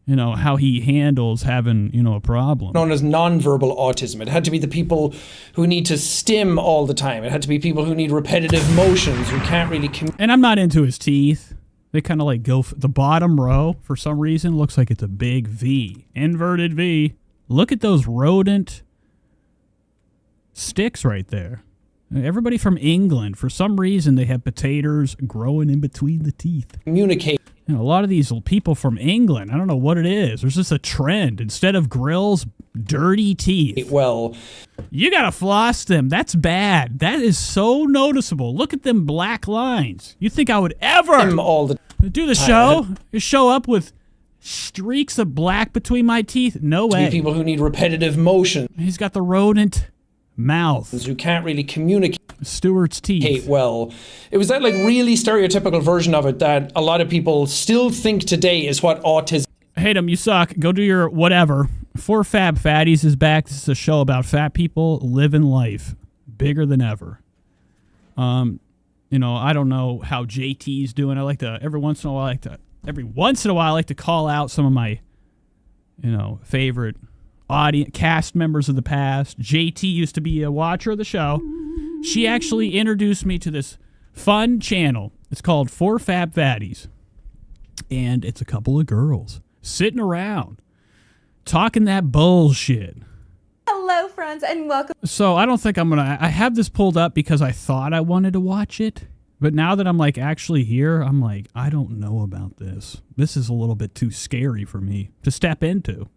how he handles having, a problem. Known as nonverbal autism. It had to be the people who need to stim all the time. It had to be people who need repetitive motions, who can't really... And I'm not into his teeth. They kind of like go... The bottom row, for some reason, looks like it's a big V. Inverted V. Look at those rodent sticks right there. Everybody from England, for some reason, they have potatoes growing in between the teeth. Communicate. A lot of these people from England, I don't know what it is. There's just a trend. Instead of grills, dirty teeth. Well, you gotta floss them. That's bad. That is so noticeable. Look at them black lines. You think I would ever do the show? Show up with streaks of black between my teeth? No way. People who need repetitive motion. He's got the rodent mouth. Who can't really communicate. Stewart's teeth. Well, it was that like really stereotypical version of it that a lot of people still think today is what autism. Hate them, you suck. Go do your whatever. 4 Fab Fatties is back. This is a show about fat people living life bigger than ever. I don't know how JT's doing. I like to every once in a while I like to call out some of my favorite audience cast members of the past. JT used to be a watcher of the show. She actually introduced me to this fun channel. It's called 4 Fab Fatties. And it's a couple of girls sitting around talking that bullshit. Hello, friends, and welcome. So I don't think I have this pulled up because I thought I wanted to watch it. But now that I'm like actually here, I'm like, I don't know about this. This is a little bit too scary for me to step into.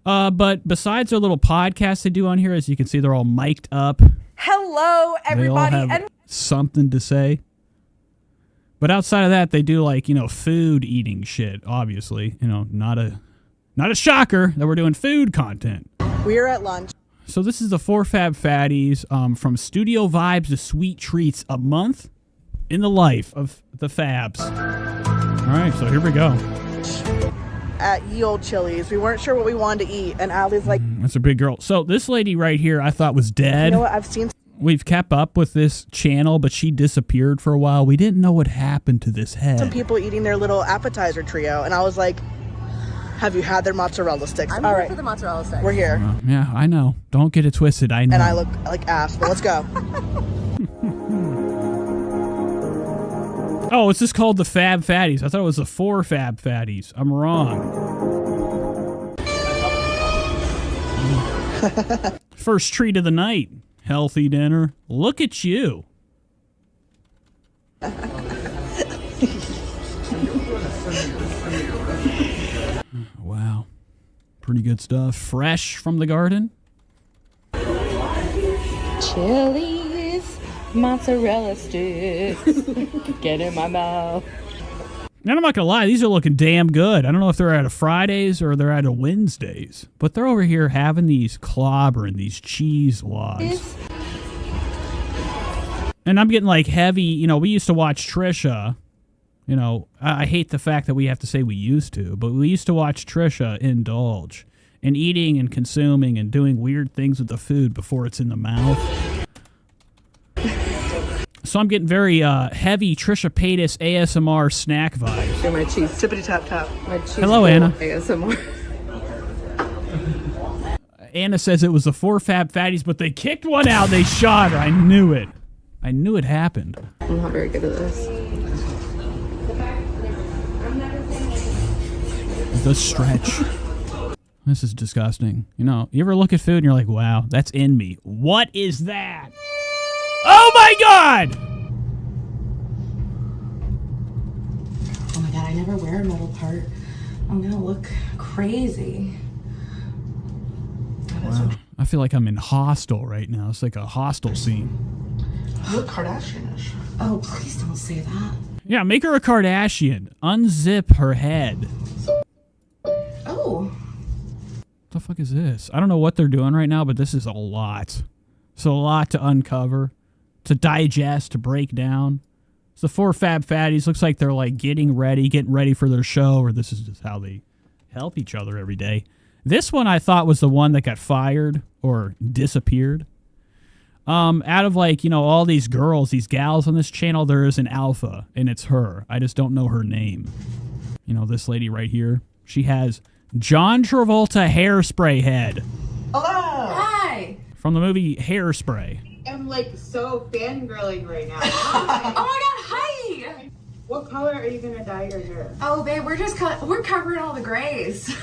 But besides their little podcast they do on here, as you can see, they're all mic'd up. Hello, everybody. They all have something to say. But outside of that, they do like, food eating shit, obviously. Not a shocker that we're doing food content. We're at lunch. So this is the 4 Fab Fatties, from studio vibes to sweet treats, a month in the life of the Fabs. All right, so here we go. At Ye Old Chili's. We weren't sure what we wanted to eat, and Allie's like... That's a big girl. So this lady right here I thought was dead. You know what? I've seen... We've kept up with this channel, but she disappeared for a while. We didn't know what happened to this head. Some people eating their little appetizer trio, and I was like, Have you had their mozzarella sticks? I'm All here right. for the mozzarella sticks. We're here. Yeah, I know. Don't get it twisted. I know. And I look like ass, but let's go. Oh, it's just called the Fab Fatties. I thought it was the 4 Fab Fatties. I'm wrong. First treat of the night. Healthy dinner. Look at you. Wow. Pretty good stuff. Fresh from the garden. Chili's mozzarella sticks. Get in my mouth. And I'm not gonna lie, these are looking damn good. I don't know if they're at a Fridays or they're at a Wednesdays, but they're over here having these clobbering, these cheese logs. And I'm getting like heavy, you know, we used to watch Trisha. You know, I hate the fact that we have to say we used to, but we used to watch Trisha indulge in eating and consuming and doing weird things with the food before it's in the mouth. So I'm getting very heavy Trisha Paytas ASMR snack vibes. You're my cheese. Tippity tap tap. My cheese. Hello, Anna. ASMR. Anna says it was the 4 Fab Fatties, but they kicked one out. They shot her. I knew it. I knew it happened. I'm not very good at this. The stretch. This is disgusting. You know, you ever look at food and you're like, wow, that's in me. What is that? Oh my God! Oh my God, I never wear a metal part. I'm gonna look crazy. Wow. I feel like I'm in Hostel right now. It's like a Hostel scene. You look Kardashian-ish. Oh, please don't say that. Yeah, make her a Kardashian. Unzip her head. Oh. What the fuck is this? I don't know what they're doing right now, but this is a lot. It's a lot to uncover, to digest, to break down. It's the 4 Fab Fatties. Looks like they're like getting ready for their show, or this is just how they help each other every day. This one I thought was the one that got fired or disappeared. Out of like, you know, all these girls, these gals on this channel, there is an alpha, and it's her. I just don't know her name. You know, this lady right here, she has John Travolta hairspray head. Hello. Hi. From the movie Hairspray. I'm like so fangirling right now. Hi. Oh my God, hi. What color are you gonna dye your hair? Oh, babe, we're covering all the grays.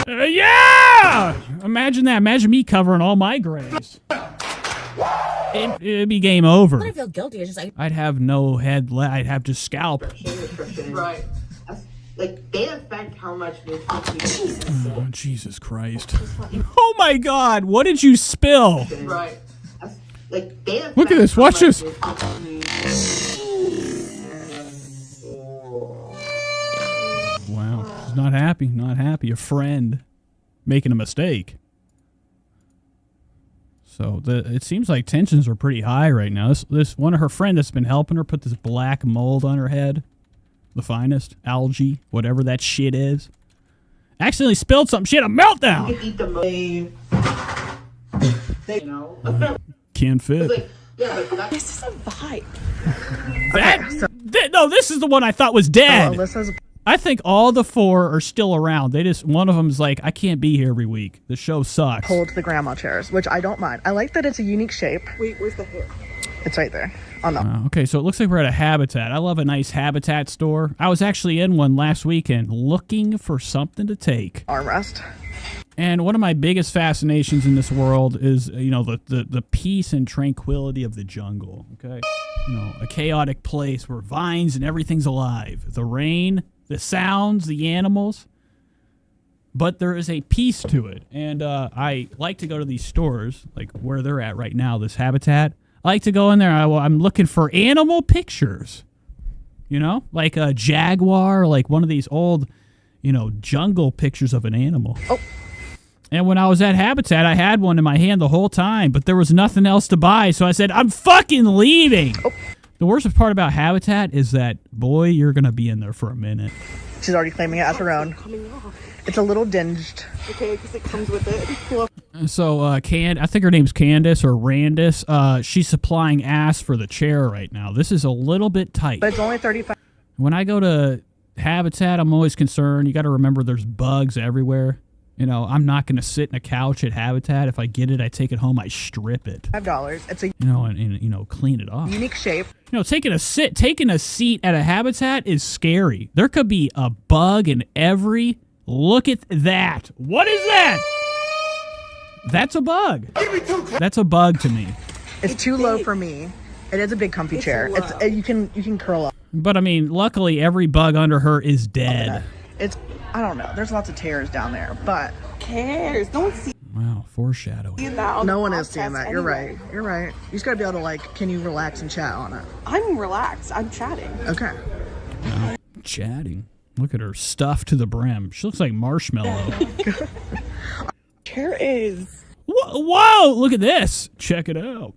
Yeah! Imagine that. Imagine me covering all my grays. It'd be game over. I feel guilty. It's just like I'd have no head left. I'd have just scalp. Right. Like, they affect how much nutrition. Oh, Jesus Christ. Oh my God. What did you spill? Right. Like, they affect Look at this. Watch this. Wow. She's not happy. Not happy. A friend making a mistake. So it seems like tensions are pretty high right now. This one of her friend that's been helping her put this black mold on her head. The finest. Algae. Whatever that shit is. Accidentally spilled something. She had a meltdown. You can eat the you know. Can't fit. Like, yeah, but this is a vibe. No, this is the one I thought was dead. Alyssa's I think all the 4 are still around. One of them's like, I can't be here every week. The show sucks. hold the grandma chairs, which I don't mind. I like that it's a unique shape. Wait, where's the hair? It's right there. On the Okay, so it looks like we're at a Habitat. I love a nice Habitat store. I was actually in one last weekend looking for something to take. armrest. And one of my biggest fascinations in this world is, you know, the peace and tranquility of the jungle, okay? You know, a chaotic place where vines and everything's alive. The rain, the sounds, the animals. But there is a peace to it. And I like to go to these stores, like where they're at right now, this Habitat. I like to go in there. I'm looking for animal pictures. You know, like a jaguar, like one of these old, you know, jungle pictures of an animal. Oh. And when I was at Habitat, I had one in my hand the whole time, but there was nothing else to buy. So I said, I'm fucking leaving. Oh. The worst part about Habitat is that, boy, you're going to be in there for a minute. She's already claiming it as her own. It's a little dinged. Okay, because it comes with it. So, I think her name's Candace or Randis. She's supplying ass for the chair right now. This is a little bit tight. But it's only $35. When I go to Habitat, I'm always concerned. You got to remember there's bugs everywhere. You know, I'm not going to sit in a couch at Habitat. If I get it, I take it home, I strip it. $5. It's a And clean it off. unique shape. You know, taking a seat at a Habitat is scary. There could be a bug in every. Look at that. What is that? That's a bug. That's a bug to me. It's too low for me. It is a big comfy chair. It's you can curl up. But I mean, luckily every bug under her is dead. It's I don't know. There's lots of tears down there, but Who cares? Don't see Wow, foreshadowing. that on no the one is podcast seeing that. You're anyway. right. You're right. You just gotta be able to can you relax and chat on it? I'm relaxed. I'm chatting. Okay. Wow, chatting. Look at her stuffed to the brim. She looks like Marshmallow. Chair is. Whoa! Look at this. Check it out.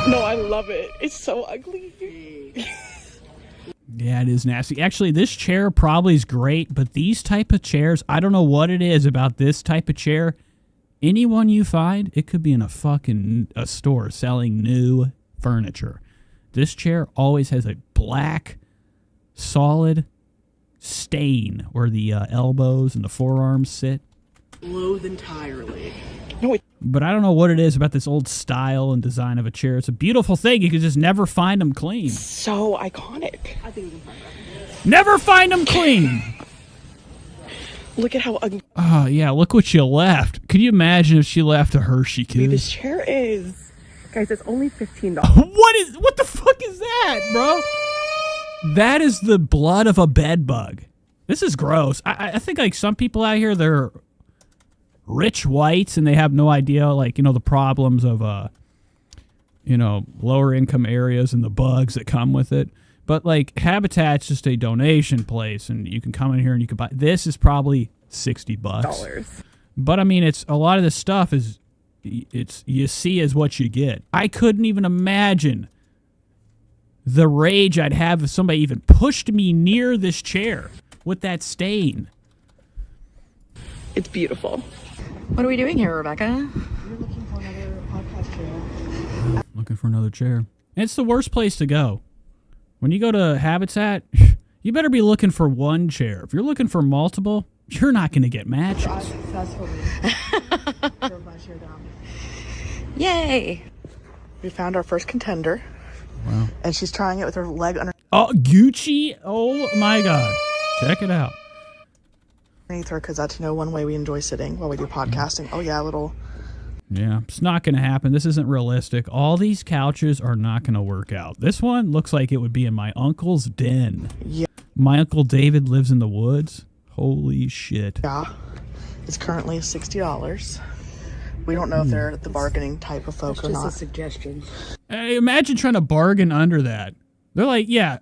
No, I love it. It's so ugly. Yeah, it is nasty. Actually, this chair probably is great, but these type of chairs, I don't know what it is about this type of chair. Anyone you find, it could be in a store selling new furniture. This chair always has a black, solid stain where the elbows and the forearms sit. Loathe entirely. But I don't know what it is about this old style and design of a chair. It's a beautiful thing. You can just never find them clean. So iconic. I think we can find that. Never find them clean. Look at how ugly. Oh, yeah, look what you left. Could you imagine if she left a Hershey Kiss? This chair is. Guys, it's only $15. What the fuck is that, bro? That is the blood of a bed bug. This is gross. I think some people out here, they're rich whites and they have no idea the problems of lower income areas and the bugs that come with it. But Habitat's just a donation place and you can come in here and you can buy. This is probably $60. But I mean, it's a lot of this stuff is you see is what you get. I couldn't even imagine the rage I'd have if somebody even pushed me near this chair with that stain. It's beautiful. What are we doing here, Rebecca? You're looking for another podcast chair. Looking for another chair. It's the worst place to go. When you go to Habitat, you better be looking for one chair. If you're looking for multiple, you're not going to get matches. Yay! We found our first contender. Wow. And she's trying it with her leg Oh, Gucci? Oh my God. Check it out. underneath her because that's one way we enjoy sitting while we do podcasting. Oh yeah, Yeah, it's not going to happen. This isn't realistic. All these couches are not going to work out. This one looks like it would be in my uncle's den. Yeah. My Uncle David lives in the woods. Holy shit. Yeah. It's currently $60. We don't know if they're the bargaining type of folk or not. Just a suggestion. Hey, imagine trying to bargain under that. They're like, yeah,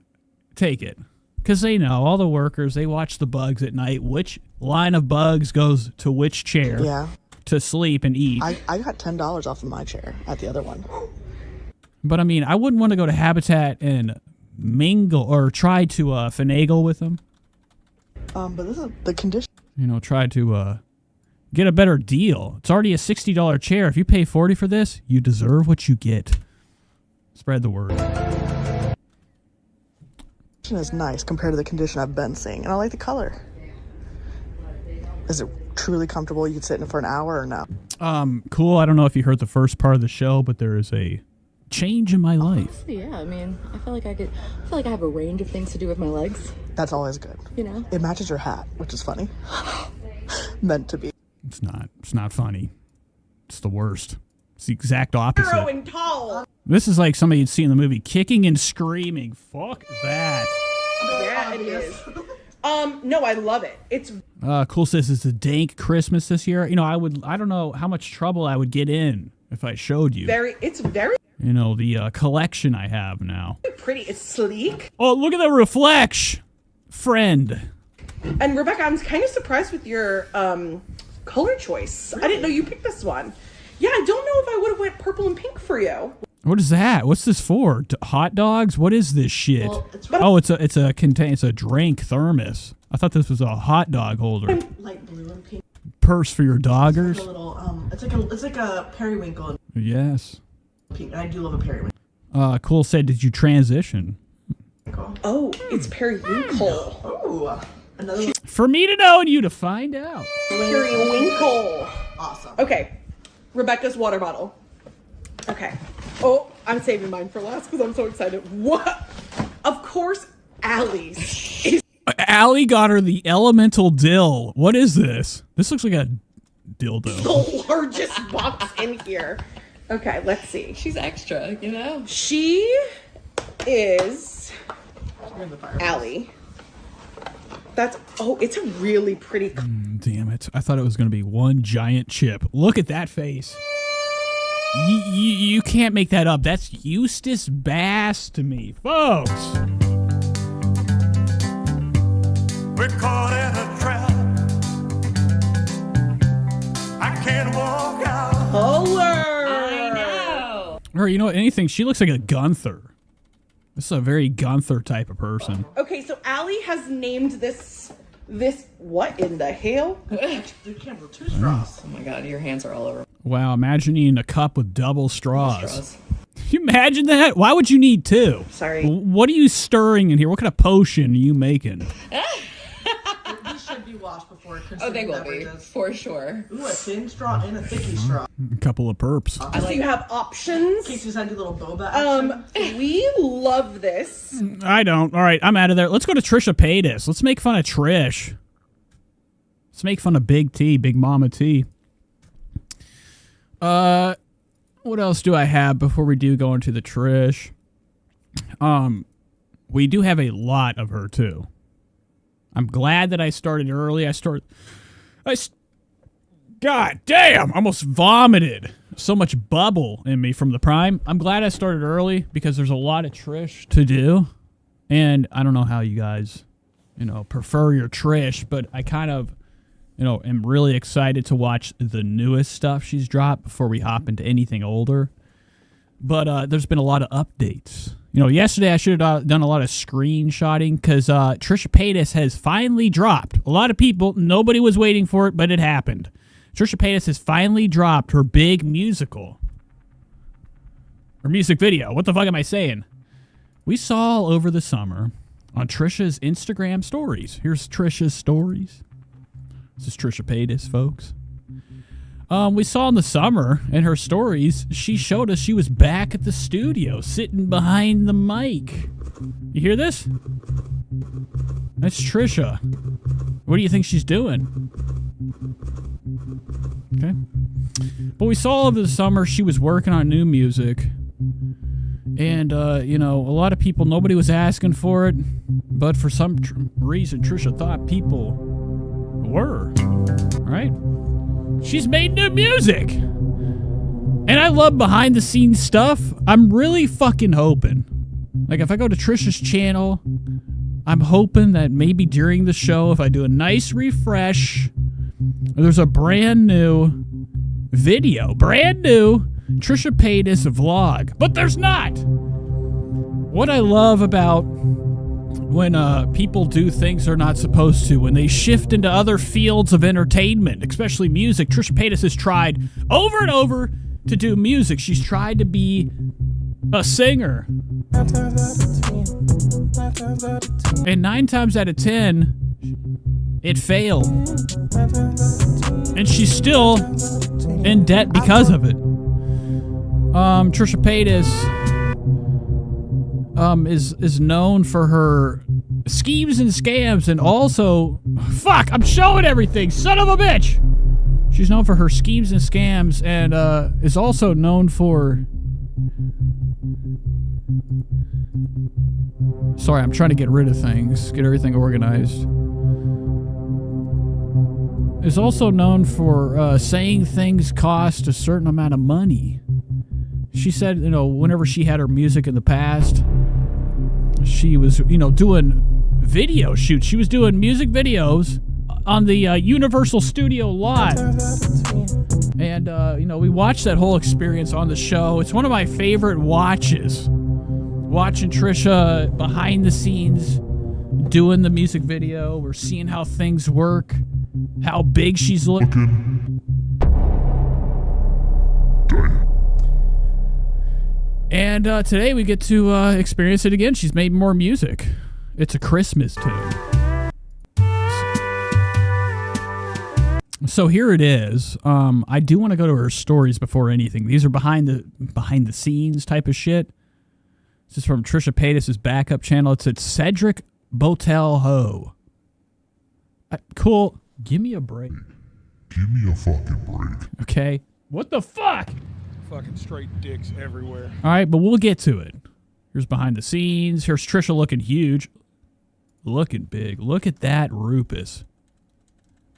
take it. Because they know, all the workers, they watch the bugs at night. Which line of bugs goes to which chair? Yeah. To sleep and eat. I got $10 off of my chair at the other one. But I mean, I wouldn't want to go to Habitat and mingle or try to finagle with them. But this is the condition. Try to get a better deal. It's already a $60 chair. If you pay $40 for this, you deserve what you get. Spread the word. Is nice compared to the condition I've been seeing, and I like the color. Is it truly comfortable? You could sit in it for an hour or no? Cool. I don't know if you heard the first part of the show, but there is a change in my life. Yeah, I mean, I feel like I have a range of things to do with my legs. That's always good. It matches your hat, which is funny. Meant to be. It's not. It's not funny. It's the worst. It's the exact opposite. Narrow and tall. This is like somebody you'd see in the movie kicking and screaming. Fuck that. Yeah, it is. No, I love it. It's Cool says it's a dank Christmas this year. I don't know how much trouble I would get in if I showed you. it's very The collection I have now. pretty. It's sleek. Oh, look at the reflection, friend. And Rebecca, I'm kind of surprised with your color choice. I didn't know you picked this one. Yeah, I don't know if I would have went purple and pink for you. What is that? What's this for? Hot dogs? What is this shit? Well, it's a drink thermos. I thought this was a hot dog holder. Light blue and pink. Purse for your doggers. It's like a little, it's like a periwinkle. Yes. Pink, and I do love a periwinkle. Cool said, did you transition? Oh, it's periwinkle. Oh, another For me to know and you to find out. Periwinkle. Awesome. Okay, Rebecca's water bottle. Okay. Oh, I'm saving mine for last because I'm so excited. What? Of course, Allie's. Allie got her the elemental dill. What is this? This looks like a dildo. The largest box in here. Okay, let's see. She's extra, you know? She is Allie. That's, oh, it's a really pretty. Damn it. I thought it was going to be one giant chip. Look at that face. You can't make that up. That's Eustace Bass to me, folks. We're caught in a trap. I can't walk out. Color. I know. Or you know what? Anything. She looks like a Gunther. This is a very Gunther type of person. Okay, so Allie has named this. What in the hell? Two straws. Oh my god, your hands are all over. Wow, imagine eating a cup with double straws. Can you imagine that? Why would you need two? Sorry. What are you stirring in here? What kind of potion are you making? These should be washed before consuming. Oh, they will be, for sure. Ooh, a thin straw and a thicky straw. A couple of perps. So you have options. In case you send a little boba action. We love this. I don't. All right, I'm out of there. Let's go to Trisha Paytas. Let's make fun of Trish. Let's make fun of Big T, Big Mama T. What else do I have before we do go into the Trish? We do have a lot of her too. I'm glad that I started early. God damn, I almost vomited. So much bubble in me from the Prime. I'm glad I started early because there's a lot of Trish to do. And I don't know how you guys, prefer your Trish, but I kind of, am really excited to watch the newest stuff she's dropped before we hop into anything older. But there's been a lot of updates. Yesterday I should have done a lot of screenshotting because Trisha Paytas has finally dropped. A lot of people, nobody was waiting for it, but it happened. Trisha Paytas has finally dropped her big musical. Or music video. What the fuck am I saying? We saw over the summer on Trisha's Instagram stories. Here's Trisha's stories. This is Trisha Paytas, folks. We saw in the summer in her stories, she showed us she was back at the studio, sitting behind the mic. You hear this? That's Trisha. What do you think she's doing? Okay. But we saw over the summer she was working on new music. And, a lot of people, nobody was asking for it. But for some reason, Trisha thought people were. Right? She's made new music. And I love behind the scenes stuff. I'm really fucking hoping. Like if I go to Trisha's channel, I'm hoping that maybe during the show, if I do a nice refresh, there's a brand new video. Brand new Trisha Paytas vlog. But there's not. What I love about when people do things they're not supposed to, when they shift into other fields of entertainment, especially music. Trisha Paytas has tried over and over to do music. She's tried to be a singer. And 9 times out of 10, it failed. And she's still in debt because of it. Trisha Paytas is known for her schemes and scams, and also, fuck, I'm showing everything, son of a bitch! She's known for her schemes and scams, and is also known for... Sorry, I'm trying to get rid of things, get everything organized. Is also known for saying things cost a certain amount of money. She said, whenever she had her music in the past, she was, doing video shoots. She was doing music videos on the Universal Studio lot. And, we watched that whole experience on the show. It's one of my favorite watches. Watching Trisha behind the scenes doing the music video. We're seeing how things work, how big she's looking. And today we get to experience it again. She's made more music. It's a Christmas tune. So here it is. I do want to go to her stories before anything. These are behind the scenes type of shit. This is from Trisha Paytas' backup channel. It's at Cedric Botel Ho. Cool. Give me a break. Give me a fucking break. Okay. What the fuck? Fucking straight dicks everywhere. All right, but we'll get to it. Here's behind the scenes. Here's Trisha looking huge. Looking big. Look at that rupus.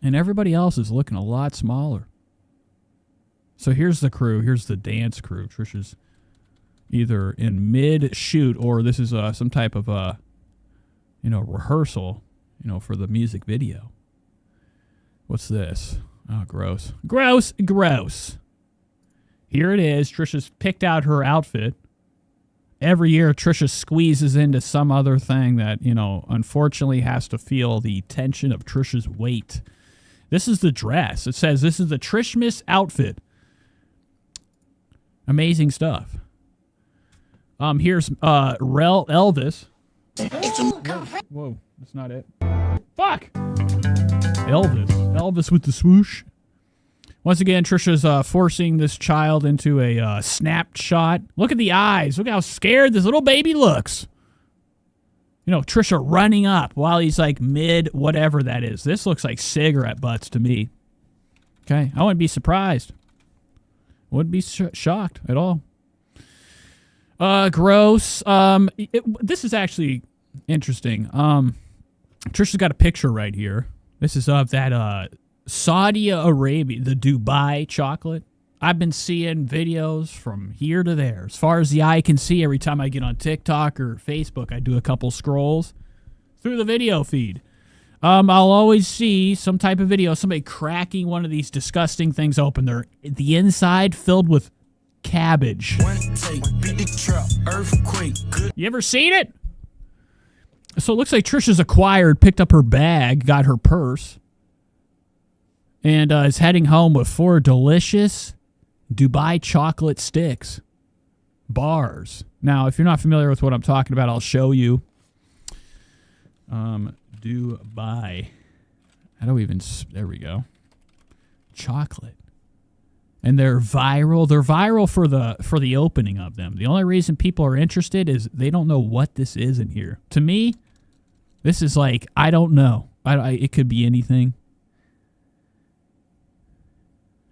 And everybody else is looking a lot smaller. So here's the crew. Here's the dance crew. Trisha's either in mid-shoot or this is some type of, rehearsal, for the music video. What's this? Oh, gross. Gross, gross. Here it is. Trisha's picked out her outfit. Every year, Trisha squeezes into some other thing that, unfortunately has to feel the tension of Trisha's weight. This is the dress. It says this is the Trishmas outfit. Amazing stuff. Here's Elvis. Whoa, that's not it. Fuck! Elvis with the swoosh. Once again, Trisha's forcing this child into a snapshot. Look at the eyes. Look how scared this little baby looks. Trisha running up while he's like mid whatever that is. This looks like cigarette butts to me. Okay, I wouldn't be surprised. Wouldn't be shocked at all. Gross. This is actually interesting. Trisha's got a picture right here. This is of that Saudi Arabia, the Dubai chocolate. I've been seeing videos from here to there. As far as the eye can see, every time I get on TikTok or Facebook, I do a couple scrolls through the video feed. I'll always see some type of video, somebody cracking one of these disgusting things open. They're the inside filled with cabbage. You ever seen it? So it looks like Trisha's picked up her bag, got her purse, and is heading home with 4 delicious Dubai chocolate sticks. Bars. Now, if you're not familiar with what I'm talking about, I'll show you. Dubai. There we go. Chocolate. And they're viral. They're viral for the opening of them. The only reason people are interested is they don't know what this is in here. To me, this is like, I don't know. It could be anything.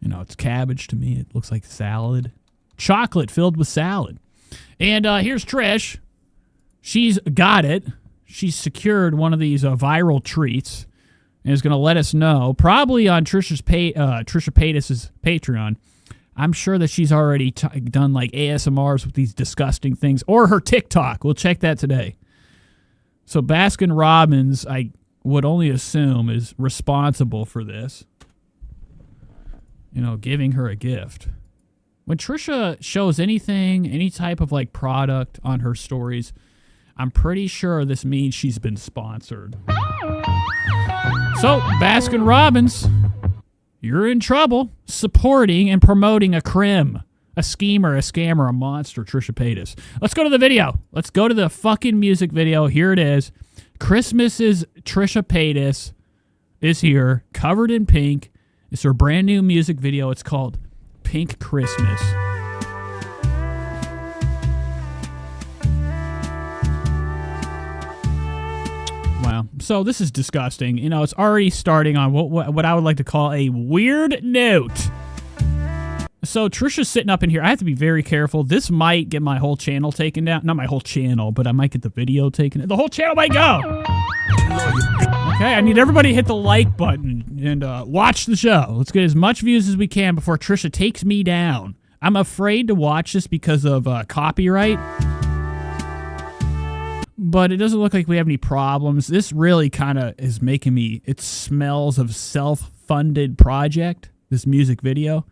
It's cabbage to me. It looks like salad. Chocolate filled with salad. And here's Trish. She's got it. She's secured one of these viral treats and is going to let us know, probably on Trisha Paytas' Patreon. I'm sure that she's already done like ASMRs with these disgusting things, or her TikTok. We'll check that today. So Baskin Robbins, I would only assume, is responsible for this. Giving her a gift. When Trisha shows anything, any type of like product on her stories, I'm pretty sure this means she's been sponsored. So, Baskin Robbins, you're in trouble supporting and promoting a crim, a schemer, a scammer, a monster, Trisha Paytas. Let's go to the video. Let's go to the fucking music video. Here it is. Christmas's Trisha Paytas is here, covered in pink. It's her brand new music video. It's called Pink Christmas. Wow. So this is disgusting. It's already starting on what I would like to call a weird note. So Trisha's sitting up in here. I have to be very careful. This might get my whole channel taken down. Not my whole channel, but I might get the video taken down. The whole channel might go. Okay, I need everybody to hit the like button and watch the show. Let's get as much views as we can before Trisha takes me down. I'm afraid to watch this because of copyright. But it doesn't look like we have any problems. This really kind of is making me... It smells of self-funded project, this music video.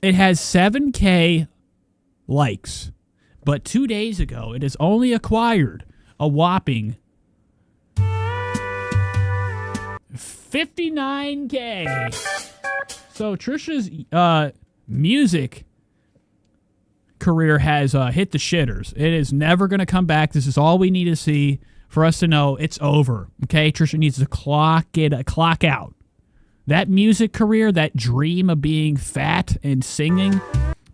It has 7K likes. But 2 days ago, it has only acquired a whopping 59K. So Trisha's music career has hit the shitters. It is never going to come back. This is all we need to see for us to know it's over. Okay, Trisha needs to clock out. That music career, that dream of being fat and singing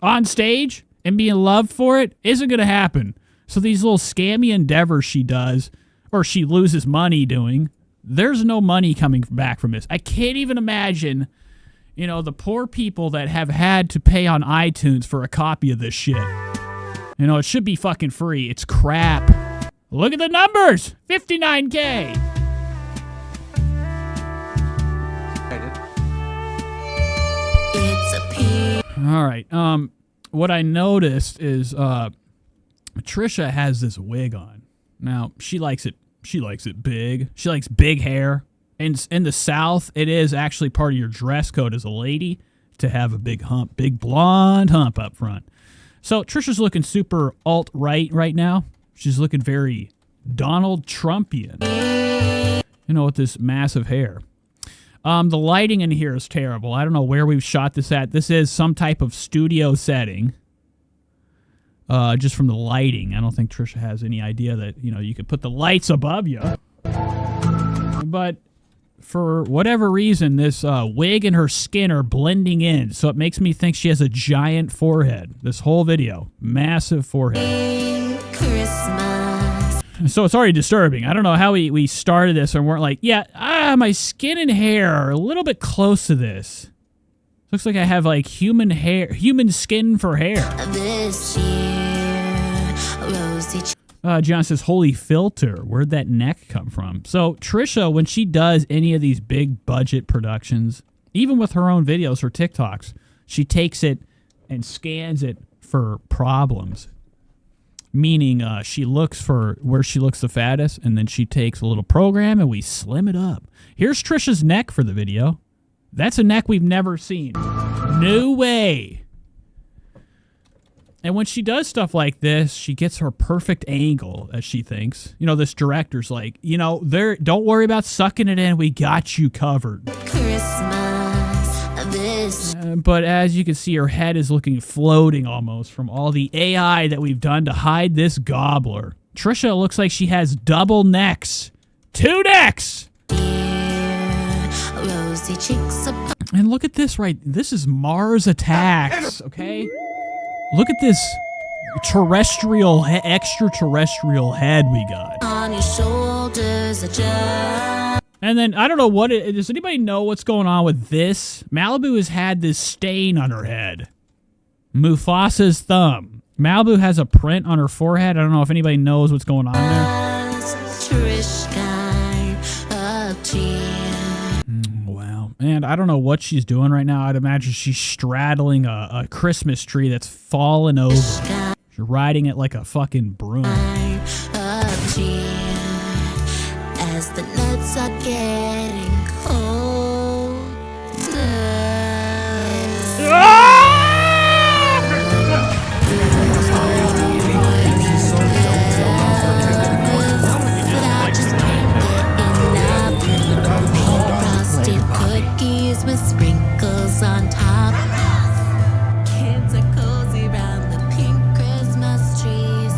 on stage and being loved for it, isn't going to happen. So these little scammy endeavors she does, or she loses money doing, there's no money coming back from this. I can't even imagine, you know, the poor people that have had to pay on iTunes for a copy of this shit. You know, it should be fucking free. It's crap. Look at the numbers. 59K. All right. What I noticed is Trisha has this wig on. Now, she likes it. She likes it big. She likes big hair. In the South, it is actually part of your dress code as a lady to have a big hump, big blonde hump up front. So Trisha's looking super alt-right right now. She's looking very Donald Trumpian. You know, with this massive hair. The lighting in here is terrible. I don't know where we've shot this at. This is some type of studio setting. Just from the lighting. I don't think Trisha has any idea that, you know, you could put the lights above you. But for whatever reason, this wig and her skin are blending in. So it makes me think she has a giant forehead. This whole video. Massive forehead. Christmas. So it's already disturbing. I don't know how we started this and weren't like, yeah, my skin and hair are a little bit close to this. Looks like I have like human skin for hair. This year, John says, holy filter. Where'd that neck come from? So Trisha, when she does any of these big budget productions, even with her own videos or TikToks, she takes it and scans it for problems. Meaning she looks for where she looks the fattest, and then she takes a little program and we slim it up. Here's Trisha's neck for the video. That's a neck we've never seen. No way. And when she does stuff like this, she gets her perfect angle, as she thinks. You know, this director's like, you know, don't worry about sucking it in. We got you covered. But as you can see, her head is looking floating almost from all the AI that we've done to hide this gobbler. Trisha looks like she has double necks. 2 necks! And look at this, right? This is Mars Attacks, okay? Look at this extraterrestrial head we got. On your shoulders, and then, I don't know what it is. Does anybody know what's going on with this? Malibu has had this stain on her head. Mufasa's thumb. Malibu has a print on her forehead. I don't know if anybody knows what's going on there. Wow. And I don't know what she's doing right now. I'd imagine she's straddling a Christmas tree that's fallen over. She's riding it like a fucking broom. As the nights are getting colder. Frosted cookies with sprinkles on top. Kids are cozy around the pink Christmas trees.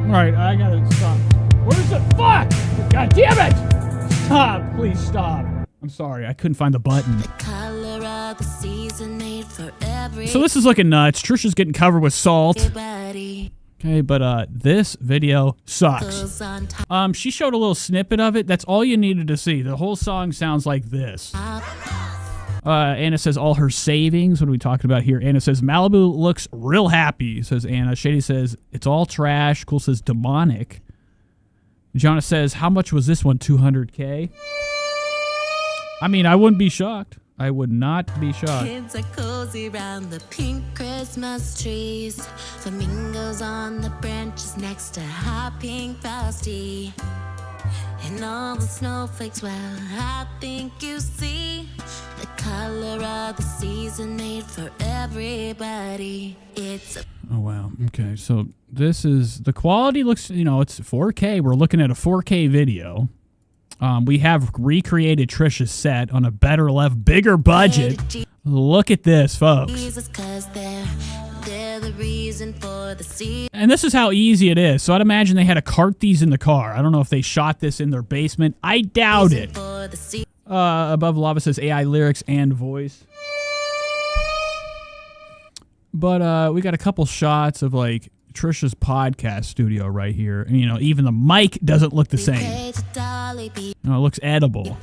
Alright, I gotta stop. Where's the fuck? God damn it! Stop, please stop. I'm sorry, I couldn't find the button. So this is looking nuts. Trisha's getting covered with salt. Okay, but this video sucks. She showed a little snippet of it. That's all you needed to see. The whole song sounds like this. Anna says all her savings. What are we talking about here? Anna says Malibu looks real happy, says Anna. Shady says it's all trash. Cool says demonic. Jonas says how much was this one? 200K? I mean, I wouldn't be shocked. I would not be shocked. Kids are cozy round the pink Christmas trees. Flamingos on the branches next to hot pink frosty. And all the snowflakes, well, I think you see the color of the season made for everybody. It's a Oh, wow. Okay, so this is... The quality looks... You know, it's 4K. We're looking at a 4K video. We have recreated Trisha's set on a better bigger budget. Look at this, folks. they're the reason for the season. And this is how easy it is. So I'd imagine they had to cart these in the car. I don't know if they shot this in their basement. I doubt it. Above lava says AI lyrics and voice. But we got a couple shots of like Trisha's podcast studio right here. And, you know, even the mic doesn't look the same. No, it looks edible.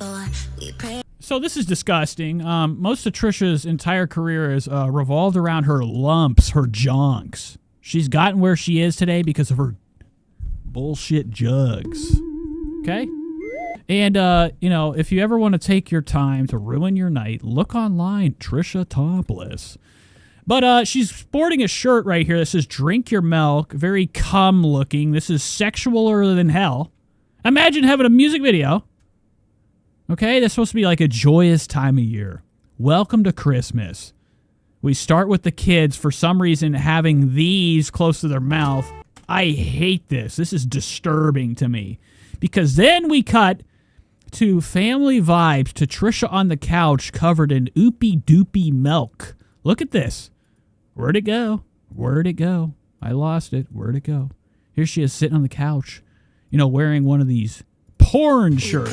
So this is disgusting. Most of Trisha's entire career is revolved around her lumps, her junks. She's gotten where she is today because of her bullshit jugs. Okay? And, you know, if you ever want to take your time to ruin your night, look online, Trisha topless. But she's sporting a shirt right here that says drink your milk, very cum looking. This is sexualer than hell. Imagine having a music video. Okay, that's supposed to be like a joyous time of year. Welcome to Christmas. We start with the kids, for some reason, having these close to their mouth. I hate this. This is disturbing to me. Because then we cut to family vibes to Trisha on the couch covered in oopy doopy milk. Look at this. Where'd it go? Where'd it go? I lost it. Where'd it go? Here she is sitting on the couch, you know, wearing one of these porn shirts.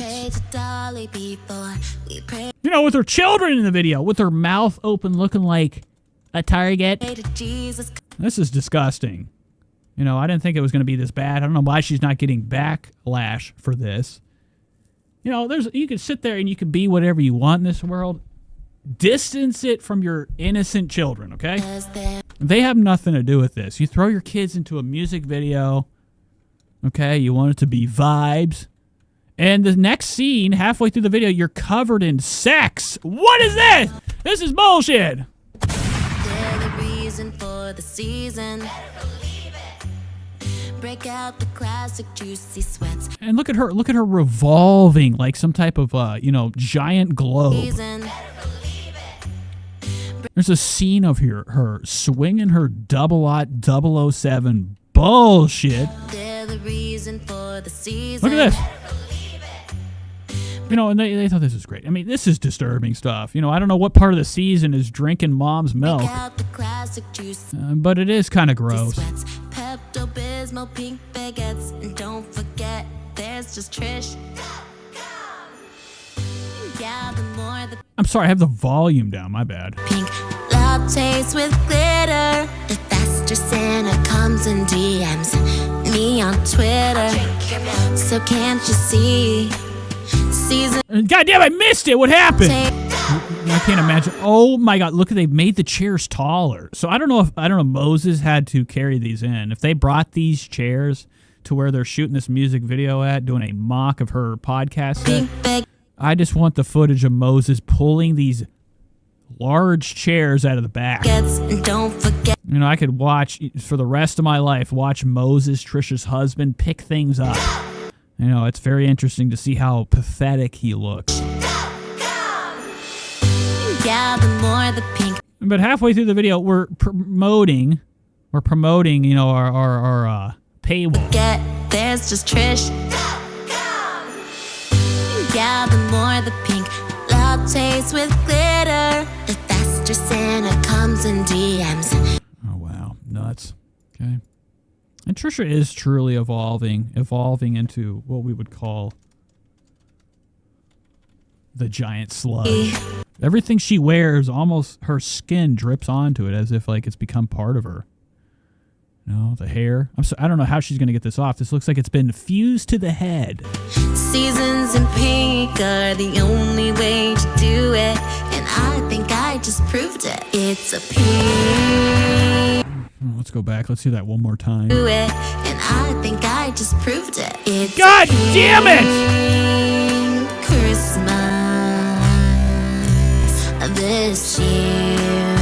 You know, with her children in the video, with her mouth open looking like a target. This is disgusting. You know, I didn't think it was going to be this bad. I don't know why she's not getting backlash for this. You know, you can sit there and you can be whatever you want in this world. Distance it from your innocent children, okay? They have nothing to do with this. You throw your kids into a music video, okay? You want it to be vibes. And the next scene, halfway through the video, you're covered in sex. What is this? This is bullshit. They're the reason for the season. Break out the classic juicy sweats. And look at her revolving like some type of, you know, giant globe. There's a scene of her swinging her 007 bullshit. They're the reason for the season. Look at this. You know, and they thought this was great. I mean, this is disturbing stuff. You know, I don't know what part of the season is drinking mom's milk. But it is kind of gross. Pepto-Bismol, pink baguettes, and don't forget, there's just Trish. Yeah, the more the I'm sorry, I have the volume down. My bad. pink lattes with glitter, the faster Santa comes and DMs me on Twitter. So can't you see? Season. God damn, I missed it. What happened? I can't imagine. Oh my God! Look, they made the chairs taller. So I don't know if Moses had to carry these in. If they brought these chairs to where they're shooting this music video at, doing a mock of her podcast set, I just want the footage of Moses pulling these large chairs out of the back. Don't forget. You know, I could watch for the rest of my life. Watch Moses, Trisha's husband, pick things up. You know, it's very interesting to see how pathetic he looks. Yeah, the more the pink. But halfway through the video, we're promoting, you know, our paywall. There's just Trish. Yeah, the more the pink lattes with glitter, the faster Santa comes in DMs. Oh wow, nuts. Okay. And Trisha is truly evolving into what we would call the giant slug. Everything she wears, almost her skin drips onto it as if like it's become part of her. You know, the hair. I don't know how she's going to get this off. This looks like it's been fused to the head. Seasons in pink are the only way to do it, and I think I just proved it. It's a pink. Let's go back. Let's do that one more time. Do it, and I think I just proved it. It's God damn it! Christmas. this year.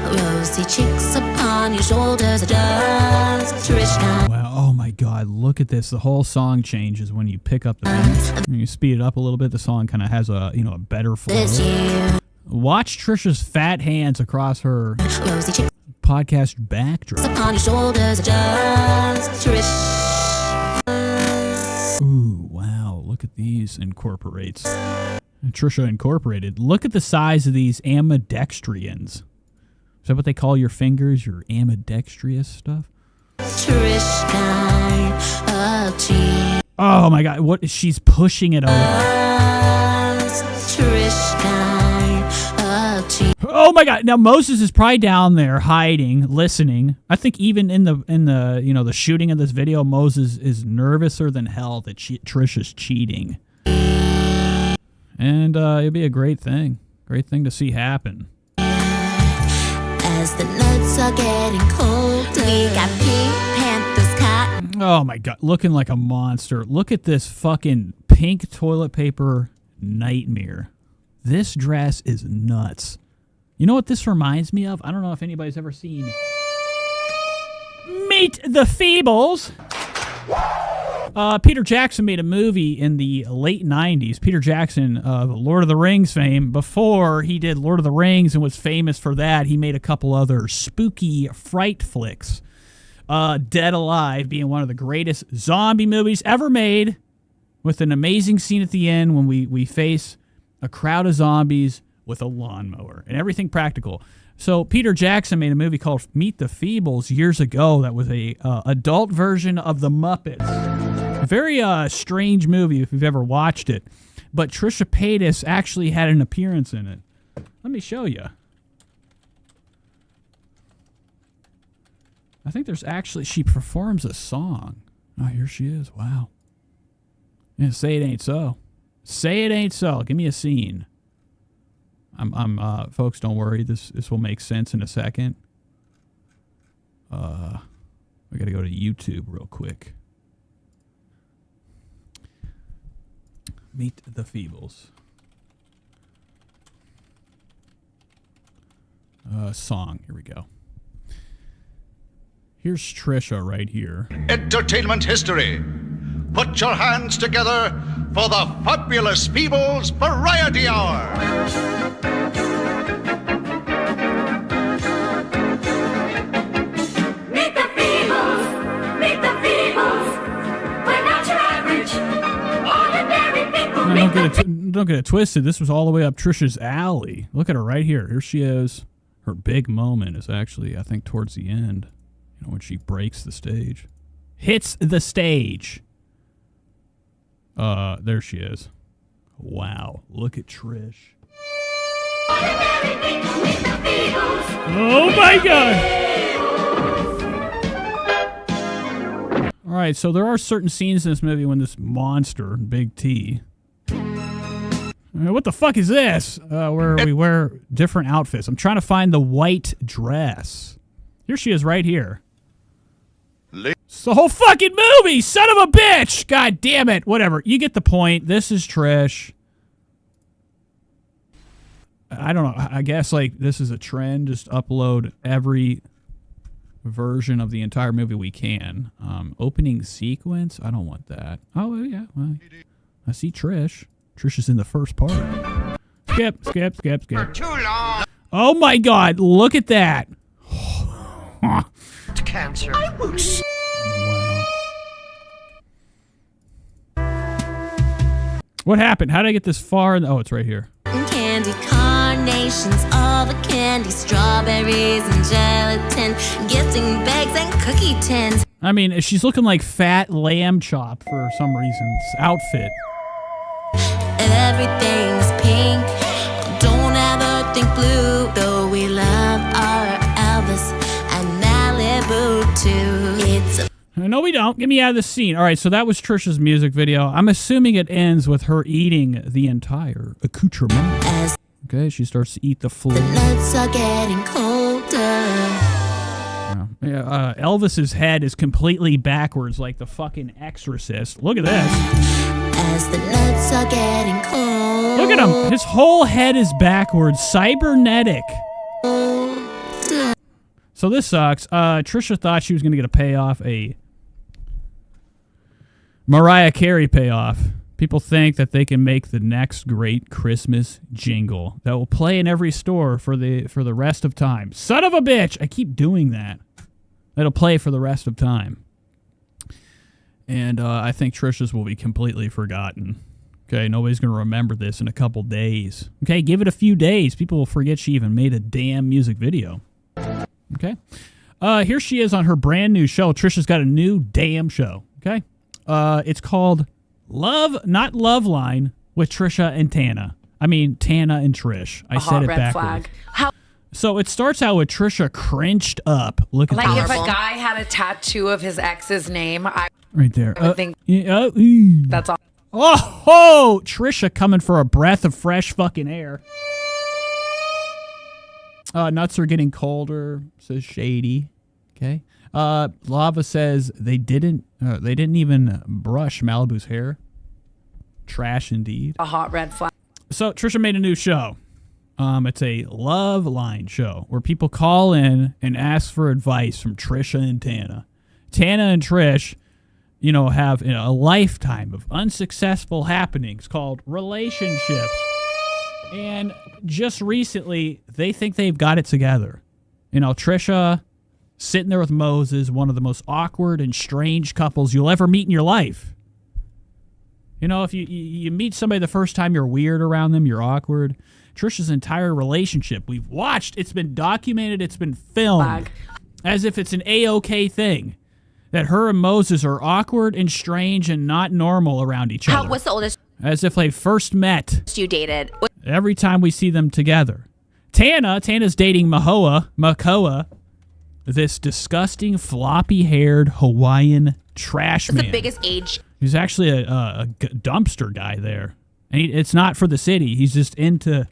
Rosy cheeks upon your shoulders, just Trisha. Wow, oh my God, look at this. The whole song changes when you pick up the beats. When you speed it up a little bit, the song kind of has a, a better flow. Watch Trisha's fat hands across her podcast backdrop. Upon your shoulders, just Trisha. Ooh, wow, look at these incorporates. Trisha Incorporated. Look at the size of these ambidextrians. Is that what they call your fingers, your ambidextrous stuff? Oh my God, what? She's pushing it over. Oh my God! Now Moses is probably down there hiding, listening. I think even in the the shooting of this video, Moses is nervouser than hell that Trisha's cheating, and it'd be a great thing to see happen. As the nights are getting colder, we got Pink Panther's cotton. Oh my God, looking like a monster. Look at this fucking pink toilet paper nightmare. This dress is nuts. You know what this reminds me of? I don't know if anybody's ever seen Meet the Feebles. Peter Jackson made a movie in the late 90s. Peter Jackson of Lord of the Rings fame. Before he did Lord of the Rings and was famous for that, he made a couple other spooky fright flicks. Dead Alive being one of the greatest zombie movies ever made, with an amazing scene at the end when we face a crowd of zombies with a lawnmower and everything practical. So Peter Jackson made a movie called Meet the Feebles years ago that was a adult version of The Muppets. A very strange movie if you've ever watched it. But Trisha Paytas actually had an appearance in it. Let me show you. I think there's actually, she performs a song. Oh, here she is. Wow. Yeah, say it ain't so. Say it ain't so. Give me a scene. Folks, don't worry. This will make sense in a second. We got to go to YouTube real quick. Meet the Feebles. Song. Here we go. Here's Trisha right here. Entertainment history. Put your hands together for the Fabulous Feebles Variety Hour. Meet the Feebles. Meet the Feebles. We're not your average, ordinary people. Don't get it twisted. This was all the way up Trisha's alley. Look at her right here. Here she is. Her big moment is actually, I think, towards the end. When she breaks the stage. Hits the stage. There she is. Wow. Look at Trish. Oh my God. All right, so there are certain scenes in this movie when this monster, Big T. What the fuck is this? Where we wear different outfits. I'm trying to find the white dress. Here she is right here. It's the whole fucking movie, son of a bitch! God damn it. Whatever. You get the point. This is Trish. I don't know. I guess, this is a trend. Just upload every version of the entire movie we can. Opening sequence? I don't want that. Oh, yeah. Well, I see Trish. Trish is in the first part. Skip. Too long. Oh, my God. Look at that. Cancer. Wow. What happened? How did I get this far? Oh, it's right here. Candy carnations, all the candy, strawberries and gelatin, gifting bags and cookie tins. I mean, she's looking like fat lamb chop for some reason. This outfit. Everything's pink. Don't ever think blue, though we love our Elvis and Malibu too. It's No, we don't. Get me out of the scene. All right, so that was Trisha's music video. I'm assuming it ends with her eating the entire accoutrement. Okay, she starts to eat the floor. The nights are getting colder. Elvis's head is completely backwards like the fucking Exorcist. Look at this. as the nights are getting cold. Look at him. His whole head is backwards. Cybernetic. So this sucks. Trisha thought she was going to get a payoff, a Mariah Carey payoff. People think that they can make the next great Christmas jingle that will play in every store for the rest of time. Son of a bitch! I keep doing that. It'll play for the rest of time. And I think Trisha's will be completely forgotten. Okay, nobody's going to remember this in a couple days. Okay, give it a few days. People will forget she even made a damn music video. Okay. Here she is on her brand new show. Trisha's got a new damn show. Okay. It's called Love, Not Love Line with Trisha and Tana. I mean, Tana and Trish. I said it backwards. Flag. How? So it starts out with Trisha cringed up. Look at Like this. if a guy had a tattoo of his ex's name, I Right there. would think that's all. Oh, Trisha coming for a breath of fresh fucking air. Nuts are getting colder, says Shady. Okay. Lava says they didn't even brush Malibu's hair. Trash indeed. A hot red flag. So Trisha made a new show. It's a love line show where people call in and ask for advice from Trisha and Tana. Tana and Trish, have a lifetime of unsuccessful happenings called relationships. And just recently, they think they've got it together. Trisha sitting there with Moses, one of the most awkward and strange couples you'll ever meet in your life. If you meet somebody the first time, you're weird around them, you're awkward. Trisha's entire relationship, we've watched, it's been documented, it's been filmed, as if it's an A-OK thing. That her and Moses are awkward and strange and not normal around each other. What's the oldest as if they first met. you dated? Every time we see them together. Tana's dating Makoa, this disgusting floppy-haired Hawaiian trash What's man. the biggest age? He's actually a dumpster guy there. And it's not for the city. He's just into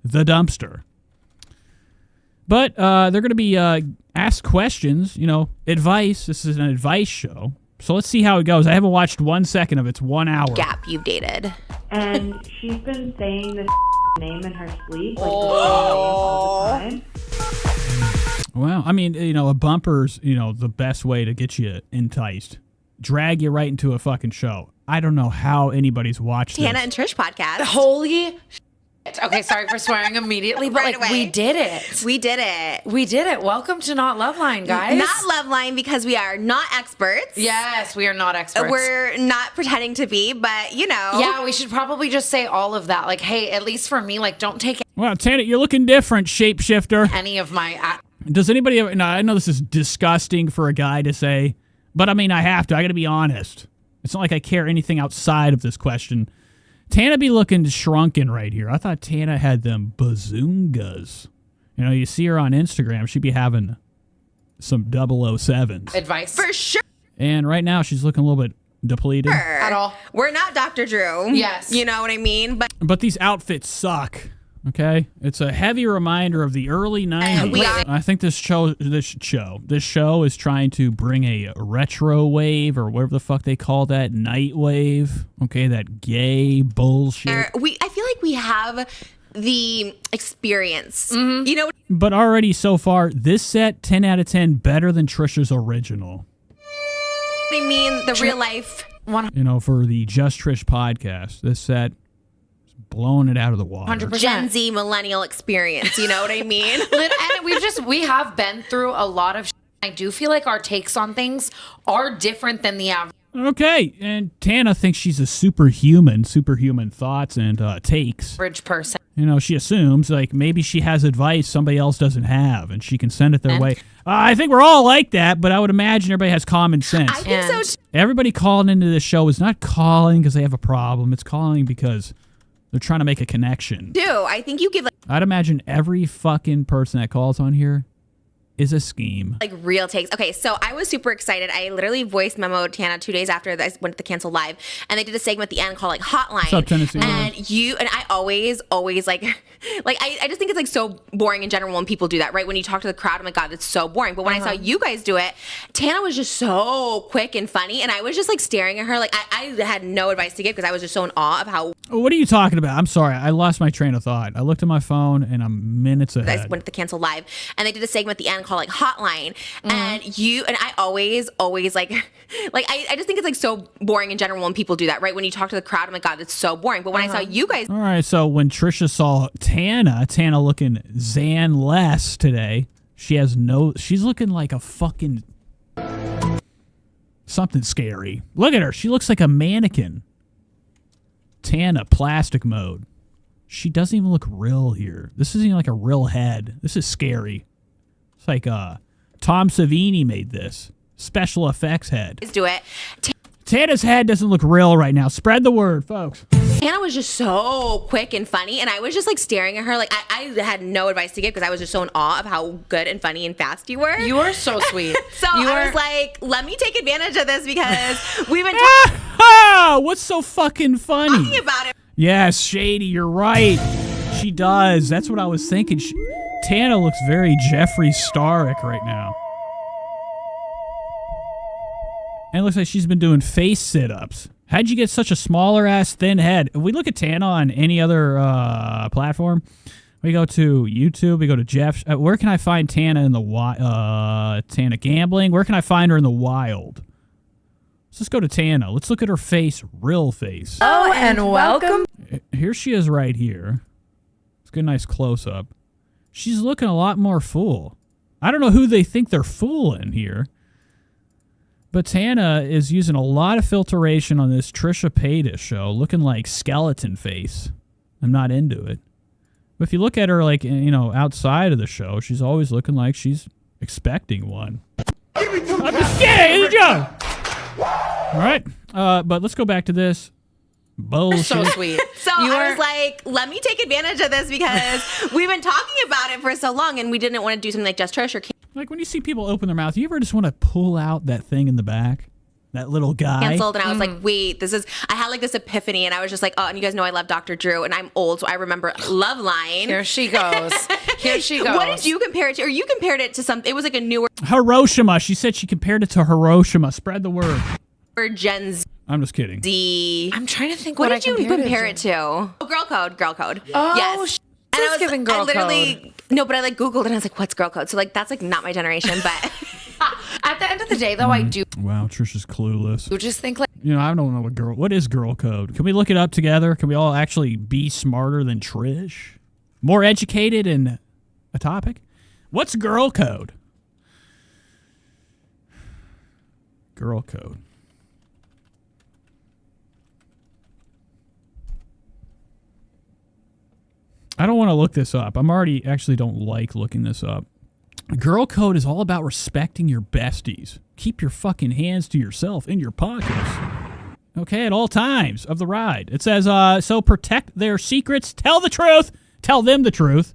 the dumpster. But they're going to be asked questions, advice. This is an advice show. So let's see how it goes. I haven't watched 1 second of it. It's 1 hour. Gap you've dated. And she's been saying this name in her sleep, like all the time. Well, I mean, a bumper's, the best way to get you enticed. Drag you right into a fucking show. I don't know how anybody's watched Tana this. and Trish podcast. Holy shit. Okay, sorry for swearing immediately, but Right away. we did it. We did it. We did it. Welcome to Not Loveline, guys. Not Loveline because we are not experts. Yes, we are not experts. We're not pretending to be, but Yeah, we should probably just say all of that. Like, hey, at least for me, don't take Well, Tana, you're looking different, shapeshifter. any of my... Does anybody ever... Now, I know this is disgusting for a guy to say, but I mean, I have to. I got to be honest. It's not like I care anything outside of this question. Tana be looking shrunken right here. I thought Tana had them bazoongas. You see her on Instagram. She'd be having some 007s. advice. for sure. And right now, she's looking a little bit depleted. At all. We're not Dr. Drew. Yes. You know what I mean? But these outfits suck. Okay? It's a heavy reminder of the early 90s. I think this show is trying to bring a retro wave or whatever the fuck they call that, night wave. Okay, that gay bullshit. I feel like we have the experience. Mm-hmm. But already so far, this set, 10 out of 10, better than Trisha's original. I mean, the real life. For the Just Trish podcast, this set is blowing it out of the water. 100%. Gen Z millennial experience. You know what I mean? And we have been through a lot of shit. I do feel like our takes on things are different than the average. Okay, and Tana thinks she's a superhuman thoughts and takes. Average person. She assumes, maybe she has advice somebody else doesn't have, and she can send it their way. I think we're all like that, but I would imagine everybody has common sense. I think so, too. Everybody calling into this show is not calling because they have a problem. It's calling because they're trying to make a connection. I think you give... I'd imagine every fucking person that calls on here is a scheme. Like real takes. Okay, so I was super excited. I literally voice memoed Tana 2 days after I went to the Cancel Live, and they did a segment at the end called like Hotline. What's up, Tennessee? And I always like I just think it's like so boring in general when people do that, right? When you talk to the crowd, I'm like, God, it's so boring. But when I saw you guys do it, Tana was just so quick and funny, and I was just like staring at her. Like I had no advice to give because I was just so in awe of how. What are you talking about? I'm sorry, I lost my train of thought. I looked at my phone and I'm minutes ahead. I went to the Cancel Live, and they did a segment at the end called like Hotline. And I always like I just think it's like so boring in general when people do that, right? When you talk to the crowd, I'm like, God, it's so boring. But when I saw you guys, all right, so when Trisha saw Tana looking Zan-less today, she's looking like a fucking something scary. Look at her. She looks like a mannequin. Tana, plastic mode. She doesn't even look real here. This isn't even like a real head. This is scary. It's like Tom Savini made this. Special effects head. do it. Tana's head doesn't look real right now. Spread the word, folks. Tana was just so quick and funny, and I was just like staring at her. Like I had no advice to give because I was just so in awe of how good and funny and fast you were. You are so sweet. So I was like, let me take advantage of this because we've been what's so fucking funny? talking about it. Yes, Shady, you're right. She does. That's what I was thinking. Tana looks very Jeffree Starrick right now. And it looks like she's been doing face sit-ups. How'd you get such a smaller-ass, thin head? If we look at Tana on any other platform, we go to YouTube, we go to Jeff. Where can I find Tana in the Tana Gambling? Where can I find her in the wild? Let's just go to Tana. Let's look at her face, real face. Oh, and welcome. Here she is right here. Let's get a nice close-up. She's looking a lot more full. I don't know who they think they're fooling here. But Tana is using a lot of filtration on this Trisha Paytas show, looking like skeleton face. I'm not into it. But if you look at her, like, you know, outside of the show, she's always looking like she's expecting one. I'm just kidding. It's a joke. All right. But let's go back to this. Bullshit. So sweet. So I was like, let me take advantage of this because we've been talking about it for so long, and we didn't want to do something like Just Trish or like when you see people open their mouth, you ever just want to pull out that thing in the back? That little guy? Canceled, and I was like, wait, I had like this epiphany, and I was just like, oh, and you guys know I love Dr. Drew, and I'm old, so I remember Love Line. Here she goes. Here she goes. What did you compare it to? Or you compared it to something, it was like a newer Hiroshima. She said she compared it to Hiroshima. Spread the word. Gen Z. I'm just kidding. I'm trying to think what what did you compare it to? Oh, Girl Code. Oh, yes. And I was giving Girl Code. No, but I like Googled and I was like, what's Girl Code? So like that's like not my generation, but at the end of the day though, I do Wow, Trisha's clueless. just think like, You know, I don't know what is Girl Code? Can we look it up together? Can we all actually be smarter than Trish? More educated in a topic? What's Girl Code? Girl Code. I don't want to look this up. I'm already actually don't like looking this up. Girl Code is all about respecting your besties. Keep your fucking hands to yourself in your pockets. Okay, at all times of the ride. It says, so protect their secrets, tell the truth, tell them the truth,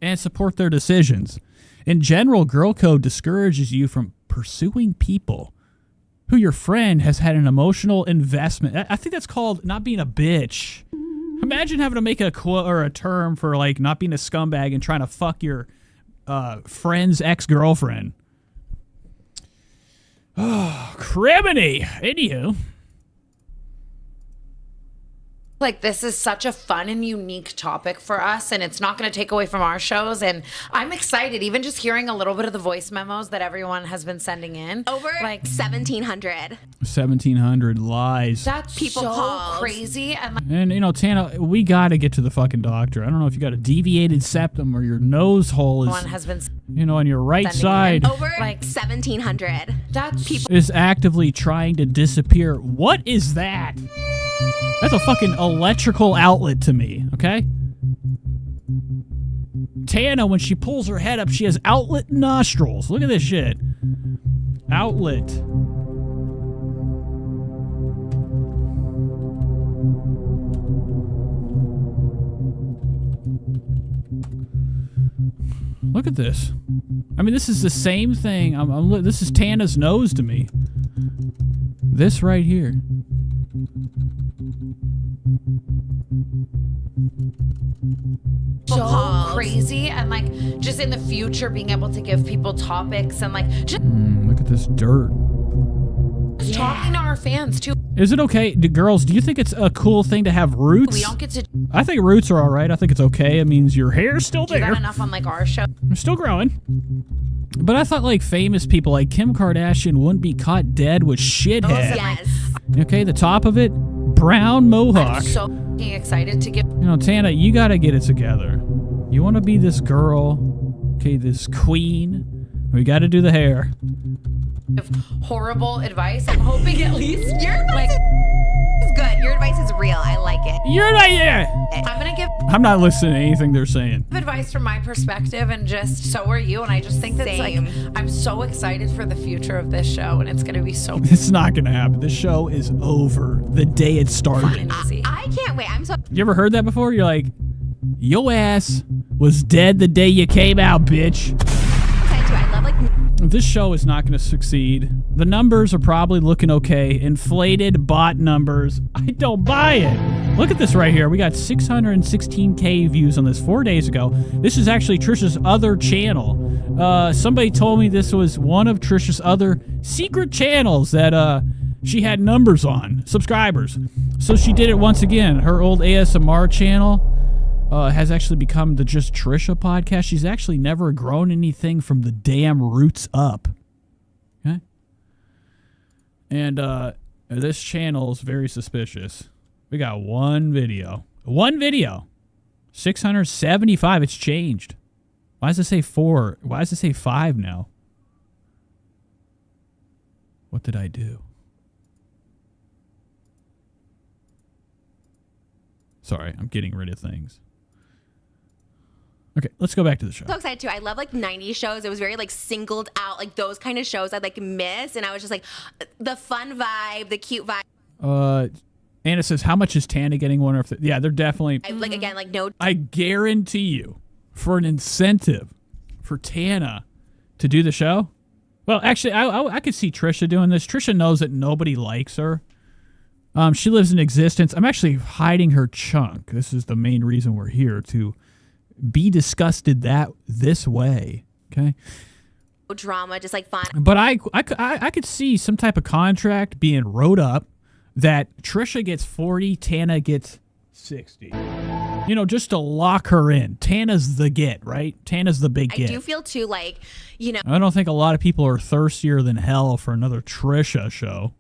and support their decisions. In general, Girl Code discourages you from pursuing people who your friend has had an emotional investment. I think that's called not being a bitch. Imagine having to make a quote or a term for like not being a scumbag and trying to fuck your friend's ex-girlfriend. Oh, criminy. Anywho. like this is such a fun and unique topic for us, and it's not going to take away from our shows. And I'm excited, even just hearing a little bit of the voice memos that everyone has been sending in. Over like 1,700. 1,700 lies. That's People so called. crazy. And, you know, Tana, we got to get to the fucking doctor. I don't know if you got a deviated septum or your nose hole is, one has been, you know, on your right side. Over like 1,700. That's people is actively trying to disappear. What is that? That's a fucking electrical outlet to me, okay? Tana, when she pulls her head up, she has outlet nostrils. Look at this shit. Outlet. Look at this. I mean, this is the same thing. This is Tana's nose to me. This right here. So crazy, and like just in the future being able to give people topics and like just Look at this dirt. talking to our fans too. Is it okay, girls, do you think it's a cool thing to have roots? We don't get to I think roots are all right. I think it's okay. It means your hair's still do there. that enough on like our show. I'm still growing. But I thought like famous people like Kim Kardashian wouldn't be caught dead with shithead. Yes. Okay, the top of it, brown mohawk. I'm so f***ing excited to give You know, Tana, you gotta get it together. You wanna be this girl, okay, this queen. We gotta do the hair. horrible advice. I'm hoping at least Your advice is good. Your advice is real. I like it. You're not there. I'm gonna give I'm not listening to anything they're saying. advice from my perspective, and just so are you. And I just think that's like Same. I'm so excited for the future of this show, and it's gonna be so It's not gonna happen. This show is over the day it started. I can't wait. I'm so. You ever heard that before? You're like, yo ass was dead the day you came out, bitch. I love like. This show is not going to succeed. The numbers are probably looking okay. Inflated bot numbers. I don't buy it. Look at this right here. We got 616K views on this 4 days ago. This is actually Trisha's other channel. Somebody told me this was one of Trisha's other secret channels that she had numbers on, subscribers. So she did it once again. Her old ASMR channel has actually become the Just Trisha podcast. She's actually never grown anything from the damn roots up. Okay? And this channel is very suspicious. We got one video. 675. It's changed. Why does it say 4? Why does it say 5 now? What did I do? Sorry, I'm getting rid of things. Okay, let's go back to the show. So excited too. I love like 90s shows. It was very like singled out, like those kind of shows I'd like miss, and I was just like the fun vibe, the cute vibe. Anna says, how much is Tana getting one? Yeah, they're definitely. Like again, like no. I guarantee you, for an incentive for Tana to do the show. Well, actually, I could see Trisha doing this. Trisha knows that nobody likes her. She lives in existence. I'm actually hiding her chunk. This is the main reason we're here, to be disgusted this way. Okay. Drama, just like fun. But I could see some type of contract being wrote up that Trisha gets 40, Tana gets 60. You know, just to lock her in. Tana's the get, right? Tana's the big get. I do feel too like, you know. I don't think a lot of people are thirstier than hell for another Trisha show.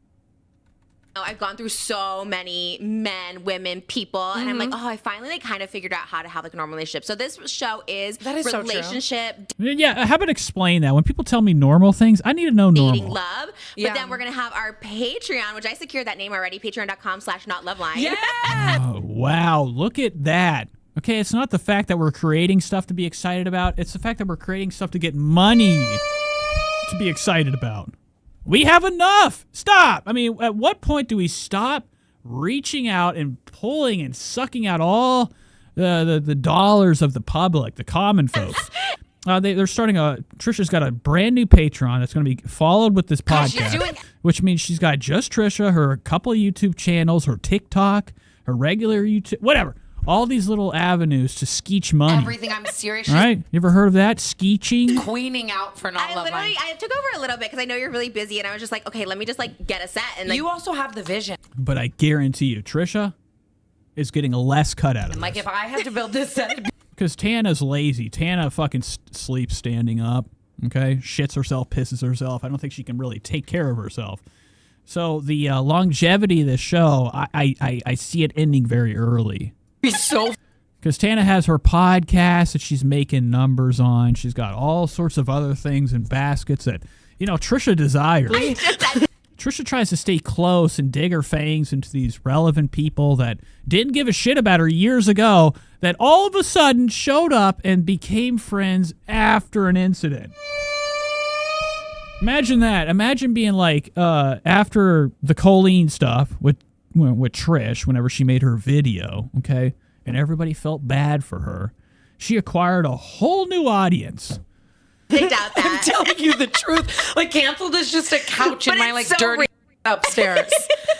I've gone through so many men, women, people, and I'm like, oh, I finally like kind of figured out how to have like a normal relationship. So this show is relationship, Yeah, how about explain that? When people tell me normal things, I need to know normal. dating, love. But then we're gonna have our Patreon, which I secured that name already, patreon.com/notloveline. Yeah. Oh, wow, look at that. Okay, it's not the fact that we're creating stuff to be excited about. It's the fact that we're creating stuff to get money to be excited about. We have enough. Stop. I mean, at what point do we stop reaching out and pulling and sucking out all the dollars of the public, the common folks? They're starting Trisha's got a brand new Patreon that's going to be followed with this podcast, which means she's got Just Trisha, her couple of YouTube channels, her TikTok, her regular YouTube, whatever. All these little avenues to skeech money. Everything. I'm serious. All right? You ever heard of that? Skeeching? Queening out for Not Love Line. I took over a little bit because I know you're really busy, and I was just like, okay, let me just like get a set. And like, you also have the vision. But I guarantee you, Trisha is getting a less cut out of it. Like if I had to build this set. Because Tana's lazy. Tana fucking sleeps standing up. Okay? Shits herself, pisses herself. I don't think she can really take care of herself. So the longevity of this show, I see it ending very early. Because Tana has her podcast that she's making numbers on. She's got all sorts of other things in baskets that, you know, Trisha desires. Trisha tries to stay close and dig her fangs into these relevant people that didn't give a shit about her years ago, that all of a sudden showed up and became friends after an incident. Imagine that. Imagine being like, after the Call-In stuff with Trish, whenever she made her video, okay, and everybody felt bad for her, she acquired a whole new audience. They doubt that. I'm telling you the truth. Like, Canceled is just a couch in my, like, so dirty upstairs.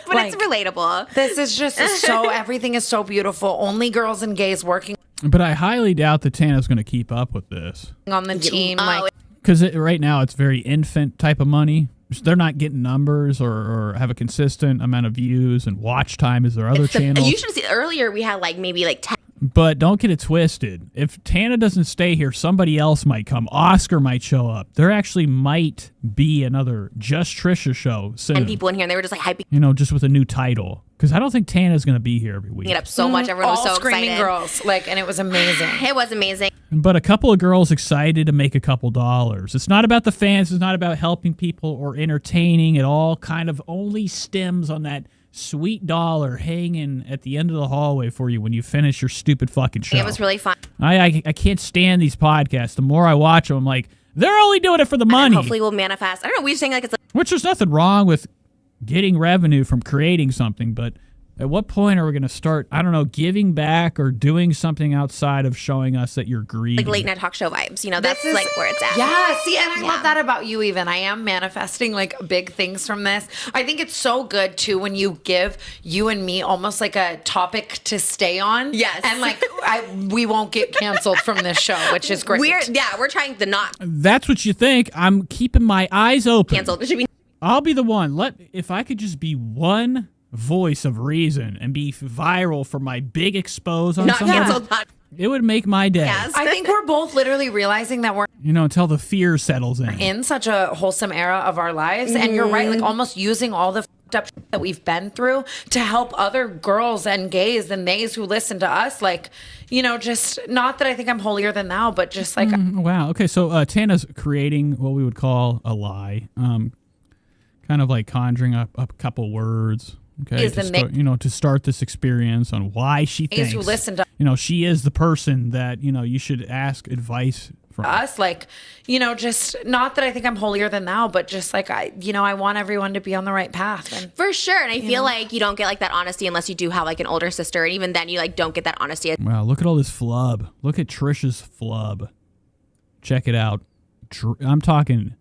But Like, it's relatable. This is just so, everything is so beautiful. Only girls and gays working But I highly doubt that Tana's going to keep up with this. on the team. Oh, Like, Because right now it's very infant type of money. They're not getting numbers or have a consistent amount of views and watch time as their other channels. You should see earlier we had like maybe like 10. But don't get it twisted. If Tana doesn't stay here, somebody else might come. Oscar might show up. There actually might be another Just Trisha show soon. And people in here, and they were just like hyping You know, just with a new title. Because I don't think Tana's going to be here every week. it up so much. Everyone was all so screaming excited. girls. Like, and it was amazing. It was amazing. But a couple of girls excited to make a couple dollars. It's not about the fans. It's not about helping people or entertaining. It all kind of only stems on that sweet dollar hanging at the end of the hallway for you when you finish your stupid fucking show. It was really fun. I can't stand these podcasts. The more I watch them, I'm like, they're only doing it for the money. And hopefully we'll manifest. I don't know. We're just saying like it's like, Which there's nothing wrong with getting revenue from creating something, but at what point are we going to start, I don't know, giving back or doing something outside of showing us that you're greedy? like late night talk show vibes. You know, that's like where it's at. Yeah, see, and I love that about you even. I am manifesting like big things from this. I think it's so good too when you give you and me almost like a topic to stay on. Yes. And like we won't get canceled from this show, which is great. We're trying to not That's what you think. I'm keeping my eyes open. cancel. It should be I'll be the one. If I could just be one voice of reason and be viral for my big expose on not somebody, canceled. it would make my day. Yes. I think we're both literally realizing that we're You know, until the fear settles in. in such a wholesome era of our lives. And you're right, like almost using all the f***ed up shit that we've been through to help other girls and gays and theys who listen to us. Like, you know, just not that I think I'm holier than thou, but just like Wow. Okay, so Tana's creating what we would call a lie, kind of like conjuring up a couple words. Okay, Is to the start, to start this experience on why she gays thinks who listen to she is the person that you should ask advice from. us, like, just not that I think I'm holier than thou, but just like I want everyone to be on the right path. And for sure. And I feel like you don't get like that honesty unless you do have like an older sister, and even then you like don't get that honesty. Wow, look at all this flub. Look at Trisha's flub. Check it out. I'm talking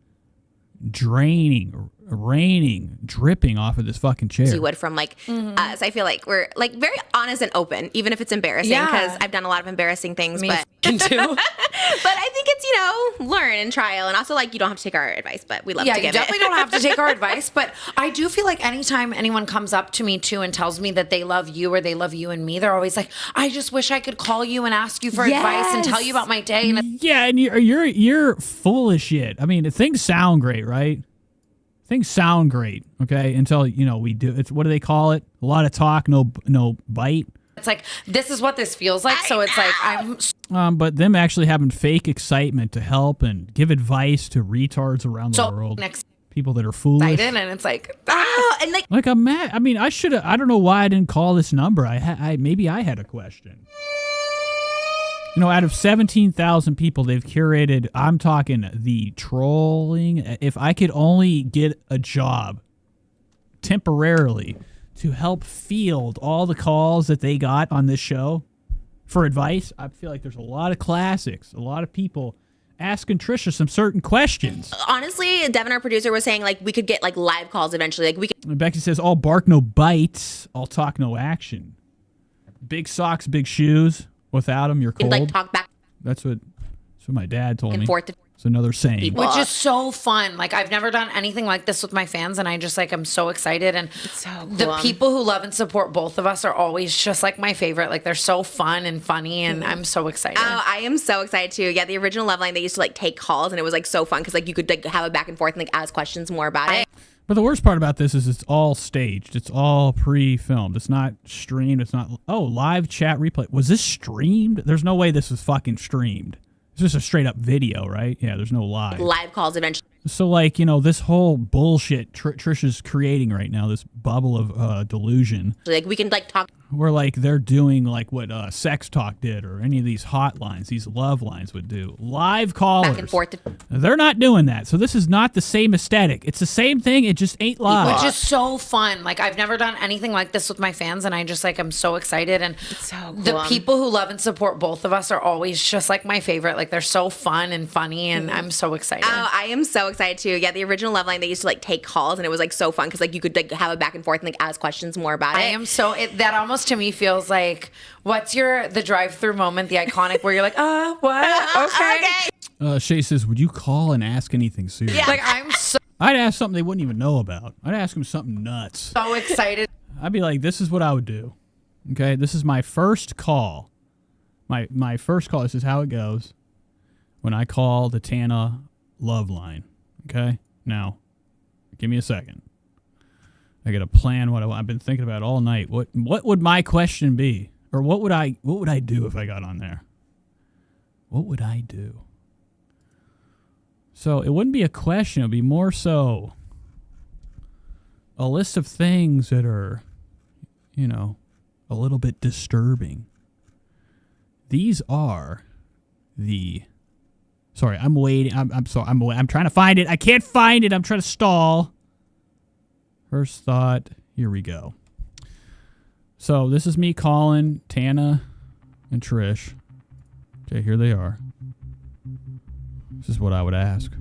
raining, dripping off of this fucking chair. You would from like us. I feel like we're like very honest and open, even if it's embarrassing. Yeah. Because I've done a lot of embarrassing things, Me but too. but I think it's learn and trial, and also like you don't have to take our advice, but we love to you give it. definitely don't have to take our advice, but I do feel like anytime anyone comes up to me too and tells me that they love you or they love you and me, they're always like, I just wish I could call you and ask you for advice and tell you about my day. And Yeah, and you're full of shit. I mean, things sound great, right? Things sound great, okay? Until we do. It's what do they call it? A lot of talk, no bite. it's like, this is what this feels like. So it's like But them actually having fake excitement to help and give advice to retards around the world, people that are foolish. excited, and it's like, and Like I'm mad. I mean, I should have. I don't know why I didn't call this number. Maybe I had a question. Out of 17,000 people they've curated, I'm talking the trolling. If I could only get a job temporarily to help field all the calls that they got on this show for advice, I feel like there's a lot of classics, a lot of people asking Trisha some certain questions. honestly, Devin, our producer, was saying like we could get like live calls eventually. Like we could. And Becky says, all bark, no bites. All talk, no action. Big socks, big shoes. Without them, you're cold. Like talk back That's what my dad told and me. forth. It's another saying. which is so fun. Like I've never done anything like this with my fans, and I just like I'm so excited. And the people who love and support both of us are always just like my favorite. Like they're so fun and funny, and I'm so excited. Oh, I am so excited too. Yeah, the original Love Line, they used to like take calls, and it was like so fun because like you could like have a back and forth and like ask questions more about it. But the worst part about this is it's all staged. It's all pre-filmed. It's not streamed. It's not, live chat replay. Was this streamed? There's no way this was fucking streamed. It's just a straight up video, right? Yeah, there's no live. Live calls eventually. So like, this whole bullshit Trisha's creating right now, this bubble of delusion. Like we can like talk. where like they're doing like what Sex Talk did or any of these hotlines, these love lines would do. Live callers. Back and forth. They're not doing that. So this is not the same aesthetic. It's the same thing. It just ain't live. Which is so fun. Like I've never done anything like this with my fans, and I just like I'm so excited. And so cool. The people who love and support both of us are always just like my favorite. Like they're so fun and funny, and I'm so excited. Oh, I am so excited too. Yeah, the original Love Line, they used to like take calls, and it was like so fun because like you could like have a back and forth and like ask questions more about it. I am so that almost to me feels like what's the drive-through moment, the iconic where you're like, what? Okay. Shay says, would you call and ask anything serious? Yeah. Like I'm so I'd ask something they wouldn't even know about. I'd ask them something nuts. excited. I'd be like, this is what I would do. Okay, this is my first call. My first call, this is how it goes when I call the Tana Love Line. Okay? Now, give me a second. I got to plan what I've been thinking about all night. What would my question be? Or what would I do if I got on there? What would I do? So it wouldn't be a question. It would be more so a list of things that are, you know, a little bit disturbing. These are the... Sorry, I'm waiting. I'm sorry. I'm trying to find it. I can't find it. I'm trying to stall. First thought. Here we go. So this is me calling Tana and Trish. Okay, here they are. This is what I would ask.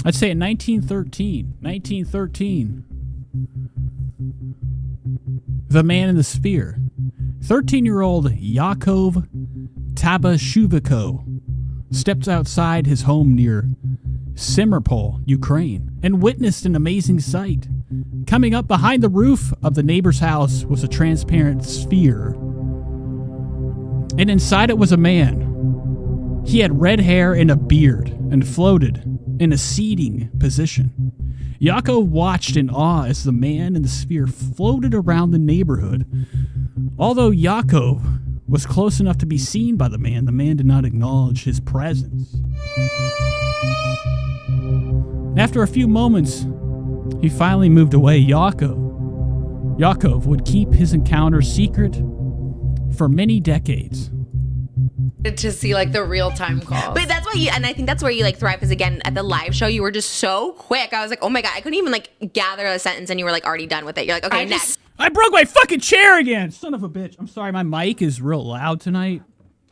I'd say in 1913. The Man in the Sphere. 13-year-old Yakov Tabashuviko stepped outside his home near Simferopol, Ukraine, and witnessed an amazing sight. Coming up behind the roof of the neighbor's house was a transparent sphere, and inside it was a man. He had red hair and a beard and floated in a seating position. Yakov watched in awe as the man in the sphere floated around the neighborhood. Although Yakov was close enough to be seen by the man did not acknowledge his presence. After a few moments, he finally moved away. Yakov would keep his encounter secret for many decades. To see like the real-time calls. But that's why and I think that's where you like thrive, because again, at the live show, you were just so quick. I was like, oh my God, I couldn't even like gather a sentence and you were like already done with it. You're like, okay, next. I broke my fucking chair again! Son of a bitch. I'm sorry, my mic is real loud tonight.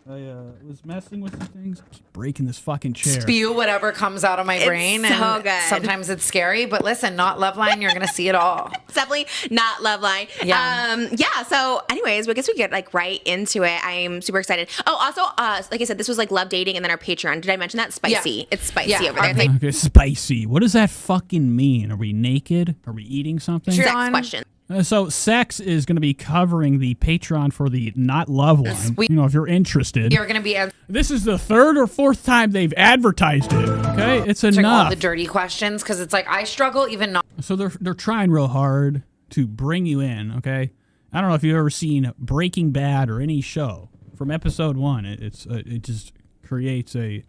I was messing with some things. Just breaking this fucking chair. Spew whatever comes out of my brain. So and good. Sometimes it's scary, but listen, not Love Line, you're going to see it all. It's definitely not Love Line. Yeah. So anyways, I guess we get like right into it. I'm super excited. Oh, also, like I said, this was like Love Dating and then our Patreon. Did I mention that? Spicy. Yeah. It's spicy over there. Okay, spicy. What does that fucking mean? Are we naked? Are we eating something? Sex question. So Sex is going to be covering the Patreon for the Not Love Line. You know, if you're interested. You're going to be... This is the third or fourth time they've advertised it, okay? It's enough. Like all the dirty questions, because it's like, I struggle even not... So they're trying real hard to bring you in, okay? I don't know if you've ever seen Breaking Bad or any show. From episode 1, it just creates a...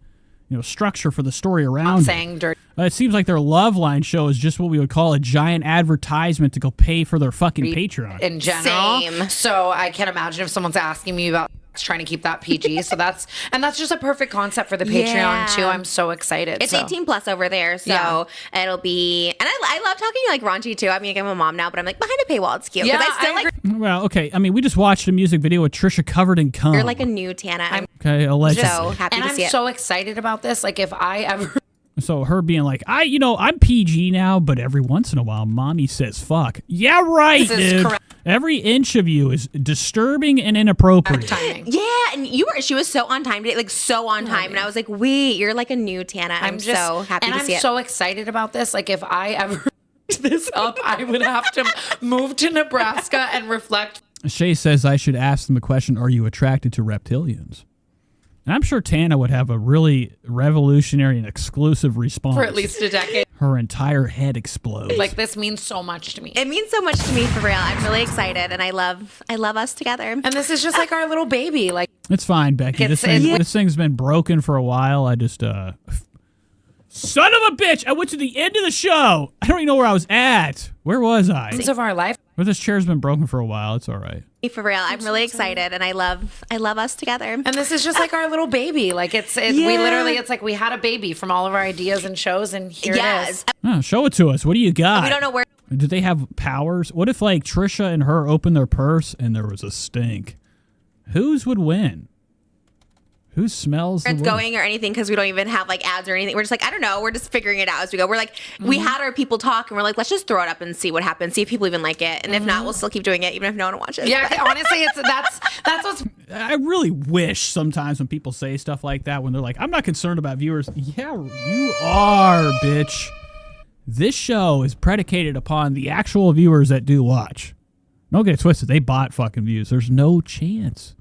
structure for the story around I'm saying dirty. It seems like their Love Line show is just what we would call a giant advertisement to go pay for their fucking Patreon. In general. Same. So I can't imagine if someone's asking me about trying to keep that PG. So that's just a perfect concept for the Patreon too. I'm so excited. It's 18 plus over there, so it'll be. And I love talking like raunchy too. I mean, I'm a mom now, but I'm like behind a paywall. It's cute. Yeah, I still like. Well, okay. I mean, we just watched a music video with Trisha covered in cum. You're like a new Tana. Okay, allegedly. So happy to see it. I'm so excited about this. Like if I ever. So her being like, I'm PG now, but every once in a while, mommy says fuck. Yeah, right, dude. Every inch of you is disturbing and inappropriate. Yeah, and she was so on time today, like so on time. And I was like, wait, you're like a new Tana. I'm just so happy to see it. And I'm so excited about this. Like if I ever this up, I would have to move to Nebraska and reflect. Shay says I should ask them a question, are you attracted to reptilians? And I'm sure Tana would have a really revolutionary and exclusive response. For at least a decade. Her entire head explodes. Like, this means so much to me. It means so much to me, for real. I'm really excited, and I love us together. And this is just like our little baby. Like it's fine, Becky. This thing's been broken for a while. I just Son of a bitch! I went to the end of the show. I don't even know where I was at. Where was I? Things of our life. Well, this chair's been broken for a while. It's all right. For real, I'm really excited, and I love us together. And this is just like our little baby. Like we literally, it's like we had a baby from all of our ideas and shows, and here it is. Oh, show it to us. What do you got? We don't know where. Do they have powers? What if like Trisha and her opened their purse and there was a stink? Whose would win? Who smells the It's worst? going or anything because we don't even have like ads or anything. We're just like, I don't know. We're just figuring it out as we go. We're like, we had our people talk and we're like, let's just throw it up and see what happens. See if people even like it. And if not, we'll still keep doing it even if no one watches. Yeah, honestly, that's what's. I really wish sometimes when people say stuff like that, when they're like, I'm not concerned about viewers. Yeah, you are, bitch. This show is predicated upon the actual viewers that do watch. Don't get it twisted. They bought fucking views. There's no chance.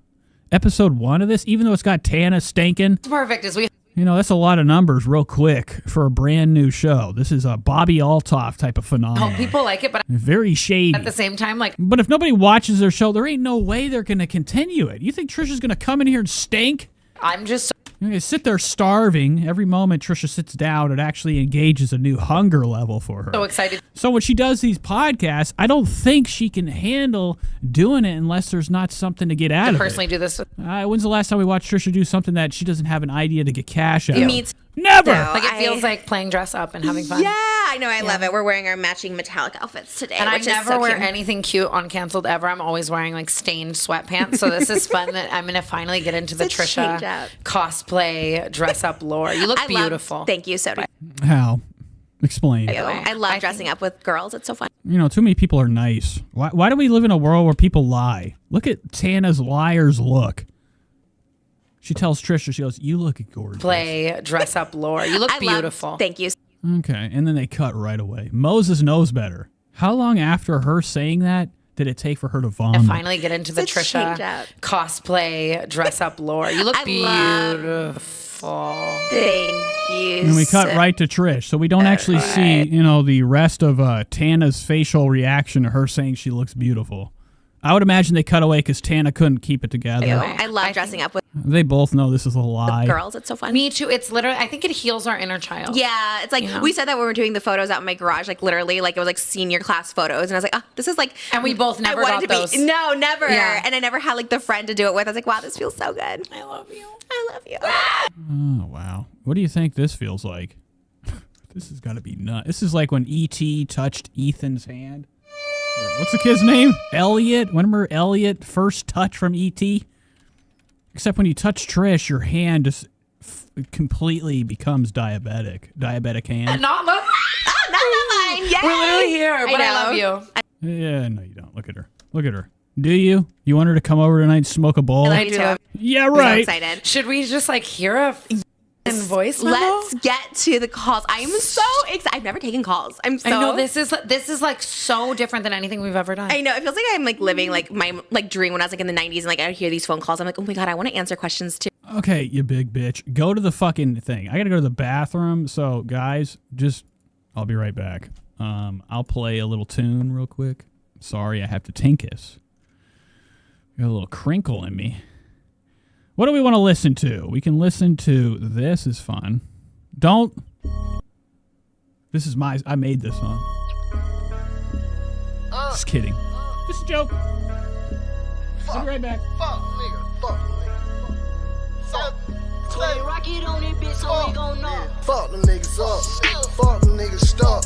Episode 1 of this, even though it's got Tana stinking. It's perfect as we. You know, that's a lot of numbers real quick for a brand new show. This is a Bobby Altoff type of phenomenon. Oh, people like it, but very shady. at the same time, like. But if nobody watches their show, there ain't no way they're going to continue it. You think Trisha's going to come in here and stink? I'm just. You're going to sit there starving. Every moment Trisha sits down, it actually engages a new hunger level for her. So excited. So when she does these podcasts, I don't think she can handle doing it unless there's not something to get out of it. I personally do this. When's the last time we watched Trisha do something that she doesn't have an idea to get cash out? Never. Like it feels like playing dress up and having fun. Yeah, I know. I love it. We're wearing our matching metallic outfits today. And I which never is so wear cute. anything cute on Canceled ever. I'm always wearing like stained sweatpants. So this is fun that I'm going to finally get into the It's a change Trisha up. cosplay dress up lore. You look beautiful. Thank you, so do How? Explain. I love dressing up with girls. It's so fun. You know, too many people are nice. Why do we live in a world where people lie? Look at Tana's liar's look. She tells Trisha, she goes, you look gorgeous. Play dress up lore. You look beautiful. Thank you. Okay, and then they cut right away. Moses knows better. How long after her saying that did it take for her to vomit? And finally get into the It's a change Trisha up. cosplay dress up lore. You look beautiful. Thank you. And we cut right to Trish, so we don't actually see, you know, the rest of Tana's facial reaction to her saying she looks beautiful. I would imagine they cut away because Tana couldn't keep it together. I love dressing up with They both know this is a lie. girls. It's so fun. Me too. It's literally, I think it heals our inner child. Yeah, it's like You know? we said that when we were doing the photos out in my garage, like literally, like it was like senior class photos, and I was like, oh, this is like. And we both never I wanted got to those. Be, no, never. Yeah. And I never had like the friend to do it with. I was like, wow, this feels so good. I love you. I love you. Oh, wow. What do you think this feels like? This has got to be nuts. This is like when E.T. touched Ethan's hand. What's the kid's name? Elliot. Remember Elliot first touch from E.T.? Except when you touch Trish, your hand just completely becomes diabetic. Diabetic hand. Not love. Not mine. Yay. We're literally here, but I love you. Yeah, no, you don't. Look at her. Look at her. Do you? You want her to come over tonight and smoke a bowl? I do love Yeah, I'm right. so excited. Should we just like hear a voice memo? Let's get to the calls. I am so excited. I've never taken calls. I'm so. I know this is like so different than anything we've ever done. I know. It feels like I'm like living like my like dream when I was like in the 90s and like I would hear these phone calls. I'm like, oh my God, I want to answer questions too. Okay, you big bitch. Go to the fucking thing. I gotta go to the bathroom. So, guys, I'll be right back. I'll play a little tune real quick. Sorry, I have to tinkus. Got a little crinkle in me. What do we want to listen to? We can listen to This Is Fun. This is I made this song. Just kidding. Just a joke. I'll be right back. Fuck nigga. Fuck them niggas up. Fuck them niggas stuck.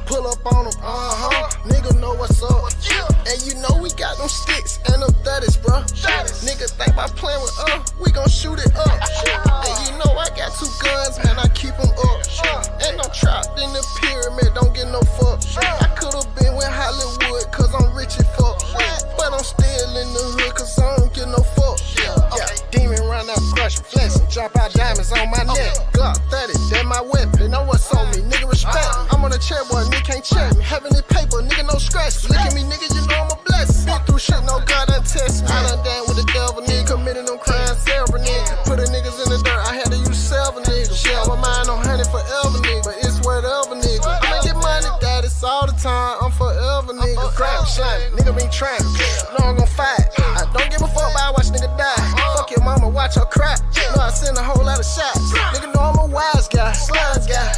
Pull up on them, nigga know what's up. And you know we got them sticks and them 30s, bro. Nigga think about playing with we gon' shoot it up. And you know I got 2 guns, man, I keep them up. And I'm trapped in the pyramid, don't get no fuck. I could've been with Hollywood, cause I'm rich as fuck. But I'm still in the hood, cause I don't get no fuck. Yeah, demon run out, crush, flex, and drop out diamonds on my neck. Glock 30, that my weapon, know what's on me, nigga respect. I'm on a chair, boy, nigga can't check me. Having it paper, nigga no scratch. Look at me, nigga, you know I'm a blessing. Been through shit, no God untest me. I done down with the devil, nigga, committed them crimes, several nigga. Put the niggas in the dirt, I had to use 7 niggas. Shell my mind on honey forever, nigga, but it's whatever, nigga. I'ma get money, that it's all the time, I'm forever, nigga. Crap, shine, nigga been trying, know I'm gon' fight. I don't give a fuck about watch nigga die. Fuck your mama, watch her cry. Know I send a whole lot of shots. Nigga know I'm a wise guy, slime guy.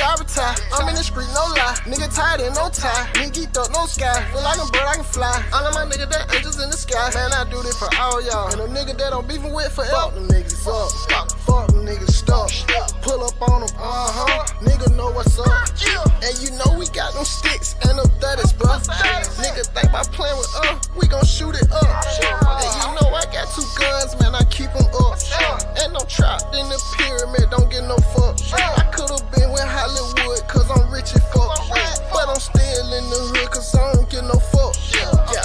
I retire. I'm in the street, no lie. Nigga tired and no tie. Nigga geeked up, no sky. Feel like a bird, I can fly. All of my niggas that angels in the sky. Man, I do this for all y'all. And them niggas that I'm beefing with forever. Fuck them niggas up. Fuck them niggas stuck. Pull up on them, nigga know what's up. And you know we got them sticks and them 30s, bro. Nigga think by playing with we gon' shoot it up. And you know I got 2 guns, man, I keep them up. And I'm trapped in the pyramid, don't get no fuck. I could've been with Hollywood, cause I'm rich as fuck. But I'm still in the hood, cause I don't get no fuck. Yeah.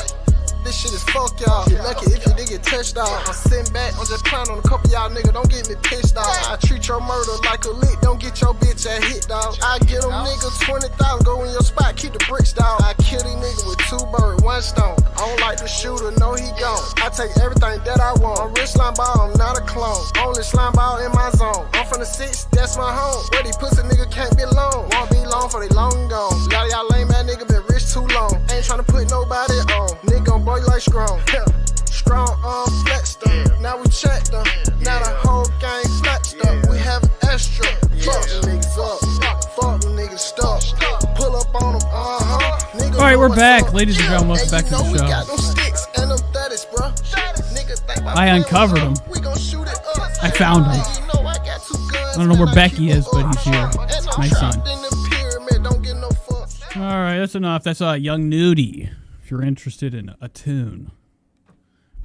This shit is fuck y'all. Get lucky if you did get touched off. I'm sitting back, I'm just clowning on a couple y'all nigga. Don't get me pissed off. I treat your murder like a lick. Don't get your bitch a hit, dog. I get them nigga 20,000, go in your spot, keep the bricks, dog. I kill these niggas with 2 birds, 1 stone. I don't like the shooter, no he gone. I take everything that I want. I'm rich slime ball, I'm not a clone. Only slime ball in my zone. I'm from the 6, that's my home. Where these pussy nigga can't be long. Won't be long for they long gone. A lot of y'all lame ass nigga been rich too long. Ain't tryna put nobody on. Nigga on boy like strong. Strong arm flexed up. Now we checked them. Now the whole gang flexed up. We have extra. Fuck them niggas up. Fuck them niggas stuck. Pull up on them. All right, we're back, ladies and gentlemen. Welcome back to the show. I uncovered him. I found him. I don't know where Becky is, but he's here. My son. All right, that's enough. That's Young Nudie. If you're interested in a tune.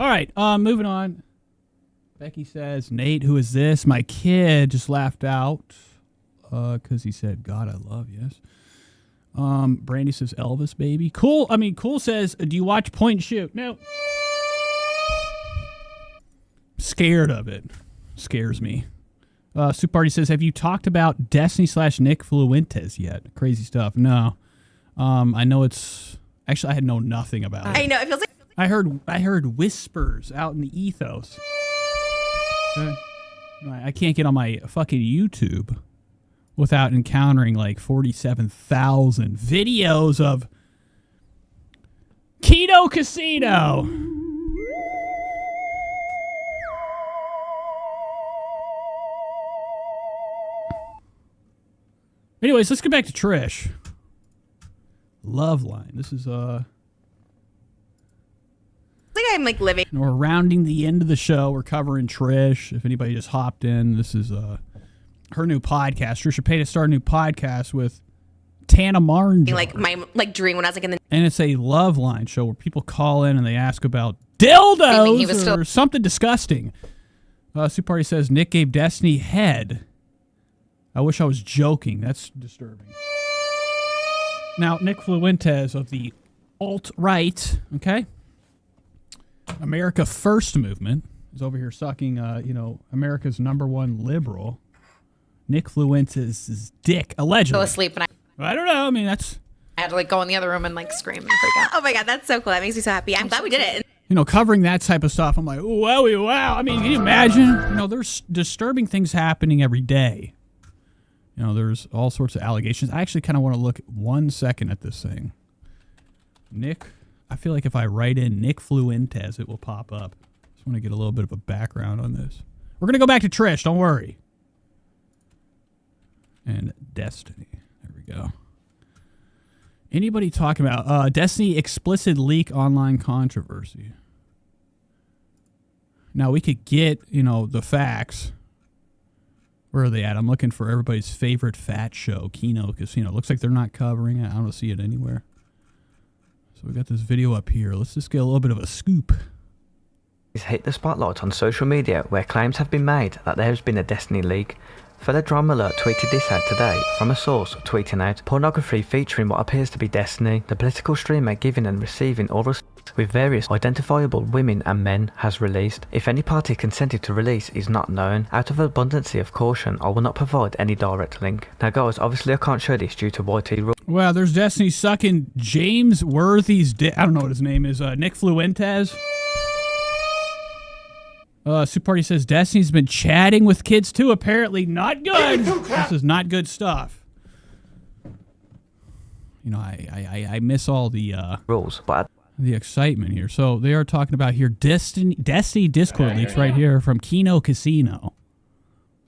All right, moving on. Becky says, Nate, who is this? My kid just laughed out because he said, God, I love you. Yes. Brandy says, Elvis, baby. Cool. I mean, Cool says, do you watch Point and Shoot? No. Scared of it. Scares me. Soup Party says, have you talked about Destiny / Nick Fluentes yet? Crazy stuff. No. I know it's... Actually, I had known nothing about it. I know. It feels like... I heard whispers out in the ethos. I can't get on my fucking YouTube without encountering like 47,000 videos of Keto Casino. Anyways, let's get back to Trish. Love line. This is I think I'm like living. We're rounding the end of the show. We're covering Trish. If anybody just hopped in, this is her new podcast. Trisha Paytas started a new podcast with Tana Marnjo. Like my dream when I was like in the. And it's a love line show where people call in and they ask about dildos or something disgusting. Soup Party says Nick gave Destiny head. I wish I was joking. That's disturbing. Now, Nick Fluentes of the alt-right, okay? America First movement is over here sucking, America's #1 liberal, Nick Fluentes' dick, allegedly. Go asleep and I don't know. I mean, that's... I had to go in the other room and scream and freak out. Oh my God, that's so cool. That makes me so happy. I'm glad we did it. Covering that type of stuff, I'm like, wowie, wow. I mean, can you imagine? There's disturbing things happening every day. There's all sorts of allegations. I actually kind of want to look 1 second at this thing. Nick, I feel like if I write in Nick Fluentes, it will pop up. Just want to get a little bit of a background on this. We're going to go back to Trish, don't worry. And Destiny. There we go. Anybody talking about Destiny explicit leak online controversy? Now, we could get, the facts. Where are they at? I'm looking for everybody's favorite fat show, Kino Casino. Looks like they're not covering it. I don't see it anywhere. So we got this video up here. Let's just get a little bit of a scoop. It's hit the spotlight on social media where claims have been made that there has been a Destiny leak. Further Drama Alert tweeted this out today from a source tweeting out pornography featuring what appears to be Destiny, the political streamer giving and receiving oral sex with various identifiable women and men, has released. If any party consented to release is not known. Out of abundance of caution, I will not provide any direct link. Now guys, obviously I can't show this due to YT rules. Well, there's Destiny sucking James Worthy's dick. I don't know what his name is. Nick Fluentes. Soup Party says Destiny's been chatting with kids too. Apparently not good. This is not good stuff. I miss all the rules, but the excitement here. So they are talking about here Destiny Discord leaks right here from Kino Casino.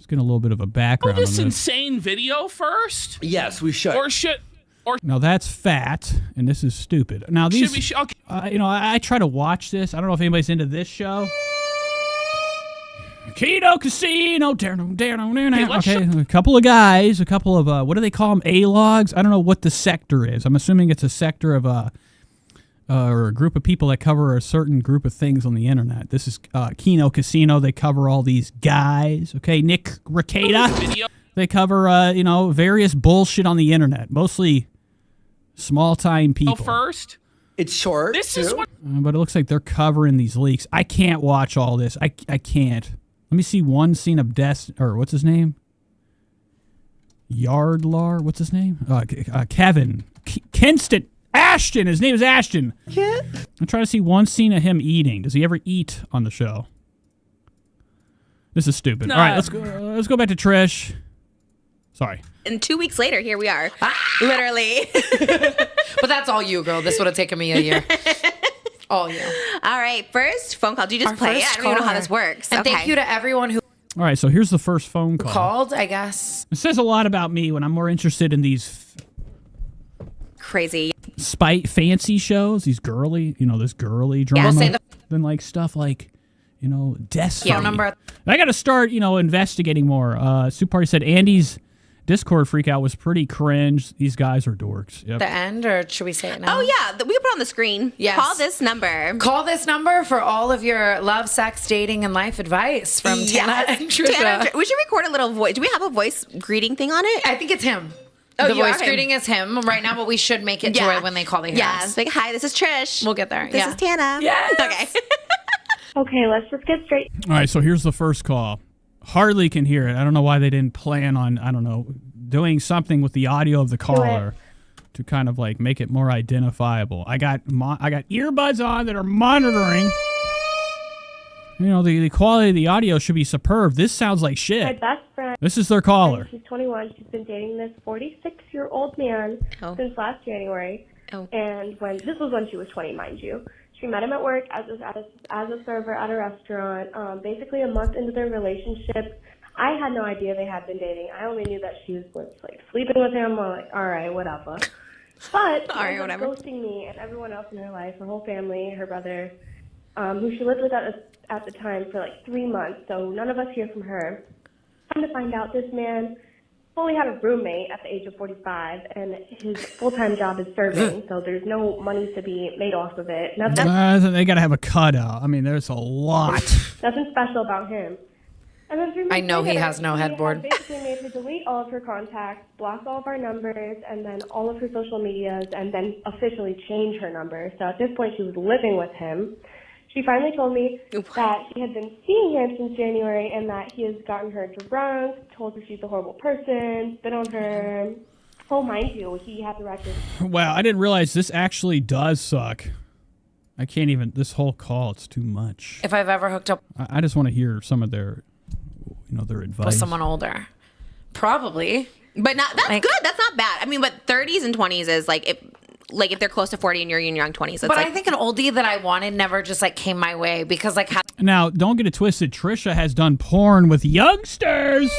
Let's get a little bit of a background this on this. insane video first? Yes, we should. Or should... Or Now that's fat, and this is stupid. Now these, should we... Okay. you know, I try to watch this. I don't know if anybody's into this show. Keno Casino. Okay, a couple of guys, a couple of what do they call them? A-logs. I don't know what the sector is. I'm assuming it's a sector of or a group of people that cover a certain group of things on the internet. This is Keno Casino. They cover all these guys. Okay, Nick Ricada. They cover you know, various bullshit on the internet, mostly small-time people. First, it's short. This is what. But it looks like they're covering these leaks. I can't watch all this. I can't. Let me see one scene of or what's his name? Yardlar. What's his name? Kevin. Kenston. Ashton. His name is Ashton. Yeah. I'm trying to see one scene of him eating. Does he ever eat on the show? This is stupid. All right, let's go back to Trish. Sorry. And 2 weeks later, here we are. Literally. But that's all you, girl. This would have taken me a year. All you. All right, first phone call. Do you just play it? I don't even know how this works. And thank you to everyone who All right, so here's the first phone call. called, I guess. It says a lot about me when I'm more interested in these crazy fancy shows, these girly, you know, this girly drama, than like stuff like, you know, Destiny. Phone number. I got to start, you know, investigating more. Soup Party said Andy's Discord freakout was pretty cringe. These guys are dorks. Yep. The end, or should we say it now? Oh, yeah. We put it on the screen. Yes. Call this number. Call this number for all of your love, sex, dating, and life advice from Tana and Trisha. We should record a little voice. Do we have a voice greeting thing on it? I think it's him. Oh, the voice greeting is him right now, but we should make it to it when they call the house. Like, hi, this is Trish. We'll get there. This is Tana. Yes. Okay. Okay, let's just get straight. All right, so here's the first call. Hardly can hear it. I don't know why they didn't plan on, I don't know, doing something with the audio of the caller to kind of like make it more identifiable. I got earbuds on that are monitoring. You know, the quality of the audio should be superb. This sounds like shit. My best friend. This is their caller. She's 21. She's been dating this 46-year-old man since last January. And this was when she was 20, mind you. She met him at work as a server at a restaurant. Basically, a month into their relationship, I had no idea they had been dating. I only knew that she was like sleeping with him. I'm like, all right, whatever. But she ended up ghosting me and everyone else in her life, her whole family, her brother, who she lived with at the time for like 3 months. So none of us hear from her. Come to find out, this man fully had a roommate at the age of 45, and his full-time job is serving, so there's no money to be made off of it. They got to have a cutout. I mean, there's a lot. Nothing special about him. And then 3 months I know later, he has no headboard. Basically made her delete all of her contacts, block all of our numbers, and then all of her social medias, and then officially change her number. So at this point, she was living with him. She finally told me that she had been seeing him since January and that he has gotten her drunk, told her she's a horrible person, spit on her. Oh, mind you, he had the record. Wow, I didn't realize this actually does suck. I can't even, this whole call, it's too much. If I've ever hooked up I just want to hear some of their, you know, their advice. with someone older. Probably. But that's good. That's not bad. I mean, but 30s and 20s is like if they're close to 40 and you're in your young 20s. But I think an oldie that I wanted never just like came my way because like Now, don't get it twisted. Trisha has done porn with youngsters.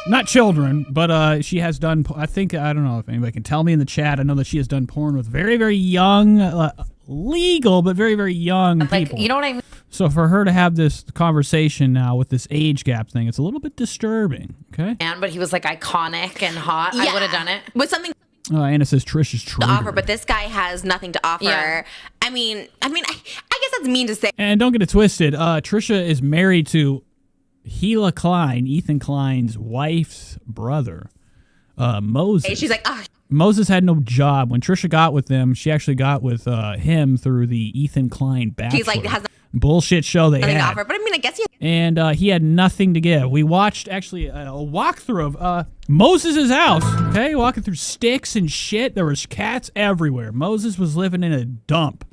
Not children, but she has done, I don't know if anybody can tell me in the chat. I know that she has done porn with very, very young, legal, but very, very young people. You know what I mean? So for her to have this conversation now with this age gap thing, it's a little bit disturbing, okay? But he was like iconic and hot. I would have done it. With something Anna says Trish is true. to offer, but this guy has nothing to offer. Yeah. I mean, I guess that's mean to say. And don't get it twisted. Trisha is married to Gila Klein, Ethan Klein's wife's brother, Moses. She's like, Moses had no job. When Trisha got with them, she actually got with him through the Ethan Klein Bachelor. He's like, has bullshit show they nothing had. to offer. But I mean, I guess And he had nothing to give. We watched actually a walkthrough of Moses' house. Okay, walking through sticks and shit. There was cats everywhere. Moses was living in a dump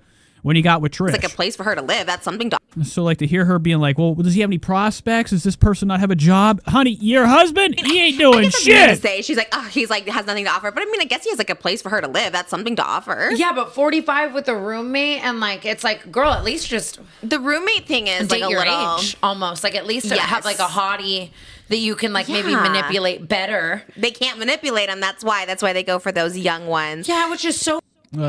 when he got with Trish. It's like a place for her to live. That's something to So like to hear her being like, well, does he have any prospects? Does this person not have a job? Honey, your husband, he ain't doing shit. To say. She's like, he's like, has nothing to offer. But I mean, I guess he has like a place for her to live. That's something to offer. Yeah, but 45 with a roommate and like, it's like, girl, at least just the roommate thing is date like a your little age almost. Like at least have like a hottie that you can like maybe manipulate better. They can't manipulate them. That's why they go for those young ones. Yeah, which is so.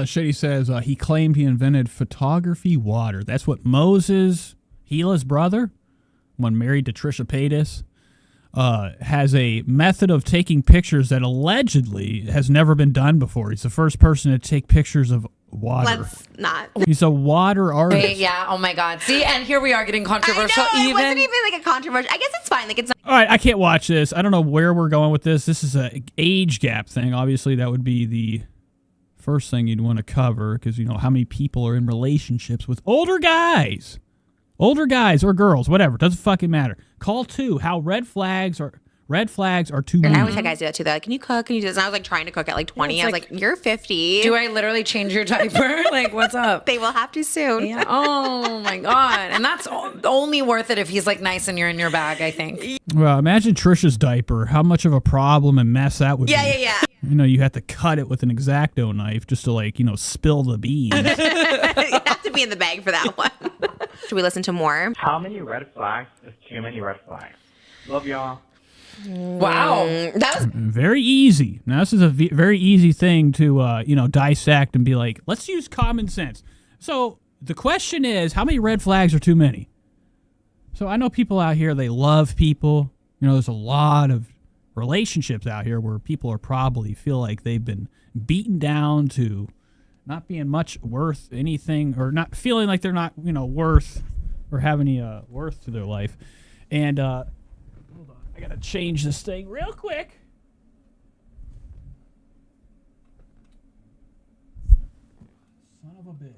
Shady says he claimed he invented photography water. That's what Moses, Gila's brother, when married to Trisha Paytas, has a method of taking pictures that allegedly has never been done before. He's the first person to take pictures of water. Let's not. He's a water artist. Wait, yeah. Oh my God. See, and here we are getting controversial. I know, it wasn't even like a controversial. I guess it's fine. Like it's not. All right, I can't watch this. I don't know where we're going with this. This is an age gap thing. Obviously, that would be the first thing you'd want to cover because, you know, how many people are in relationships with older guys or girls, whatever. Doesn't fucking matter. Call 2. How red flags are too many. I always had guys do that too. They're like, can you cook? Can you do this? And I was like trying to cook at like 20. I was like, you're 50. Do I literally change your diaper? Like, what's up? They will have to soon. Yeah. Oh my God. And that's only worth it if he's like nice and you're in your bag, I think. Well, imagine Trisha's diaper. How much of a problem and mess that would be. Yeah. You know, you have to cut it with an X-Acto knife just to, like, you know, spill the beans. You have to be in the bag for that one. Should we listen to more? How many red flags is too many red flags? Love y'all. Wow. That was very easy. Now, this is a very easy thing to, you know, dissect and be like, let's use common sense. So the question is, how many red flags are too many? So I know people out here, they love people. You know, there's a lot of relationships out here where people are probably feel like they've been beaten down to not being much worth anything or not feeling like they're not, you know, worth or have any worth to their life. And hold on, I gotta change this thing real quick. Son of a bitch.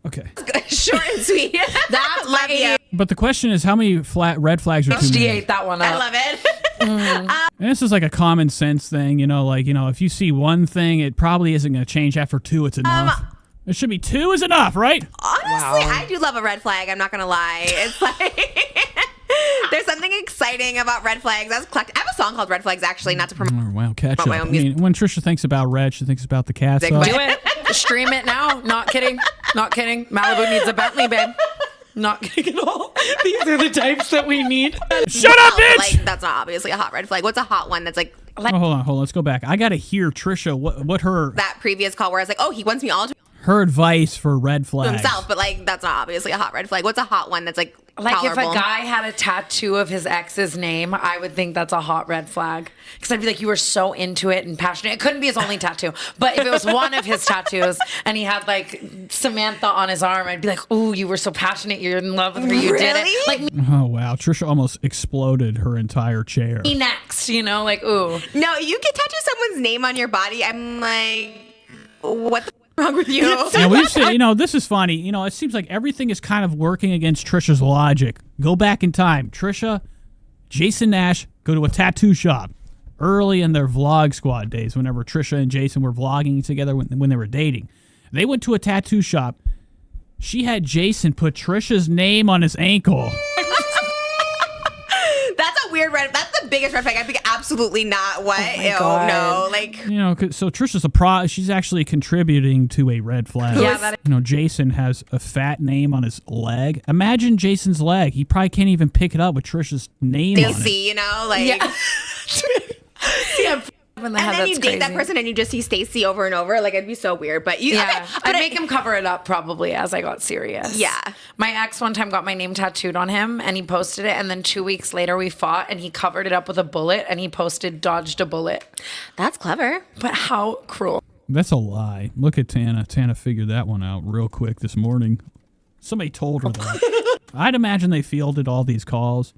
Okay. Short and sweet. That's love you. But the question is, how many red flags are too many? ate that one up. I love it. And this is like a common sense thing, you know, like, you know, if you see one thing, it probably isn't going to change. After 2, it's enough. It should be 2 is enough, right? Honestly, I do love a red flag. I'm not going to lie. It's like, there's something exciting about red flags. I have a song called Red Flags, actually, not to promote. Oh, wow, catch up. my own music. When Trisha thinks about red, she thinks about the cat. Do it. Stream it now. Not kidding. Not kidding. Malibu needs a Bentley, babe. Not kidding at all. These are the types that we need. Shut up, bitch! Like, that's not obviously a hot red flag. What's a hot one that's like Oh, hold on. Let's go back. I got to hear Trisha, what her... that previous call where I was like, oh, he wants me all to Her advice for red flags. himself, but like, that's not obviously a hot red flag. What's a hot one that's like if tolerable? a guy had a tattoo of his ex's name, I would think that's a hot red flag. Because I'd be like, you were so into it and passionate. It couldn't be his only tattoo. But if it was one of his tattoos and he had like Samantha on his arm, I'd be like, ooh, you were so passionate. You're in love with her. You did it. Like, Oh, wow. Trisha almost exploded her entire chair. me next, you know, like, ooh. No, you can tattoo someone's name on your body. I'm like, what the wrong with you? Now, we've said, you know, this is funny. You know, it seems like everything is kind of working against Trisha's logic. Go back in time. Trisha, Jason Nash, go to a tattoo shop early in their vlog squad days, whenever Trisha and Jason were vlogging together when they were dating. They went to a tattoo shop. She had Jason put Trisha's name on his ankle. That's a weird red. That's the biggest red flag. I think absolutely not. What? Oh my Ew, God. no. Like, You know, so Trisha's she's actually contributing to a red flag. Yeah, You know, Jason has a fat name on his leg. Imagine Jason's leg. He probably can't even pick it up with Trisha's name on it. see, you know, like. Yeah. And then you date that person and you just see Stacy over and over. Like, it'd be so weird. But you, Yeah, okay, but I'd make him cover it up probably as I got serious. Yeah. My ex one time got my name tattooed on him and he posted it, and then 2 weeks later we fought and he covered it up with a bullet and he posted dodged a bullet. That's clever. But how cruel. That's a lie. Look at Tana. Tana figured that one out real quick this morning. Somebody told her that. I'd imagine they fielded all these calls.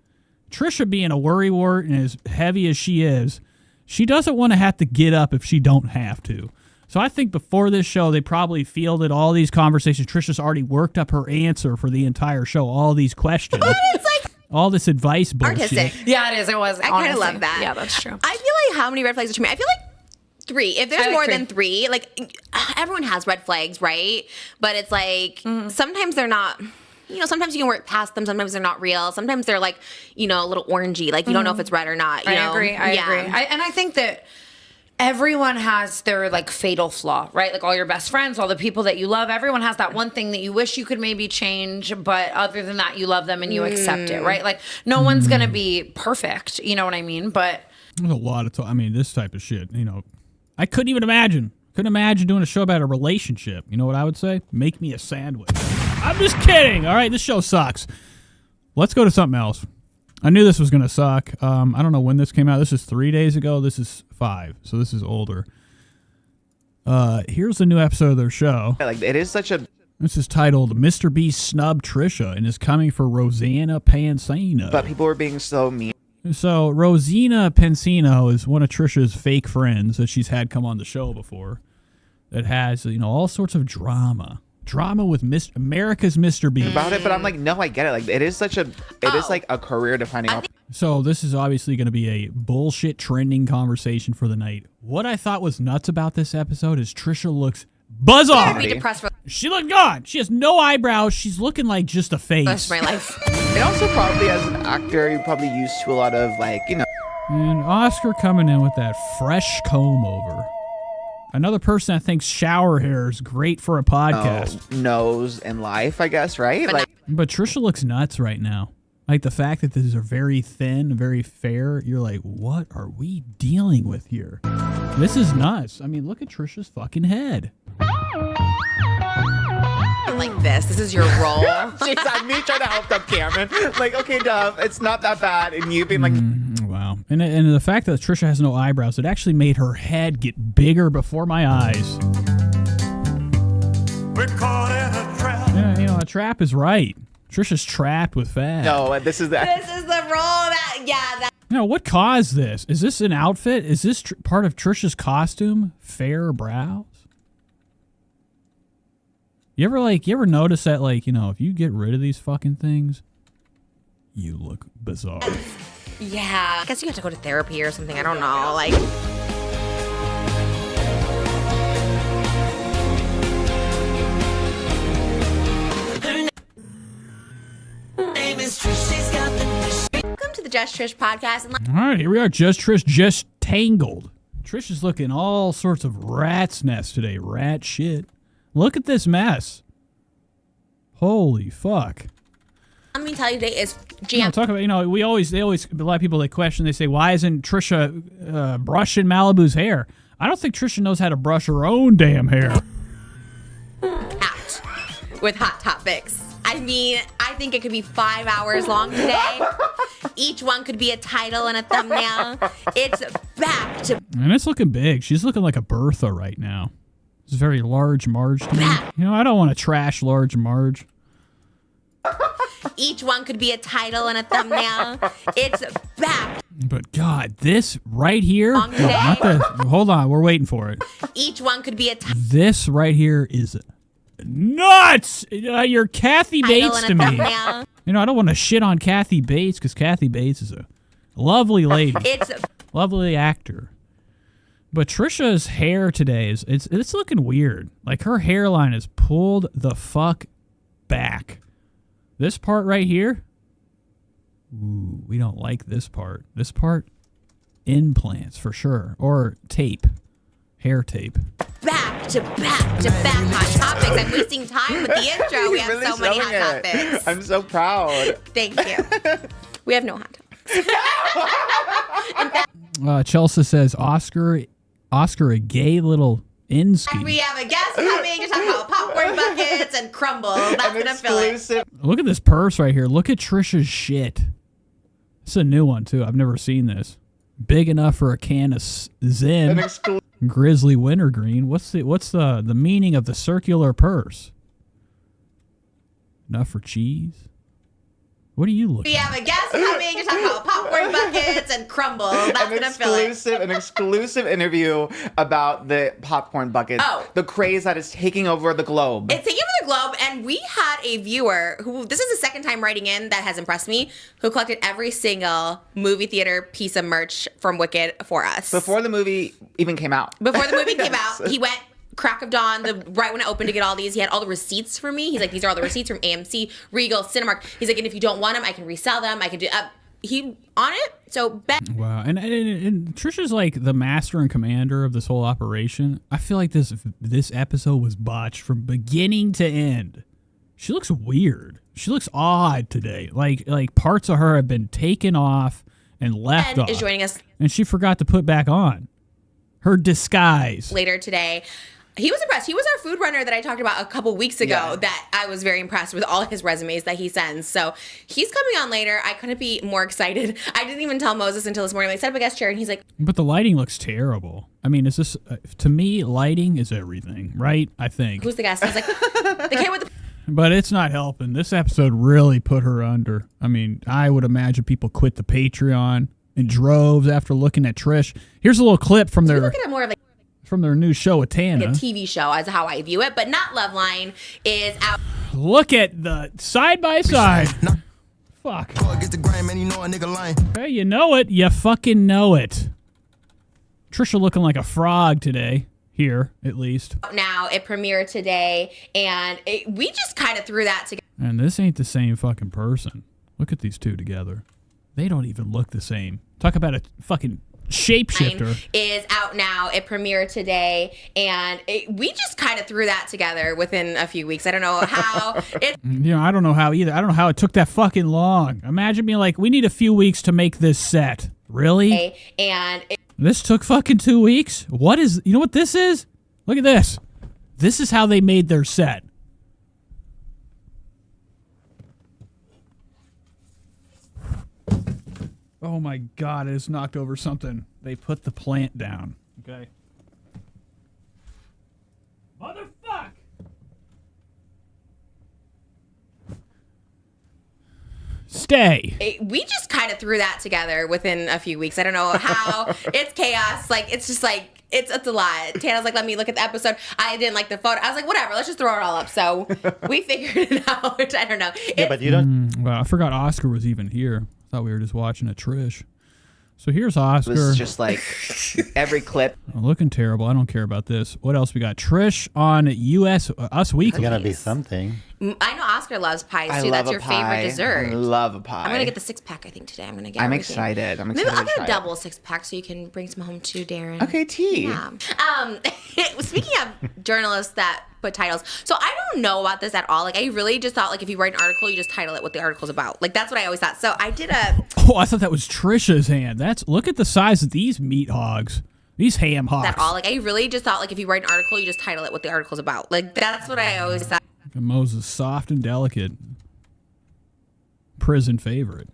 Trisha being a worrywart and as heavy as she is, she doesn't want to have to get up if she don't have to. So I think before this show, they probably fielded all these conversations. Trisha's already worked up her answer for the entire show, all these questions. It's like all this advice bullshit. artistic. Yeah, it is. It was. I kind of love that. Yeah, that's true. I feel like how many red flags are too many? I feel like 3. If there's I like more 3. than 3, like everyone has red flags, right? But it's like sometimes they're not. You know, sometimes you can work past them. Sometimes they're not real. Sometimes they're like, you know, a little orangey. Like you don't know if it's red or not. You know? I agree. And I think that everyone has their like fatal flaw, right? Like all your best friends, all the people that you love, everyone has that one thing that you wish you could maybe change, but other than that, you love them and you accept it, right? Like no one's gonna be perfect, you know what I mean? But there's a lot of I mean, this type of shit, you know, I couldn't even imagine. Couldn't imagine doing a show about a relationship. You know what I would say? Make me a sandwich. I'm just kidding. All right, this show sucks. Let's go to something else. I knew this was going to suck. I don't know when this came out. This is 3 days ago. This is 5, so this is older. Here's a new episode of their show. Like it is such a. This is titled "Mr. Beast Snubbed Trisha" and is coming for Rosanna Pansino. But people were being so mean. So Rosanna Pansino is one of Trisha's fake friends that she's had come on the show before. That has, you know, all sorts of drama with America's Mr. Beast. About it, but I'm like, no, I get it. Like it is such a, it is like a career defining. So this is obviously going to be a bullshit trending conversation for the night. What I thought was nuts about this episode is Trisha looks buzz-off. She looked gone. She has no eyebrows. She's looking like just a face. That's my life. And also probably as an actor, you're probably used to a lot of like, you know. And Oscar coming in with that fresh comb over. Another person that thinks shower hair is great for a podcast. Nose in life, I guess, right? But Trisha looks nuts right now. Like the fact that these are very thin, very fair. You're like, what are we dealing with here? This is nuts. I mean, look at Trisha's fucking head. Like this is your role. She's like me trying to help up Cameron. Like, okay, Dove, it's not that bad. And you being like, wow. And the fact that Trisha has no eyebrows, it actually made her head get bigger before my eyes. We're caught in a trap. Yeah, you know, a trap is right. Trisha's trapped with fat. No, this is the role that. You know, what caused this? Is this an outfit? Is this part of Trisha's costume? Fair brows? You ever notice that, like, you know, if you get rid of these fucking things, you look bizarre. Yeah. I guess you have to go to therapy or something. I don't know. Like. Welcome to the Just Trish podcast. All right, here we are. Just Trish, just tangled. Trish is looking all sorts of rat's nest today. Rat shit. Look at this mess. Holy fuck. Let me tell you, today is You know, talk about, you know, a lot of people, they question, they say, why isn't Trisha brushing Malibu's hair? I don't think Trisha knows how to brush her own damn hair. Out with hot topics. I mean, I think it could be 5 hours long today. Each one could be a title and a thumbnail. It's back to... And it's looking big. She's looking like a Bertha right now. It's very Large Marge to me. You know, I don't want to trash Large Marge. Each one could be a title and a thumbnail. It's back. But God, this right here... hold on, we're waiting for it. Each one could be a title. This right here is nuts! You're Kathy Bates to me. You know, I don't want to shit on Kathy Bates because Kathy Bates is a lovely lady. It's lovely actor. But Trisha's hair today it's looking weird. Like her hairline is pulled the fuck back. This part right here, ooh, we don't like this part. This part, implants for sure, or tape, hair tape. Back to back to back hot topics. I'm wasting time with the intro. We have really so many hot topics. I'm so proud. Thank you. We have no hot topics. Chelsea says Oscar, a gay little inski. We have a guest coming to talk about popcorn buckets and crumble. That's gonna fill it. Look at this purse right here. Look at Trisha's shit. It's a new one too. I've never seen this. Big enough for a can of Zin. Grizzly wintergreen. What's the meaning of the circular purse? Enough for cheese? What are you looking We have a guest coming to talk about popcorn buckets and crumble. That's gonna fill it. An exclusive interview about the popcorn buckets. Oh. The craze that is taking over the globe. It's taking over the globe, and we had a viewer who, this is the second time writing in that has impressed me, who collected every single movie theater piece of merch from Wicked for us. Before the movie even came out. Before the movie came out, he went crack of dawn, right when it opened to get all these. He had all the receipts for me. He's like, these are all the receipts from AMC, Regal, Cinemark. He's like, and if you don't want them, I can resell them. I can do he on it. So Ben. Wow, and Trisha's like the master and commander of this whole operation. I feel like this episode was botched from beginning to end. She looks weird. She looks odd today. Like parts of her have been taken off and left off. Ben is joining us and she forgot to put back on her disguise later today. He was impressed. He was our food runner that I talked about a couple weeks ago that I was very impressed with all his resumes that he sends. So he's coming on later. I couldn't be more excited. I didn't even tell Moses until this morning. I set up a guest chair and he's like... But the lighting looks terrible. I mean, is this... to me, lighting is everything, right? I think. Who's the guest? He's like, the kid with the... But it's not helping. This episode really put her under. I mean, I would imagine people quit the Patreon in droves after looking at Trish. Here's a little clip from their... Look at it more of like... From their new show with Tana. A TV show as how I view it, but not Loveline is out. Look at the side by side. Fuck. Hey, you know it. You fucking know it. Trisha looking like a frog today. Here, at least. Now, it premiered today, and we just kind of threw that together. And this ain't the same fucking person. Look at these two together. They don't even look the same. Talk about a fucking... shapeshifter is out now. It premiered today, and we just kind of threw that together within a few weeks. I don't know how it. I don't know how either. I don't know how it took that fucking long. Imagine being like, we need a few weeks to make this set. Really? And this took fucking 2 weeks. What is? You know what this is? Look at this. This is how they made their set. Oh my God, it has knocked over something. They put the plant down. Okay. Motherfuck! Stay. We just kind of threw that together within a few weeks. I don't know how. It's chaos. Like, it's just like, it's a lot. Tana's like, let me look at the episode. I didn't like the photo. I was like, whatever, let's just throw it all up. So we figured it out. I don't know. Yeah, but you don't. Well, I forgot Oscar was even here. Thought we were just watching a Trish. So here's Oscar. It was just like every clip. Looking terrible. I don't care about this. What else we got? Trish on Us Weekly. It's gotta be something. I know Oscar loves pies too. That's your favorite dessert. I love a pie. I'm gonna get the 6-pack. I think today I'm gonna get. I'm everything. excited. I'm Maybe excited. I'll to get a try double 6-pack so you can bring some home too, Darren. Okay, tea. Yeah. Speaking of journalists that put titles, so I don't know about this at all. Like, I really just thought, like, if you write an article, you just title it what the article's about. Like, that's what I always thought. So I did a. Oh, I thought that was Trisha's hand. Look at the size of these meat hogs. These ham hogs. That all. Like, I really just thought, like, if you write an article, you just title it what the article's about. Like, that's what I always thought. Moses, soft and delicate. Prison favorite.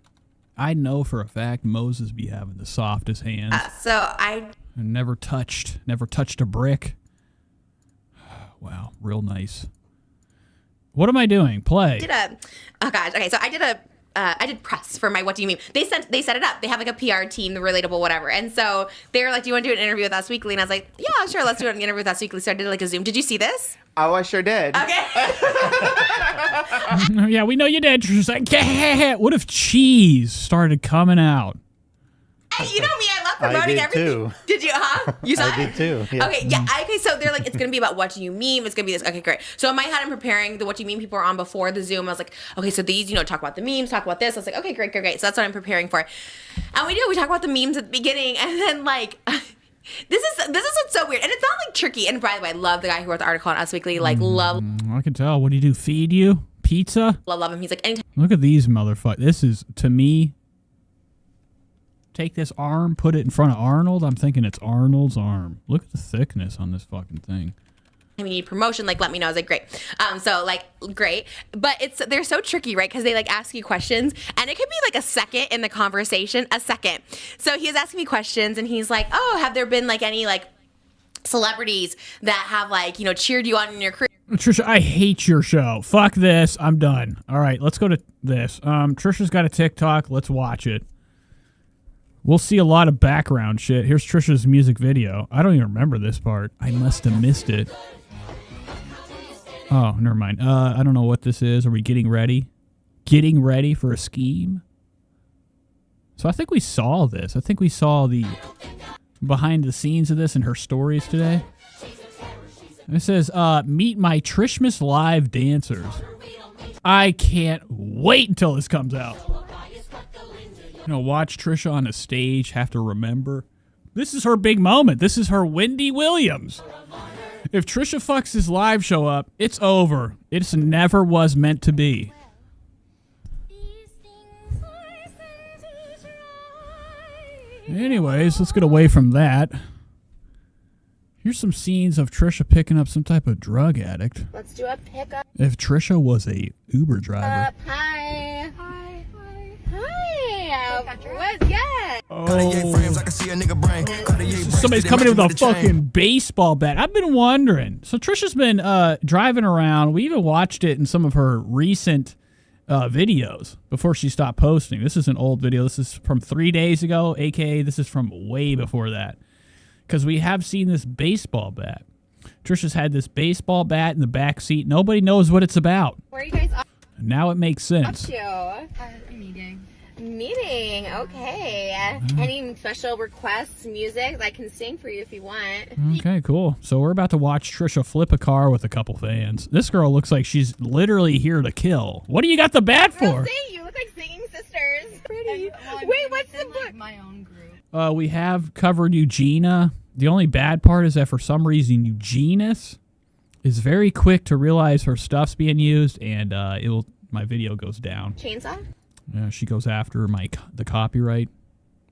I know for a fact Moses be having the softest hands. And never touched a brick. Wow, real nice. What am I doing? Play. Oh gosh. Okay, so I did press for my What Do You Mean? They set it up. They have like a PR team, the Relatable whatever. And so they were like, do you want to do an interview with Us Weekly? And I was like, yeah, sure, let's do an interview with Us Weekly. So I did like a Zoom. Did you see this? Oh, I sure did. Okay. Yeah, we know you did. She's like, yeah. What if cheese started coming out? You know me, I love promoting everything. Too. Did you, huh? You saw it? I did too. Yeah. Okay, yeah. Okay, so they're like, it's going to be about what do you meme. It's going to be this. Okay, great. So in my head, I'm preparing the what do you meme people are on before the Zoom. I was like, okay, so these, talk about the memes, talk about this. I was like, okay, great. So that's what I'm preparing for. And we talk about the memes at the beginning. And then like, this is what's so weird. And it's not like tricky. And by the way, I love the guy who wrote the article on Us Weekly. Like, love. I can tell. What do you do? Feed you? Pizza? Love him. He's like, anytime. Look at these motherfuckers. This is, to me, take this arm, put it in front of Arnold. I'm thinking it's Arnold's arm. Look at the thickness on this fucking thing. We need promotion, like, let me know. I was like, great. So like, great. But they're so tricky, right? Because they like ask you questions and it could be like a second in the conversation, a second. So he was asking me questions and he's like, oh, have there been like any like celebrities that have like, cheered you on in your career? Trisha, I hate your show. Fuck this. I'm done. All right, let's go to this. Trisha's got a TikTok. Let's watch it. We'll see a lot of background shit. Here's Trisha's music video. I don't even remember this part. I must have missed it. Oh, never mind. I don't know what this is. Are we getting ready? Getting ready for a scheme? So I think we saw this. I think we saw the behind the scenes of this in her stories today. It says, meet my Trishmas Live dancers. I can't wait until this comes out. Watch Trisha on a stage, have to remember. This is her big moment. This is her Wendy Williams. If Trisha fucks this live show up, it's over. It never was meant to be. Anyways, let's get away from that. Here's some scenes of Trisha picking up some type of drug addict. Let's do a pickup. If Trisha was a Uber driver. Hi. Hi. What's good? Somebody's coming in with a fucking baseball bat. I've been wondering. So Trisha's been driving around. We even watched it in some of her recent videos before she stopped posting. This is an old video. This is from 3 days ago, aka this is from way before that. Because we have seen this baseball bat. Trisha's had this baseball bat in the back seat. Nobody knows what it's about. Where are you guys up Now it makes sense. to? Meeting. Okay. Any special requests, music? I can sing for you if you want. Okay, cool. So we're about to watch Trisha flip a car with a couple fans. This girl looks like she's literally here to kill. What do you got the bat for? You look like singing sisters. Pretty. Wait, what's the book? My own group. We have covered Eugenia. The only bad part is that for some reason Eugenius is very quick to realize her stuff's being used, and my video goes down. Chainsaw? Yeah, she goes after the copyright.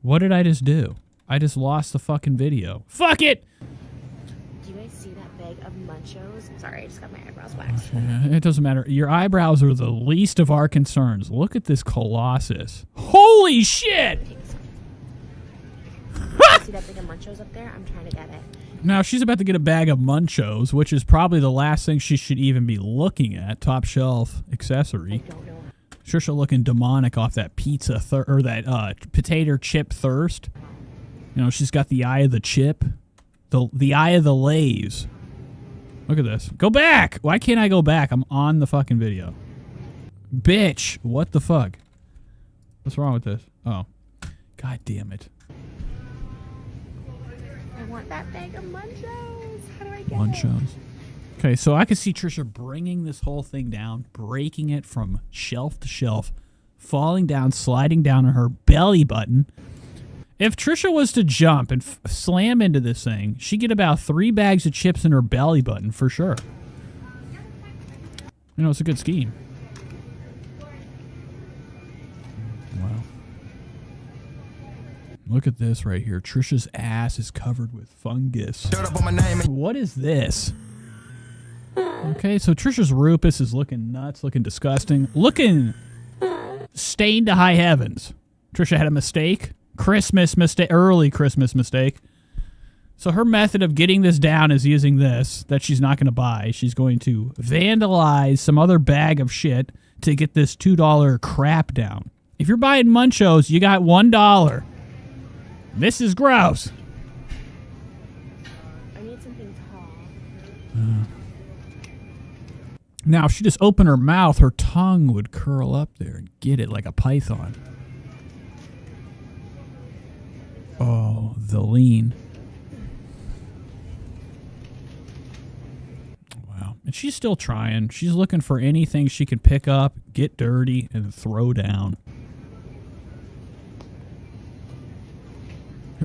What did I just do? I just lost the fucking video. Fuck it! Do you guys see that bag of Munchos? Sorry, I just got my eyebrows waxed. Yeah, it doesn't matter. Your eyebrows are the least of our concerns. Look at this colossus. Holy shit! See that bag of Munchos up there? I'm trying to get it. Now, she's about to get a bag of Munchos, which is probably the last thing she should even be looking at. Top shelf accessory. I don't know. Trisha looking demonic off that pizza or that potato chip thirst. She's got the eye of the chip. The eye of the Lays. Look at this. Go back! Why can't I go back? I'm on the fucking video. Bitch! What the fuck? What's wrong with this? Oh. God damn it. I want that bag of Munchos. How do I get Munchos. Okay, so I can see Trisha bringing this whole thing down, breaking it from shelf to shelf, falling down, sliding down on her belly button. If Trisha was to jump and slam into this thing, she'd get about 3 bags of chips in her belly button for sure. It's a good scheme. Wow. Look at this right here. Trisha's ass is covered with fungus. What is this? Okay, so Trisha's rupus is looking nuts, looking disgusting, looking stained to high heavens. Trisha had a mistake. Early Christmas mistake. So her method of getting this down is using this that she's not going to buy. She's going to vandalize some other bag of shit to get this $2 crap down. If you're buying Munchos, you got $1. This is gross. I need something tall. Now, if she just opened her mouth, her tongue would curl up there and get it like a python. Oh, the lean. Wow. And she's still trying. She's looking for anything she can pick up, get dirty, and throw down.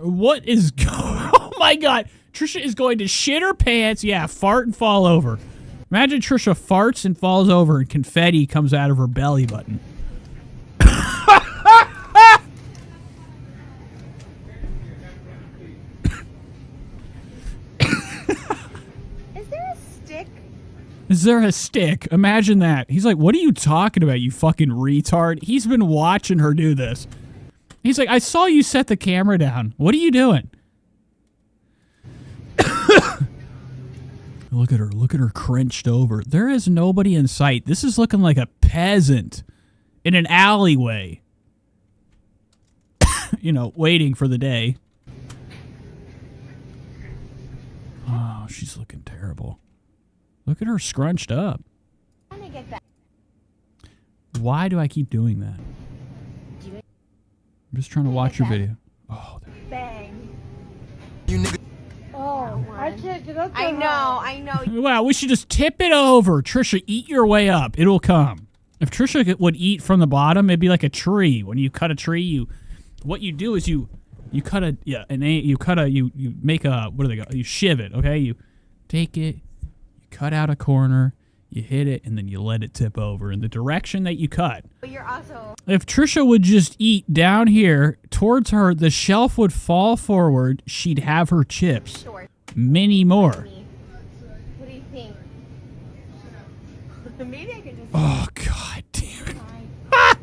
What is going on? Oh my God. Trisha is going to shit her pants. Yeah, fart and fall over. Imagine Trisha farts and falls over and confetti comes out of her belly button. Is there a stick? Is there a stick? Imagine that. He's like, what are you talking about, you fucking retard? He's been watching her do this. He's like, I saw you set the camera down. What are you doing? Look at her crunched over. There is nobody in sight. This is looking like a peasant in an alleyway. Waiting for the day. Oh, she's looking terrible. Look at her scrunched up. I'm gonna get that. Why do I keep doing that? I'm just trying to watch your video. Oh, Bang. You nigga. Oh, I can't get up there. I know. Wow, we should just tip it over. Trisha, eat your way up. It'll come. If Trisha would eat from the bottom, it'd be like a tree. When you cut a tree, you what you do is you cut a you make a what do they go? You shiv it, okay? You take it, you cut out a corner, you hit it, and then you let it tip over in the direction that you cut. But you're also. If Trisha would just eat down here towards her, the shelf would fall forward. She'd have her chips. Sure. Many more. What do you think? Maybe I could just. Oh, God damn it. Oh,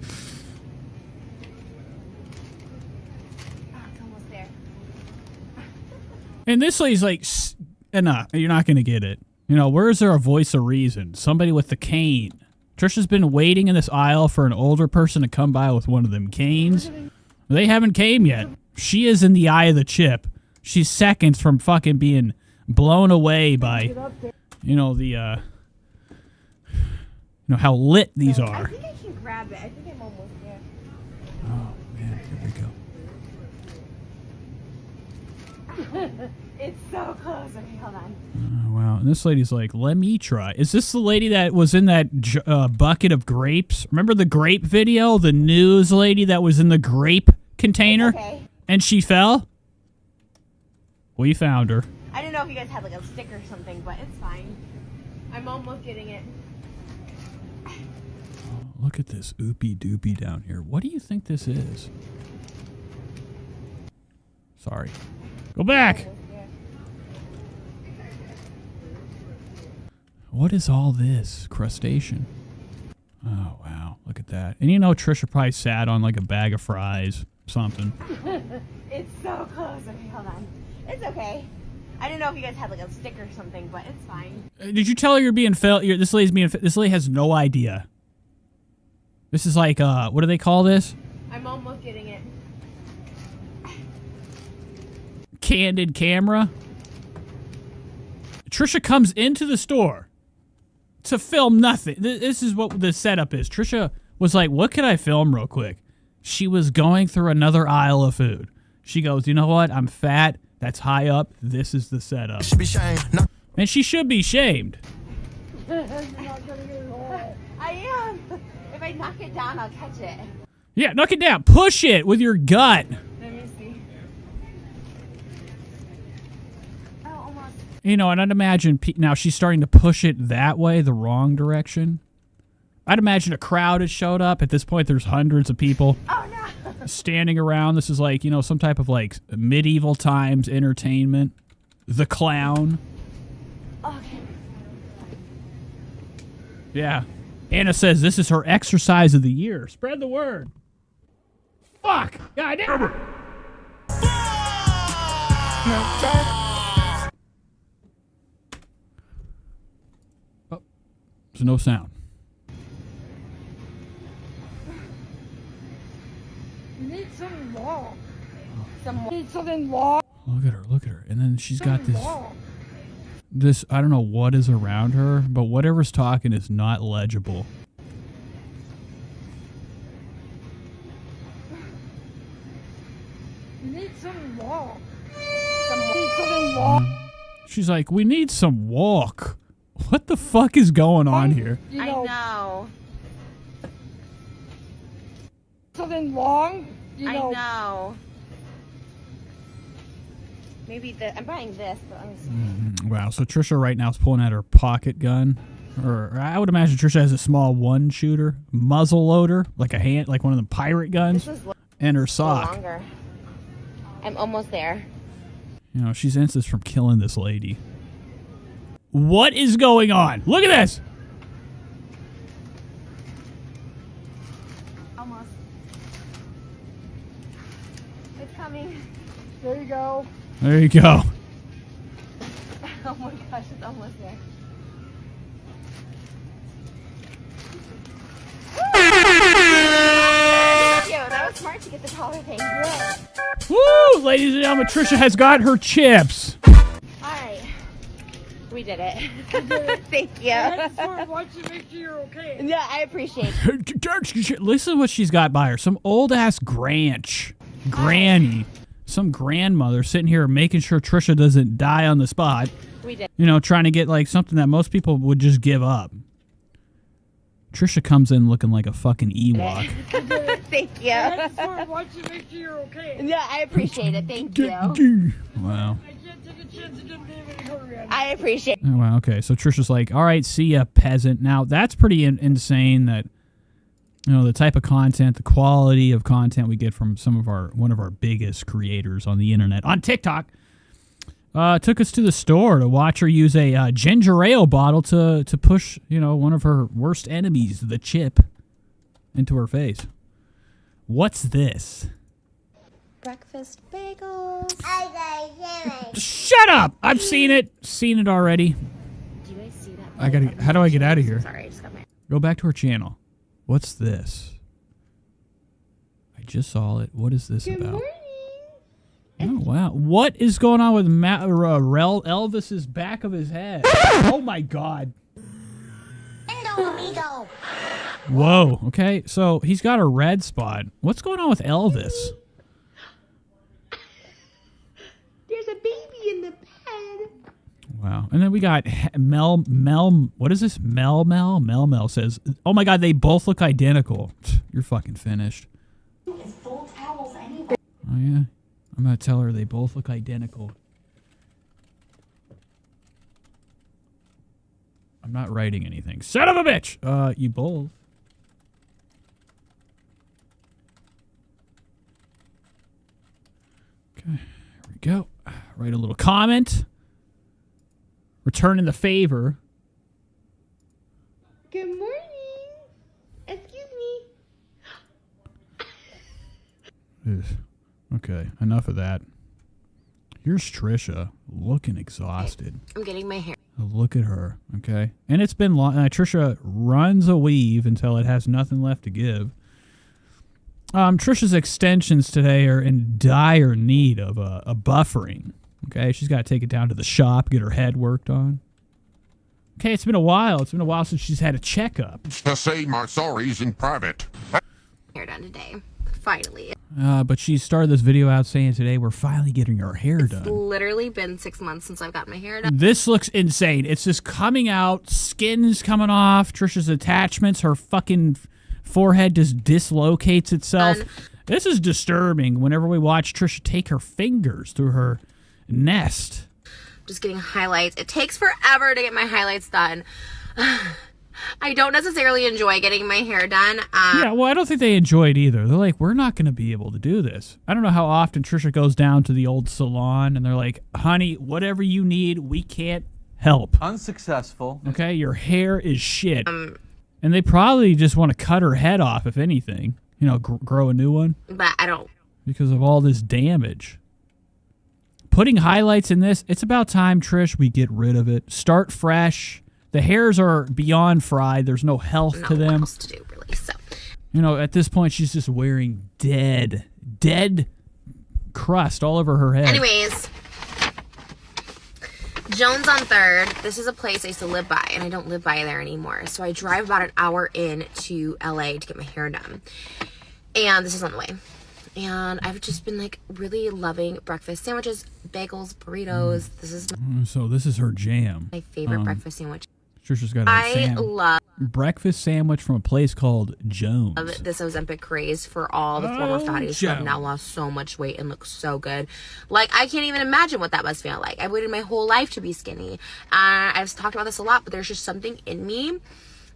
it's almost there. And this lady's like, enough. You're not going to get it. You know, where is there a voice of reason? Somebody with the cane. Trisha's been waiting in this aisle for an older person to come by with one of them canes. They haven't came yet. She is in the eye of the chip. She's seconds from fucking being blown away by, you know, the, you know, how lit these I are. think I can grab it. I think I'm almost there. Oh, man, here we go. It's so close. Okay, hold on. Oh, wow. And this lady's like, let me try. Is this the lady that was in that bucket of grapes? Remember the grape video? The news lady that was in the grape container? Okay. And she fell? We found her. I don't know if you guys had like a stick or something, but it's fine. I'm almost getting it. Oh, look at this oopy doopy down here. What do you think this is? Sorry. Go back. What is all this? Crustacean. Oh, wow. Look at that. And you know Trisha probably sat on like a bag of fries, something. It's so close. Okay, hold on. It's okay. I don't know if you guys had like a stick or something, but it's fine. Did you tell her you're being this lady's being this lady has no idea. This is like, what do they call this? I'm almost getting it. Candid camera. Trisha comes into the store to film nothing. This is what the setup is. Trisha was like, what can I film real quick? She was going through another aisle of food. She goes, you know what? I'm fat. That's high up. This is the setup. Should be shamed. No. And she should be shamed. I am. If I knock it down, I'll catch it. Yeah, knock it down. Push it with your gut. Let me see. Oh, almost. You know, and I'd imagine now she's starting to push it that way, the wrong direction. I'd imagine a crowd has showed up. At this point, there's hundreds of people standing around. This is like, you know, some type of like medieval times entertainment. The clown. Okay. Yeah. Anna says this is her exercise of the year. Spread the word. Fuck. God damn it. Oh, there's no sound. You need something long. Need something long. Look at her, look at her. And then she's got this, I don't know what is around her, but whatever's talking is not legible. You need something long. Need something long. She's like, we need some walk. What the fuck is going on here? I know. Something long. I know. Maybe I'm buying this, but let me see. Wow, so Trisha right now is pulling out her pocket gun. Or I would imagine Trisha has a small one shooter, muzzle loader, like one of the pirate guns, and her sock. Longer. I'm almost there. You know, she's inches from killing this lady. What is going on? Look at this. Almost. It's coming. There you go. There you go. Oh my gosh, it's almost there. Yo, that was smart to get the taller thing. Yeah. Woo! Ladies and gentlemen, Trisha has got her chips. Alright. We did it. We did it. Thank you. I just want to watch you make sure you're okay. Yeah, I appreciate it. Listen to what she's got by her. Some old-ass granny. Some grandmother sitting here making sure Trisha doesn't die on the spot. We did. You know, trying to get like something that most people would just give up. Trisha comes in looking like a fucking Ewok. Thank you. I just want to watch you make sure you're okay. Yeah, I appreciate it. Thank you. Wow. I appreciate it. Oh, wow. Okay. So Trisha's like, all right, see ya, peasant. Now, that's pretty insane that, you know, the type of content, the quality of content we get from one of our biggest creators on the internet, on TikTok, took us to the store to watch her use a ginger ale bottle to push, you know, one of her worst enemies, the chip, into her face. What's this? Breakfast bagels. Shut up! I've seen it. Seen it already. Do you guys see that? How do I get out of here? Sorry, I just got my. Go back to her channel. What's this? I just saw it. What is this about? Oh, wow. What is going on with Elvis's back of his head? Oh, my God. Whoa. Okay, so he's got a red spot. What's going on with Elvis? There's a baby in the bed. Wow. And then we got Mel. What is this? Mel says, oh, my God, they both look identical. You're fucking finished. Oh, yeah. I'm going to tell her they both look identical. I'm not writing anything. Son of a bitch! You both. Okay, here we go. Write a little comment. Returning the favor. Good morning. Excuse me. Ugh. Okay, enough of that. Here's Trisha, looking exhausted. I'm getting my hair. Look at her, okay? And it's been long. Trisha runs a weave until it has nothing left to give. Trisha's extensions today are in dire need of a buffering, okay? She's got to take it down to the shop, get her head worked on. Okay, it's been a while. It's been a while since she's had a checkup. To say my sorries in private. Hair done today. Finally. But she started this video out saying today we're finally getting our hair done. It's literally been 6 months since I've got my hair done. This looks insane. It's just coming out, skin's coming off, Trisha's attachments, her fucking forehead just dislocates itself. This is disturbing whenever we watch Trisha take her fingers through her nest. Just getting highlights. It takes forever to get my highlights done. I don't necessarily enjoy getting my hair done. Yeah, well, I don't think they enjoy it either. They're like, we're not going to be able to do this. I don't know how often Trisha goes down to the old salon and they're like, honey, whatever you need, we can't help. Unsuccessful. Okay, your hair is shit. And they probably just want to cut her head off, if anything. You know, grow a new one. But I don't. Because of all this damage. Putting highlights in this, it's about time, Trish, we get rid of it. Start fresh. The hairs are beyond fried. There's no health to them. What else to do, really, so. You know, at this point, she's just wearing dead crust all over her head. Anyways, Jones on 3rd. This is a place I used to live by, and I don't live by there anymore. So I drive about an hour in to LA to get my hair done. And this is on the way. And I've just been, like, really loving breakfast sandwiches, bagels, burritos. This is her jam. My favorite breakfast sandwich. Trisha's got a love breakfast sandwich from a place called Jones. This Ozempic craze for all the former fatties who have now lost so much weight and look so good. Like, I can't even imagine what that must feel like. I've waited my whole life to be skinny. I've talked about this a lot, but there's just something in me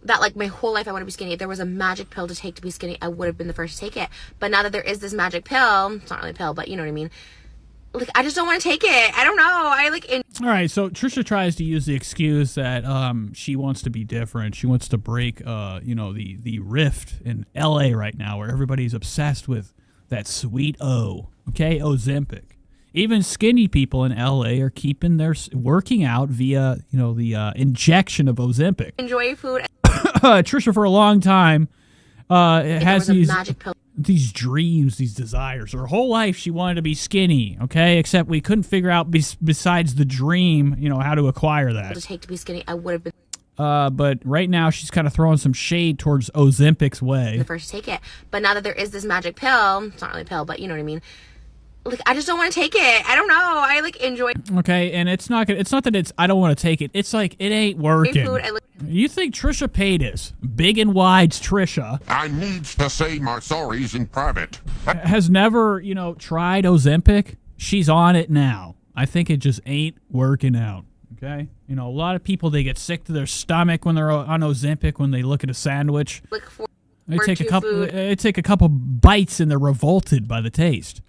that, like, my whole life I want to be skinny. If there was a magic pill to take to be skinny, I would have been the first to take it. But now that there is this magic pill, it's not really a pill, but you know what I mean. Like, I just don't want to take it. I don't know. All right, so Trisha tries to use the excuse that she wants to be different. She wants to break, the rift in LA right now, where everybody's obsessed with that sweet O. Okay, Ozempic. Even skinny people in LA are working out via, the injection of Ozempic. Enjoy food. Trisha, for a long time, has these dreams, these desires. Her whole life, she wanted to be skinny, okay? Except we couldn't figure out, besides the dream, how to acquire that. To take to be skinny, I would have been. But right now, she's kind of throwing some shade towards Ozempic's way. The first to take it. But now that there is this magic pill, it's not really a pill, but you know what I mean. like, I just don't want to take it. I don't know. I like enjoy Okay, and it's not that I don't want to take it. It's like it ain't working. food. You think Trisha Paytas, big and wide's Trisha, I needs to say my sorries in private. has never, tried Ozempic? She's on it now. I think it just ain't working out. Okay? A lot of people, they get sick to their stomach when they're on Ozempic when they look at a sandwich. They take a couple bites and they're revolted by the taste.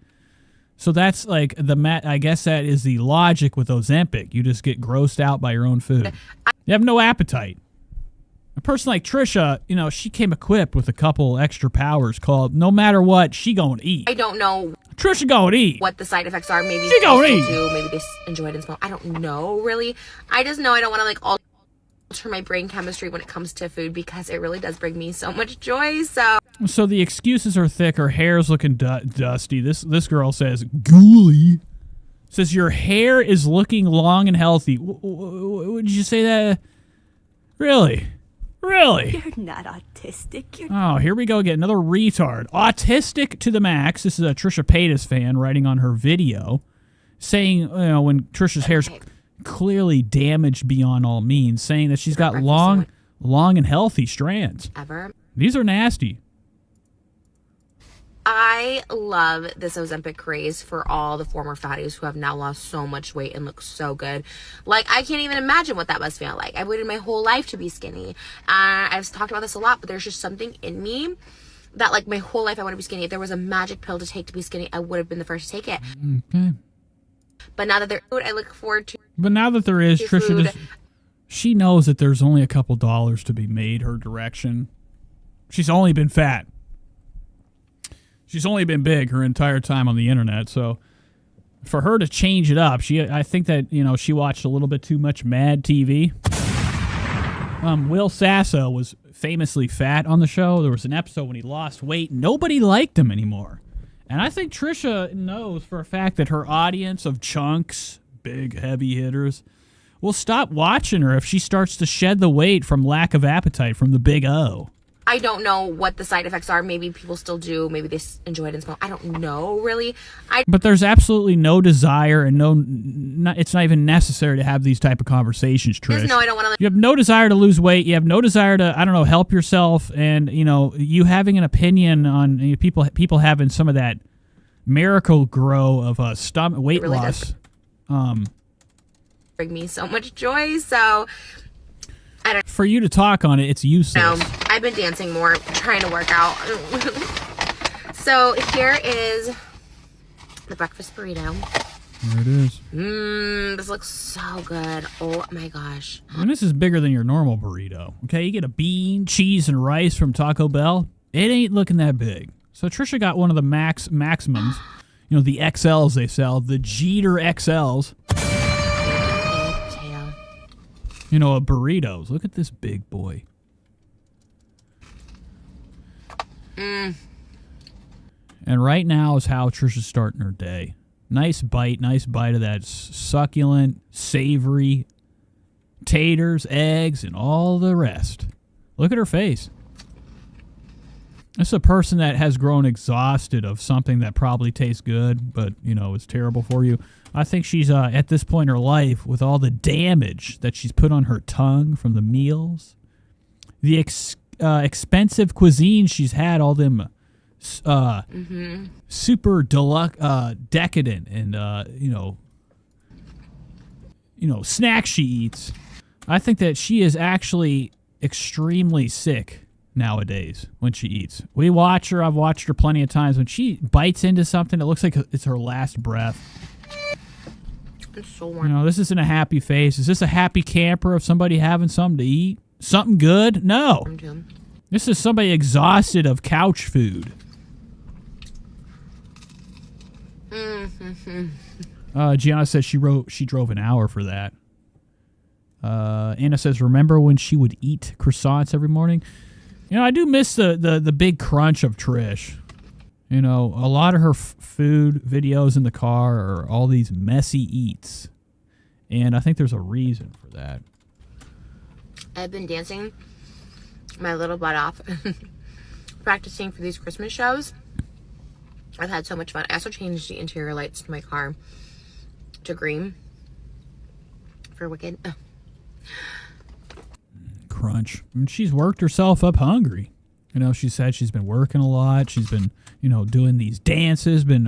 So that's like I guess that is the logic with Ozempic. You just get grossed out by your own food. You have no appetite. A person like Trisha, she came equipped with a couple extra powers called no matter what, she gonna eat. I don't know. Trisha gonna eat. What the side effects are. Maybe she gonna eat. Maybe they enjoy it and smell. I don't know, really. I just know I don't want to like alter my brain chemistry when it comes to food because it really does bring me so much joy. So the excuses are thick. Her hair's looking dusty. This girl says, "Ghoulie." Says your hair is looking long and healthy. Would you say that? Really? You're not autistic. Oh, here we go again. Another retard. Autistic to the max. This is a Trisha Paytas fan writing on her video saying, when Trisha's hair's clearly damaged beyond all means, saying that she's got long and healthy strands. These are nasty. I love this Ozempic craze for all the former fatties who have now lost so much weight and look so good. Like, I can't even imagine what that must feel like. I've waited my whole life to be skinny. I've talked about this a lot, but there's just something in me that, like, my whole life I want to be skinny. If there was a magic pill to take to be skinny, I would have been the first to take it. Okay. But now that I look forward to. But now that there is, Trisha, she knows that there's only a couple dollars to be made her direction. She's only been fat. She's only been big her entire time on the internet, so for her to change it up, I think that, she watched a little bit too much Mad TV. Will Sasso was famously fat on the show. There was an episode when he lost weight. Nobody liked him anymore. And I think Trisha knows for a fact that her audience of chunks, big, heavy hitters, will stop watching her if she starts to shed the weight from lack of appetite from the big O. I don't know what the side effects are. Maybe people still do. Maybe they enjoy it and smell. I don't know, really. But there's absolutely no desire and it's not even necessary to have these type of conversations, Trish. No, I don't want to. You have no desire to lose weight. You have no desire to, help yourself. And, you having an opinion on people having some of that miracle grow of stomach weight really loss. Bring me so much joy. So for you to talk on it, it's useless. No, I've been dancing more, trying to work out. So here is the breakfast burrito. There it is. This looks so good. Oh my gosh. And this is bigger than your normal burrito. Okay, you get a bean, cheese, and rice from Taco Bell. It ain't looking that big. So Trisha got one of the maximums. The XLs they sell, the Jeter XLs. Of burritos. Look at this big boy. And right now is how Trisha's starting her day. Nice bite of that succulent, savory taters, eggs, and all the rest. Look at her face. This is a person that has grown exhausted of something that probably tastes good, but, is terrible for you. I think she's at this point in her life, with all the damage that she's put on her tongue from the meals, the expensive cuisine she's had, all them super deluxe, decadent, and snacks she eats. I think that she is actually extremely sick nowadays when she eats. We watch her. I've watched her plenty of times. When she bites into something, it looks like it's her last breath. It's so warm. This isn't a happy face. Is this a happy camper of somebody having something to eat? Something good? No. This is somebody exhausted of couch food. Gianna says she drove an hour for that. Anna says, remember when she would eat croissants every morning? I do miss the big crunch of Trish. A lot of her food videos in the car are all these messy eats. And I think there's a reason for that. I've been dancing my little butt off, practicing for these Christmas shows. I've had so much fun. I also changed the interior lights to my car to green for Wicked. Ugh. Crunch. I mean, she's worked herself up hungry. You know, she said she's been working a lot. She's been, you know, doing these dances, been,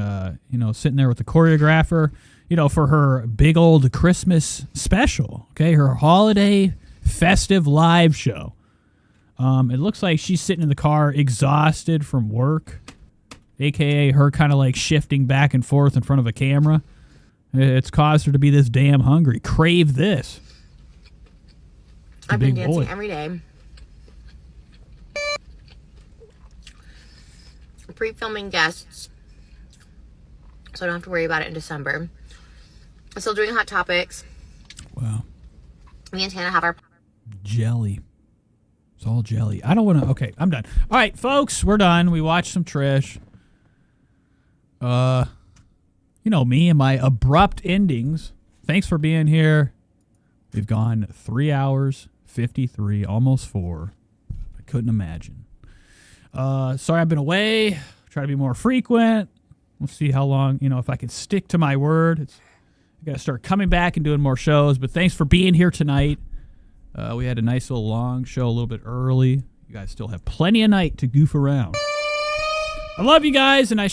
you know, sitting there with the choreographer, you know, for her big old Christmas special, okay, her holiday festive live show. It looks like she's sitting in the car exhausted from work, a.k.a. her kind of like shifting back and forth in front of a camera. It's caused her to be this damn hungry. Crave this. I've been dancing every day. Pre-filming guests, so I don't have to worry about it in December. I'm still doing Hot Topics. Wow. Me and Tana have our jelly. It's all jelly. I don't want to. Okay, I'm done. All right, folks, we're done. We watched some Trish. You know me and my abrupt endings. Thanks for being here. We've gone 3 hours, 53, almost 4. I couldn't imagine. Sorry I've been away. Try to be more frequent. We'll see how long, you know, if I can stick to my word. I got to start coming back and doing more shows. But thanks for being here tonight. We had a nice little long show a little bit early. You guys still have plenty of night to goof around. I love you guys, and I